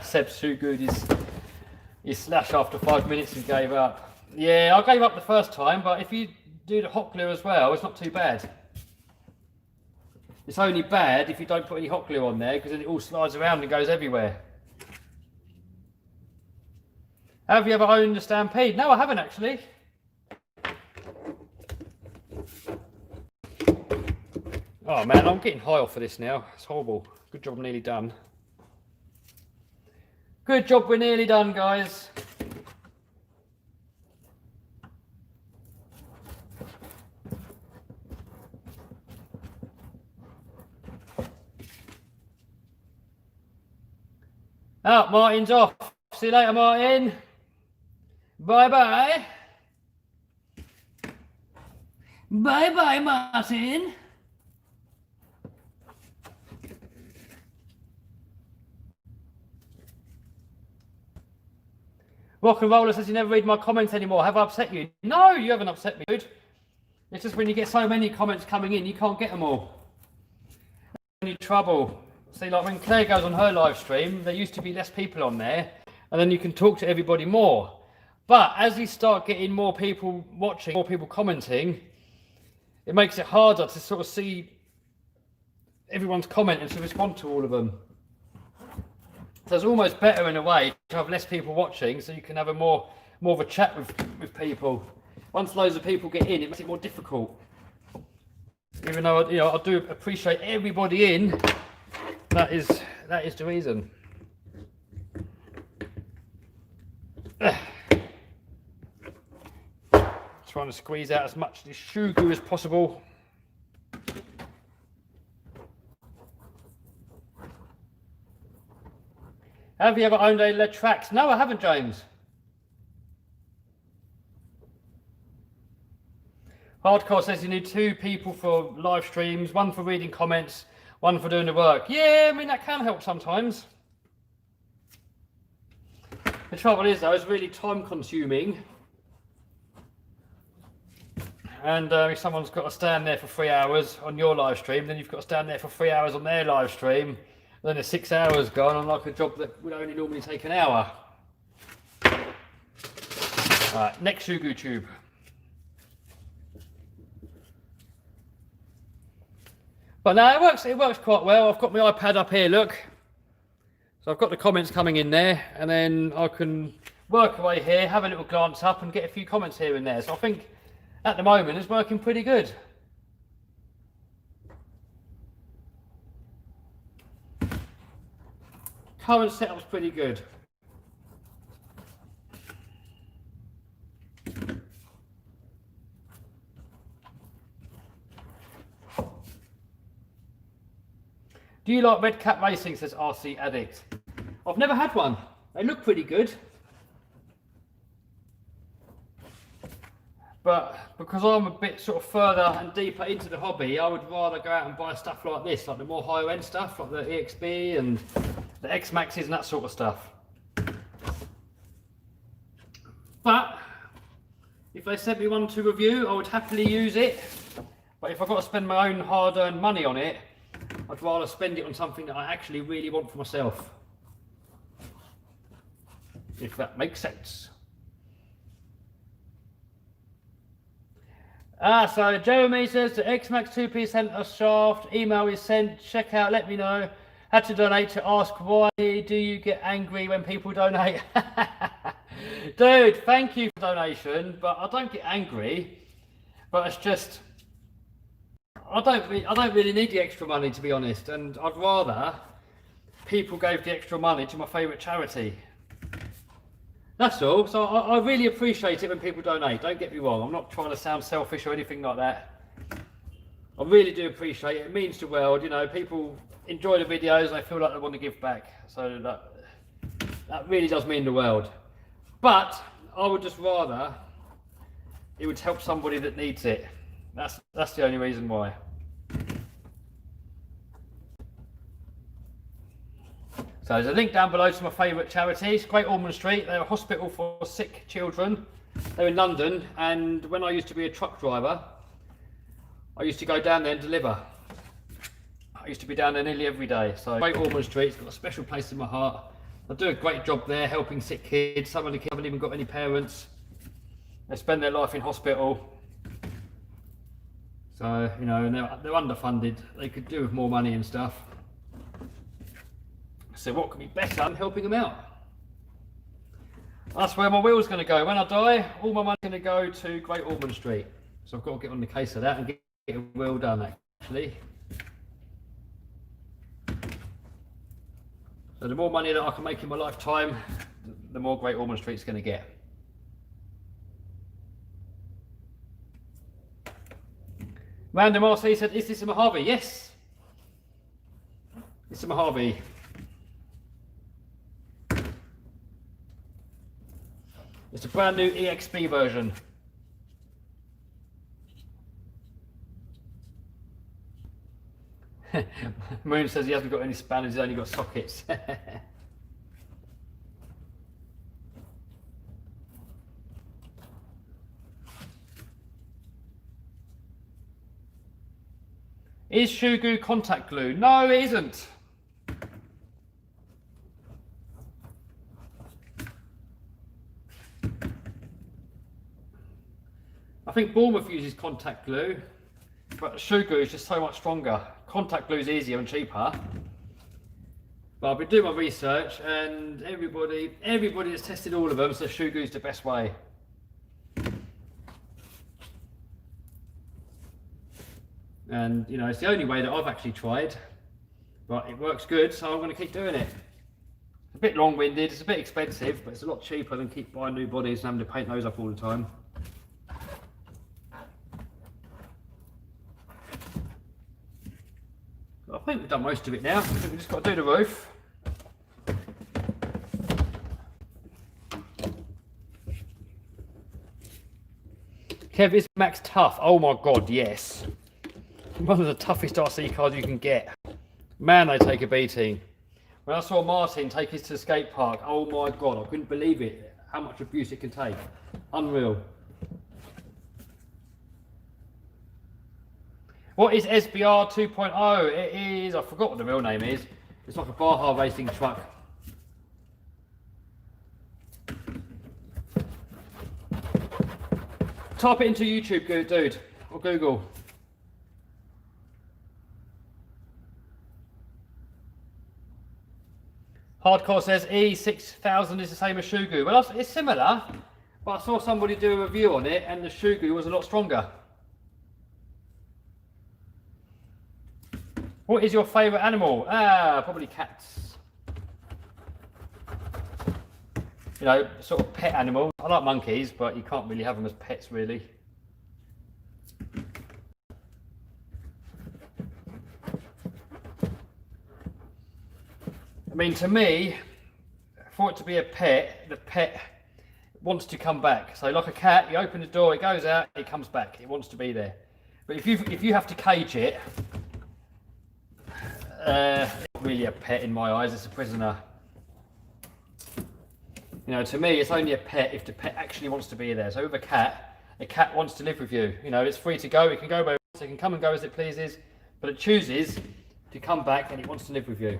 Seb's too good. He slashed after 5 minutes and gave up. Yeah, I gave up the first time, but if you do the hot glue as well, it's not too bad. It's only bad if you don't put any hot glue on there, because then it all slides around and goes everywhere. Have you ever owned a Stampede? No, I haven't actually. Oh man, I'm getting high off of this now. It's horrible. Good job, I'm nearly done. Good job, we're nearly done, guys. Oh, Martin's off. See you later, Martin. Bye-bye. Bye-bye, Martin. Rock and Roller says you never read my comments anymore. Have I upset you? No, you haven't upset me, dude. It's just when you get so many comments coming in, you can't get them all. Any trouble. See, like when Claire goes on her live stream, there used to be less people on there, and then you can talk to everybody more. But as you start getting more people watching, more people commenting, it makes it harder to sort of see everyone's comment and to respond to all of them. So it's almost better in a way to have less people watching, so you can have a more of a chat with people. Once loads of people get in, it makes it more difficult. Even though I do appreciate everybody in, that is the reason. Trying to squeeze out as much of this shoe glue as possible. Have you ever owned a lead tracks? No, I haven't, James. Hardcore says you need 2 people for live streams, 1 for reading comments, 1 for doing the work. Yeah, I mean, that can help sometimes. The trouble is, though, it's really time consuming. And if someone's got to stand there for 3 hours on your live stream, then you've got to stand there for 3 hours on their live stream. Then there's 6 hours gone on like a job that would only normally take an hour. Alright, next shoe glue tube. But no, it works quite well. I've got my iPad up here, look. So I've got the comments coming in there, and then I can work away here, have a little glance up and get a few comments here and there. So I think at the moment it's working pretty good. Current setup's pretty good. Do you like Red Cat Racing, says RC Addict. I've never had one. They look pretty good. But because I'm a bit sort of further and deeper into the hobby, I would rather go out and buy stuff like this, like the more higher end stuff, like the EXB and the X Maxes and that sort of stuff. But if they sent me one to review, I would happily use it. But if I've got to spend my own hard-earned money on it, I'd rather spend it on something that I actually really want for myself. If that makes sense. So Jeremy says the X-Max 2P sent us shaft, email is sent, check out, let me know. Had to donate to ask why do you get angry when people donate? Dude, thank you for the donation, but I don't get angry. But it's just, I don't really need the extra money, to be honest, and I'd rather people gave the extra money to my favourite charity. That's all. So I really appreciate it when people donate. Don't get me wrong. I'm not trying to sound selfish or anything like that. I really do appreciate it. It means the world. You know, people enjoy the videos. They feel like they want to give back. So that really does mean the world. But I would just rather it would help somebody that needs it. That's the only reason why. So there's a link down below to my favourite charities. Great Ormond Street, they're a hospital for sick children. They're in London, and when I used to be a truck driver, I used to go down there and deliver. I used to be down there nearly every day. So Great Ormond Street's got a special place in my heart. I do a great job there helping sick kids. Some of the kids haven't even got any parents. They spend their life in hospital. So, you know, and they're underfunded. They could do with more money and stuff. So what could be better than helping them out? That's where my will's going to go. When I die, all my money's going to go to Great Ormond Street. So I've got to get on the case of that and get a will done, actually. So the more money that I can make in my lifetime, the more Great Ormond Street's going to get. Random RC said, is this a Mojave? Yes. It's a Mojave. It's a brand new EXP version. Moon says he hasn't got any spanners, he's only got sockets. Is shoe glue contact glue? No, it isn't. I think Bournemouth uses contact glue, but shoe glue is just so much stronger. Contact glue is easier and cheaper. But I've been doing my research, and everybody has tested all of them, so shoe glue is the best way. And you know, it's the only way that I've actually tried, but it works good, so I'm going to keep doing it. It's a bit long-winded, it's a bit expensive, but it's a lot cheaper than keep buying new bodies and having to paint those up all the time. I think we've done most of it now. I think we've just got to do the roof. Kev, is Max tough? Oh my god, yes. One of the toughest RC cars you can get. Man, they take a beating. When I saw Martin take his to the skate park, oh my god, I couldn't believe it. How much abuse it can take. Unreal. What is SBR 2.0? It is, I forgot what the real name is. It's like a Baja racing truck. Type it into YouTube, dude, or Google. Hardcore says E6000 is the same as shoe glue. Well, it's similar, but I saw somebody do a review on it and the shoe glue was a lot stronger. What is your favourite animal? Probably cats. You know, sort of pet animal. I like monkeys, but you can't really have them as pets, really. I mean, to me, for it to be a pet, the pet wants to come back. So like a cat, you open the door, it goes out, it comes back. It wants to be there. But if you have to cage it, it's not really a pet in my eyes, it's a prisoner. You know, to me, it's only a pet if the pet actually wants to be there. So with a cat wants to live with you. You know, it's free to go, it can go where it wants, it can come and go as it pleases, but it chooses to come back and it wants to live with you.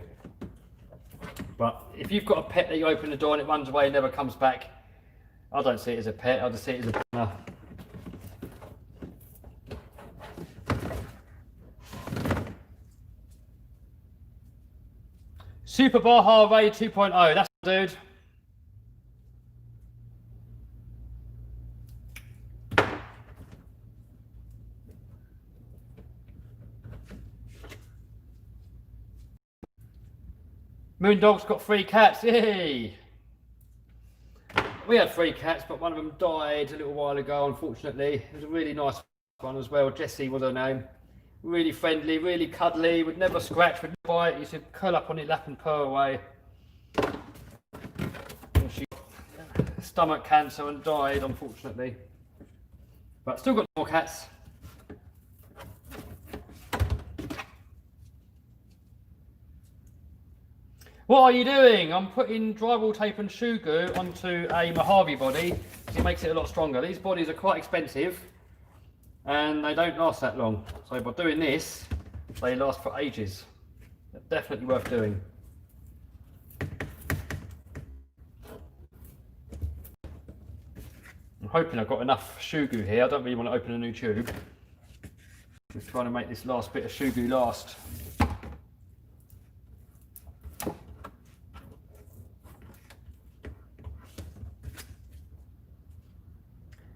But if you've got a pet that you open the door and it runs away and never comes back, I don't see it as a pet, I just see it as a prisoner. Super Baja Ray 2.0, that's the dude. Moondog's got 3 cats, yay! We had 3 cats, but one of them died a little while ago, unfortunately. It was a really nice one as well. Jessie was her name. Really friendly, really cuddly, would never scratch, would never bite. Used to curl up on his lap and purr away. And she got stomach cancer and died, unfortunately. But still got more cats. What are you doing? I'm putting drywall tape and shoe glue onto a Mojave body because it makes it a lot stronger. These bodies are quite expensive and they don't last that long. So by doing this, they last for ages. They're definitely worth doing. I'm hoping I've got enough shoe glue here. I don't really want to open a new tube. Just trying to make this last bit of shoe glue last.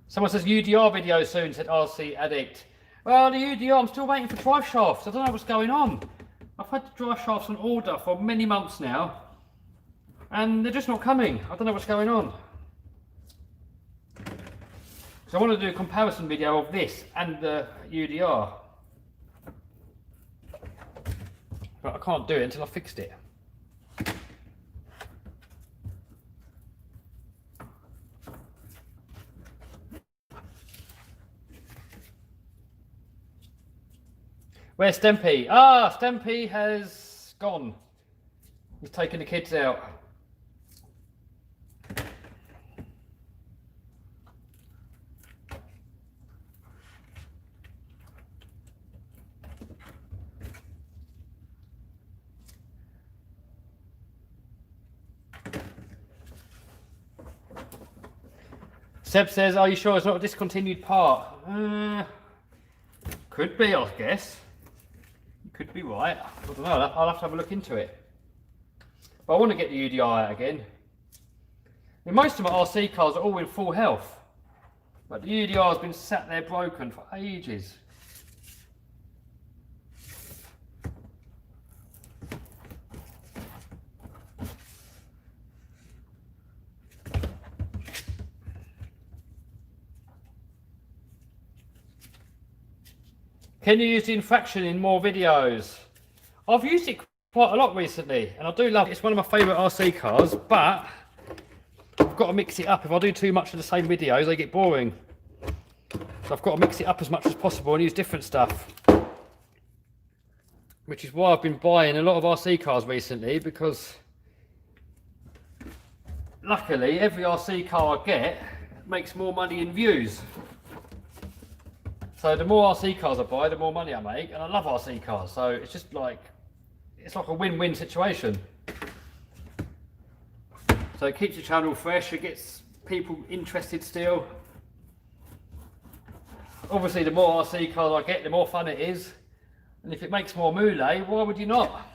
Someone says UDR video soon, said RC Addict. Well, the UDR, I'm still waiting for drive shafts. I don't know what's going on. I've had the drive shafts on order for many months now, and they're just not coming. I don't know what's going on. So I want to do a comparison video of this and the UDR. But I can't do it until I've fixed it. Where's Stempy? Ah, Stempy has gone. He's taken the kids out. Seb says, are you sure it's not a discontinued part? Could be, I guess. Could be right. I don't know. I'll have to have a look into it. But I want to get the UDI out again. I mean, most of my RC cars are all in full health, but the UDI has been sat there broken for ages. Can you use the infraction in more videos? I've used it quite a lot recently, and I do love it. It's one of my favourite RC cars, but I've got to mix it up. If I do too much of the same videos, they get boring. So I've got to mix it up as much as possible and use different stuff. Which is why I've been buying a lot of RC cars recently, because luckily every RC car I get makes more money in views. So the more RC cars I buy, the more money I make, and I love RC cars, so it's just like, it's like a win-win situation. So it keeps the channel fresh, it gets people interested still. Obviously the more RC cars I get, the more fun it is, and if it makes more moolah, why would you not?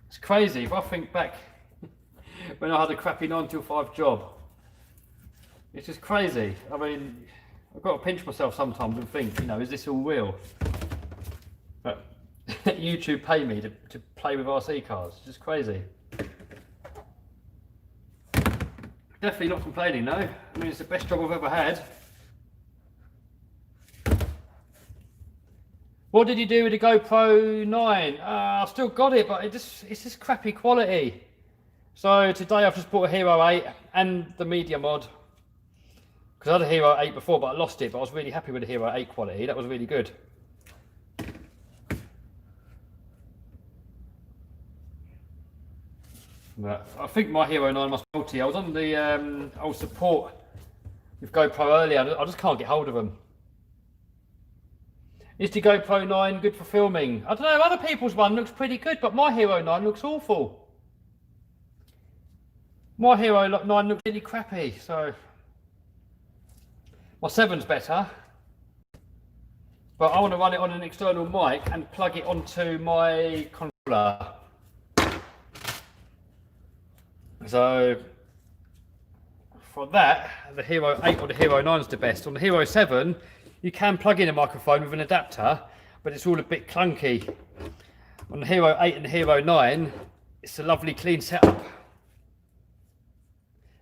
It's crazy, if I think back when I had a crappy 9 till 5 job, it's just crazy. I mean, I've got to pinch myself sometimes and think, you know, is this all real? But YouTube pay me to play with RC cars. It's just crazy. Definitely not complaining, no. I mean, it's the best job I've ever had. What did you do with the GoPro 9? I've still got it, but it's just crappy quality. So today I've just bought a Hero 8 and the Media Mod. Because I had a Hero 8 before, but I lost it, but I was really happy with the Hero 8 quality. That was really good. But I think my Hero 9 must be faulty. I was on the old support with GoPro earlier. I just can't get hold of them. Is the GoPro 9 good for filming? I don't know, other people's one looks pretty good, but my Hero 9 looks awful. My Hero 9 looks really crappy, so... My 7's better, but I want to run it on an external mic and plug it onto my controller. So for that, the Hero 8 or the Hero 9 is the best. On the Hero 7, you can plug in a microphone with an adapter, but it's all a bit clunky. On the Hero 8 and the Hero 9, it's a lovely clean setup.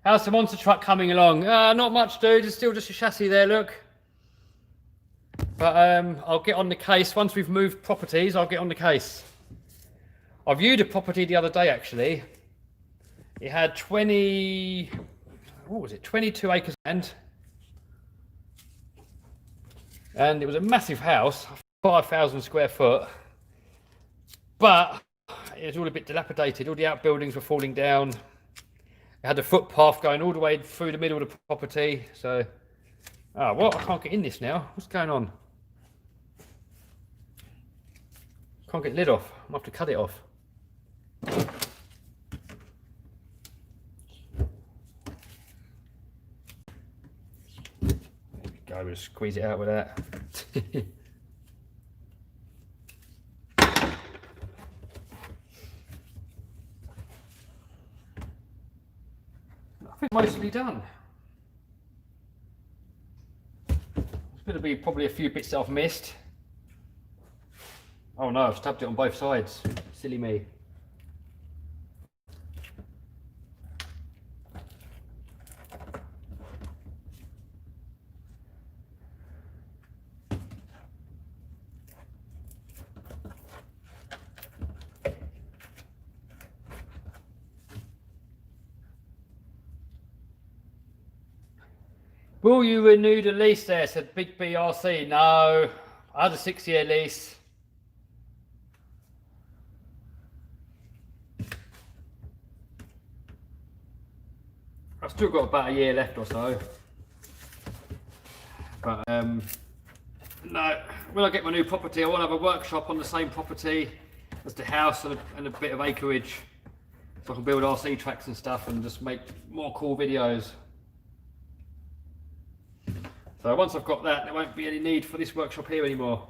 How's the monster truck coming along? Not much, dude. It's still just a chassis there, look. But I'll get on the case. Once we've moved properties, I'll get on the case. I viewed a property the other day, actually. It had 22 acres of land. And it was a massive house, 5,000 square foot. But it was all a bit dilapidated. All the outbuildings were falling down. It had a footpath going all the way through the middle of the property. So, what? I can't get in this now. What's going on? Can't get the lid off. I'm going to have to cut it off. There we go. We'll squeeze it out with that. I think mostly done. There's going to be probably a few bits that I've missed. Oh no, I've stabbed it on both sides. Silly me. Will you renew the lease there? Said Big BRC. No, I had a 6-year lease. I've still got about a year left or so. But no, when I get my new property, I want to have a workshop on the same property as the house and a bit of acreage, so I can build RC tracks and stuff and just make more cool videos. So once I've got that, there won't be any need for this workshop here anymore.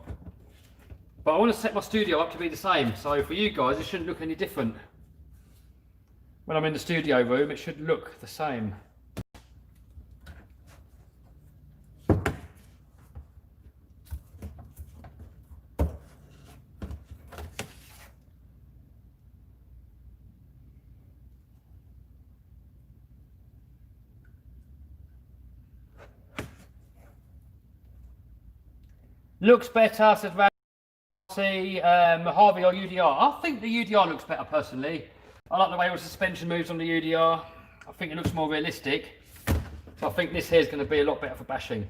But I want to set my studio up to be the same, so for you guys it shouldn't look any different. When I'm in the studio room, it should look the same. Looks better, says Ramsey. Harvey or UDR? I think the UDR looks better personally. I like the way all the suspension moves on the UDR. I think it looks more realistic. So I think this here is going to be a lot better for bashing.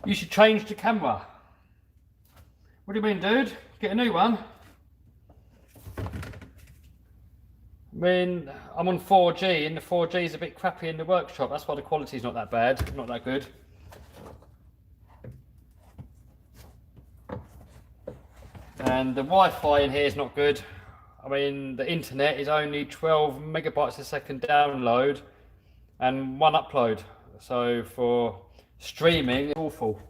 You should change the camera. What do you mean, dude? Get a new one. I mean, I'm on 4G and the 4G is a bit crappy in the workshop. That's why the quality's not that bad, not that good. And the Wi-Fi in here is not good. I mean, the internet is only 12 megabytes a second download and 1 upload. So for streaming, it's awful.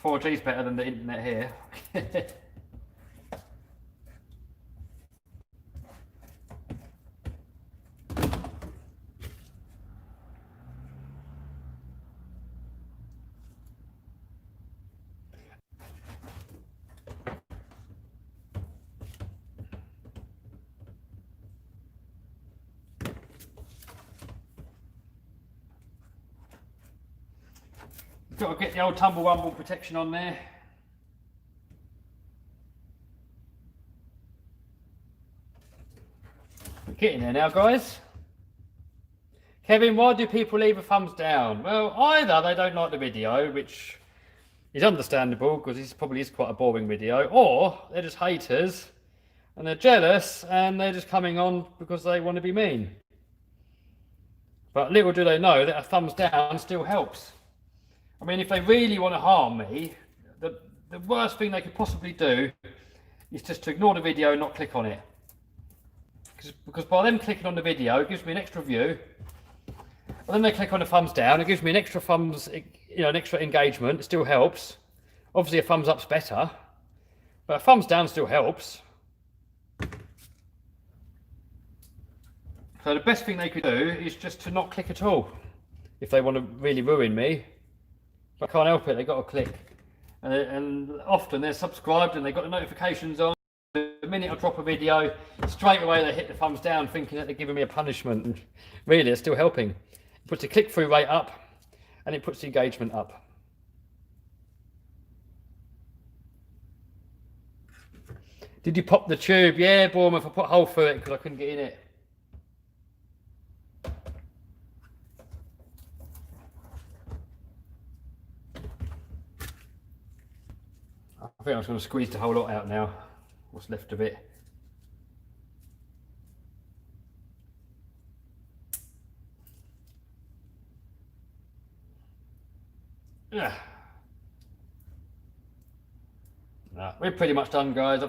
4G is better than the internet here. Got to get the old tumble rumble protection on there. We're getting there now, guys. Kevin, why do people leave a thumbs down? Well, either they don't like the video, which is understandable because this probably is quite a boring video, or they're just haters and they're jealous and they're just coming on because they want to be mean. But little do they know that a thumbs down still helps. I mean, if they really want to harm me, the worst thing they could possibly do is just to ignore the video and not click on it. Because by them clicking on the video, it gives me an extra view. And then they click on the thumbs down, it gives me an extra thumbs, an extra engagement. It still helps. Obviously, a thumbs up's better, but a thumbs down still helps. So the best thing they could do is just to not click at all if they want to really ruin me. I can't help it, they've got to click. and often they're subscribed and they've got the notifications on. The minute I drop a video, straight away they hit the thumbs down thinking that they're giving me a punishment, and really it's still helping. It puts the click-through rate up and it puts the engagement up. Did you pop the tube? Yeah, Bournemouth, I put a hole through it because I couldn't get in it. I think I'm just going to squeeze the whole lot out now, what's left of it. Yeah. Nah, we're pretty much done, guys. I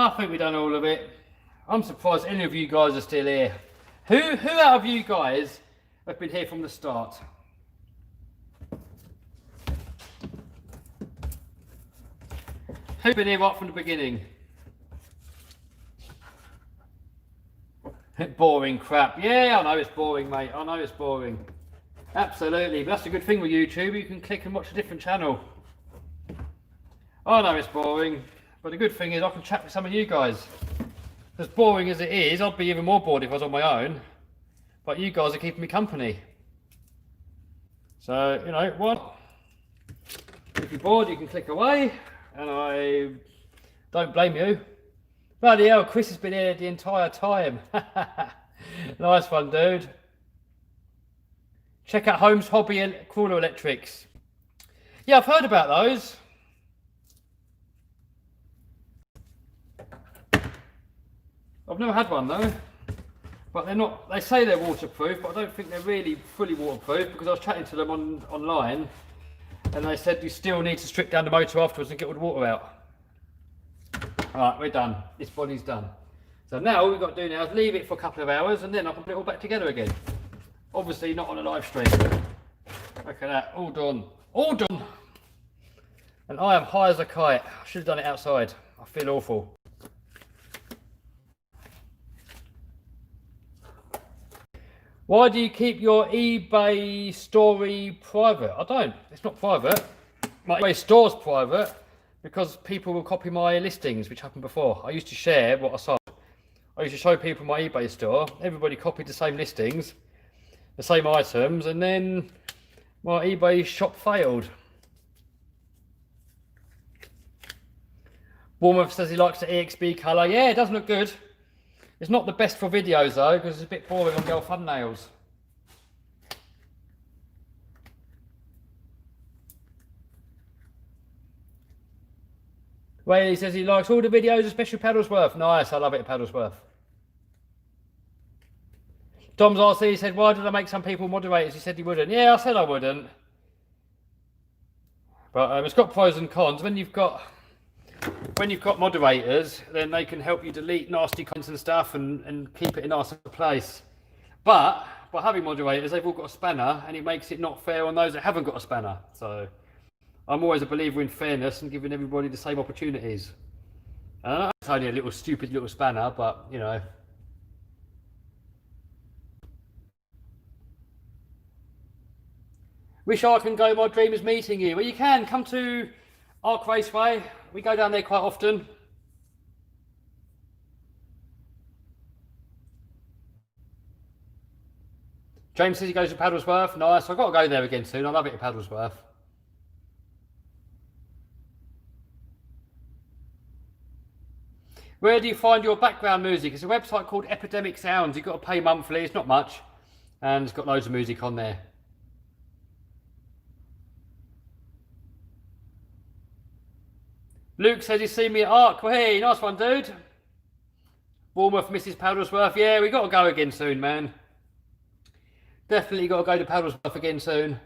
think we've done all of it. I'm surprised any of you guys are still here. Who out of you guys have been here from the start? Who's been here right from the beginning? Boring crap. Yeah, I know it's boring, mate. I know it's boring. Absolutely. But that's the good thing with YouTube. You can click and watch a different channel. I know it's boring. But the good thing is I can chat with some of you guys. As boring as it is, I'd be even more bored if I was on my own. But you guys are keeping me company. So, you know, what? If you're bored, you can click away. And I don't blame you. Bloody hell, Chris has been here the entire time. Nice one, dude. Check out Holmes Hobby and Crawler Electrics. Yeah, I've heard about those. I've never had one though. But they're not, they say they're waterproof, but I don't think they're really fully waterproof because I was chatting to them online. And they said you still need to strip down the motor afterwards and get all the water out. Alright, we're done. This body's done. So now all we've got to do now is leave it for a couple of hours and then I can put it all back together again. Obviously not on a live stream. Look at that, all done. All done! And I am high as a kite. I should have done it outside. I feel awful. Why do you keep your eBay story private? I don't. It's not private. My eBay store's private because people will copy my listings, which happened before. I used to share what I sold. I used to show people my eBay store. Everybody copied the same listings, the same items, and then my eBay shop failed. Bournemouth says he likes the EXB colour. Yeah, it doesn't look good. It's not the best for videos though, because it's a bit boring on girl thumbnails. Ray says he likes all the videos, especially Paddlesworth. Nice, I love it at Paddlesworth. Tom's RC said, why did I make some people moderators? He said he wouldn't. Yeah, I said I wouldn't. But it's got pros and cons. When you've got moderators, then they can help you delete nasty comments and stuff and keep it in a nicer place. But by having moderators, they've all got a spanner and it makes it not fair on those that haven't got a spanner. So I'm always a believer in fairness and giving everybody the same opportunities. It's only a little stupid little spanner, but you know. Wish I can go, my dream is meeting you. Well, you can come to Arc Raceway. We go down there quite often. James says he goes to Paddlesworth. Nice. I've got to go there again soon. I love it at Paddlesworth. Where do you find your background music? It's a website called Epidemic Sounds. You've got to pay monthly. It's not much. And it's got loads of music on there. Luke says he's seen me at Arc. Well, hey, nice one, dude. Bournemouth, Mrs. Paddlesworth. Yeah, we got to go again soon, man. Definitely got to go to Paddlesworth again soon.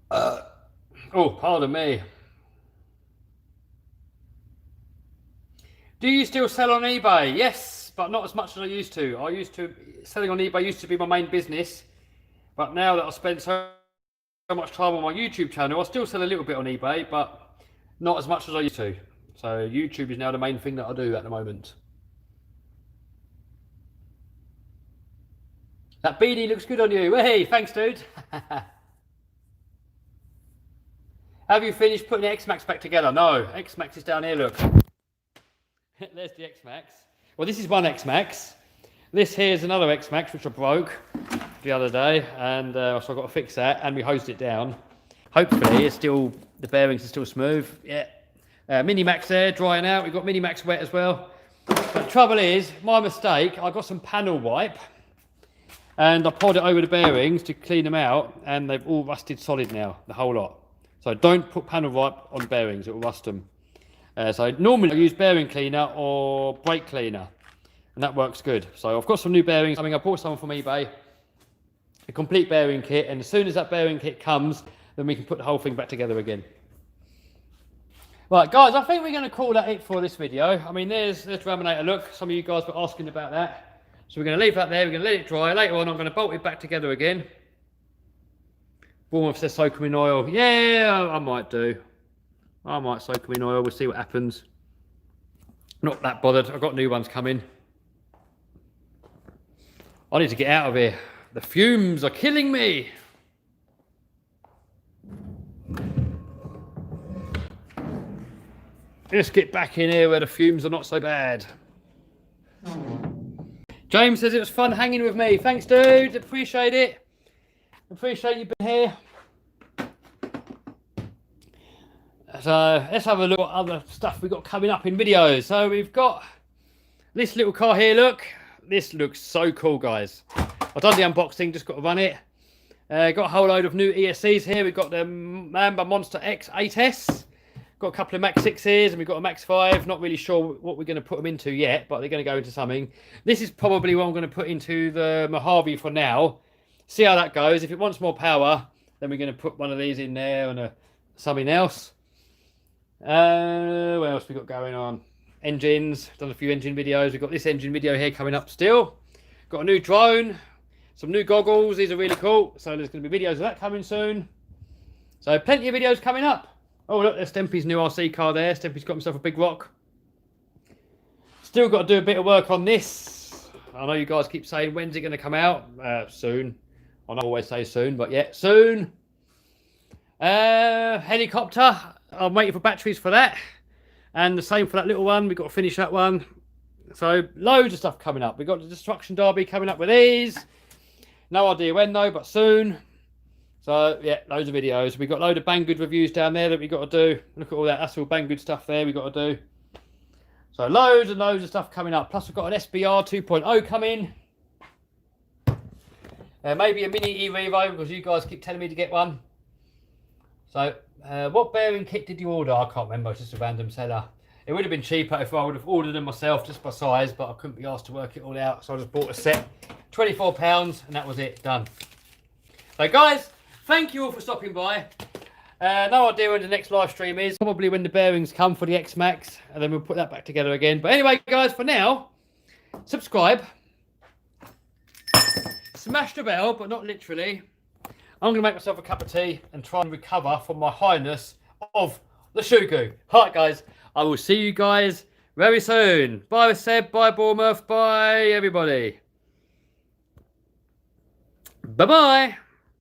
Oh, pardon me. Do you still sell on eBay? Yes, but not as much as I used to. Selling on eBay used to be my main business. But now that I spend so much time on my YouTube channel, I still sell a little bit on eBay, but not as much as I used to. So YouTube is now the main thing that I do at the moment. That beanie looks good on you. Hey, thanks, dude. Have you finished putting the X-Max back together? No, X-Max is down here, look. There's the X-Max. Well, this is one X-Max. This here is another X-Max, which I broke the other day, and so I've got to fix that, and we hosed it down. Hopefully, it's still, the bearings are still smooth. Yeah. Mini-Max there, drying out. We've got Mini-Max wet as well. But the trouble is, my mistake, I got some panel wipe, and I poured it over the bearings to clean them out, and they've all rusted solid now, the whole lot. So don't put panel wipe on bearings, it will rust them. So normally I use bearing cleaner or brake cleaner, and that works good. So I've got some new bearings. I mean, I bought some from eBay, a complete bearing kit, and as soon as that bearing kit comes, then we can put the whole thing back together again. Right, guys, I think we're going to call that it for this video. I mean, there's the laminator look. Some of you guys were asking about that. So we're going to leave that there. We're going to let it dry. Later on, I'm going to bolt it back together again. Bournemouth says soak them in oil. Yeah, I might do. I might soak them in oil. We'll see what happens. Not that bothered. I've got new ones coming. I need to get out of here. The fumes are killing me. Let's get back in here where the fumes are not so bad. James says it was fun hanging with me. Thanks, dude. Appreciate it. Appreciate you being here. So let's have a look at other stuff we've got coming up in videos. So we've got this little car here. Look, this looks so cool, guys. I've done the unboxing, just got to run it. Got a whole load of new ESCs here. We've got the Mamba Monster X8S. Got a couple of Max 6s and we've got a Max 5. Not really sure what we're going to put them into yet, but they're going to go into something. This is probably what I'm going to put into the Mojave for now. See how that goes. If it wants more power, then we're going to put one of these in there and something else. What else we got going on? Engines. Done a few engine videos. We've got this engine video here coming up still. Got a new drone. Some new goggles. These are really cool. So there's going to be videos of that coming soon. So plenty of videos coming up. Oh, look, there's Stempy's new RC car there. Stempy's got himself a big rock. Still got to do a bit of work on this. I know you guys keep saying, when's it going to come out? Soon. I don't always say soon, but yeah, soon. Helicopter. I'm waiting for batteries for that. And the same for that little one. We've got to finish that one. So, loads of stuff coming up. We've got the Destruction Derby coming up with these. No idea when, though, but soon. So, yeah, loads of videos. We've got a load of Banggood reviews down there that we've got to do. Look at all that. That's all Banggood stuff there we've got to do. So, loads and loads of stuff coming up. Plus, we've got an SBR 2.0 coming. Maybe a mini E-Revo, because you guys keep telling me to get one. So, what bearing kit did you order? I can't remember. It's just a random seller. It would have been cheaper if I would have ordered them myself just by size, but I couldn't be asked to work it all out. So, I just bought a set. £24, and that was it. Done. So, guys, thank you all for stopping by. No idea when the next live stream is. Probably when the bearings come for the X-Max, and then we'll put that back together again. But anyway, guys, for now, subscribe. Smash the bell, but not literally. I'm going to make myself a cup of tea and try and recover from my highness of the shoe goo. Alright, guys, I will see you guys very soon. Bye, Seb. Bye, Bournemouth. Bye, everybody. Bye-bye.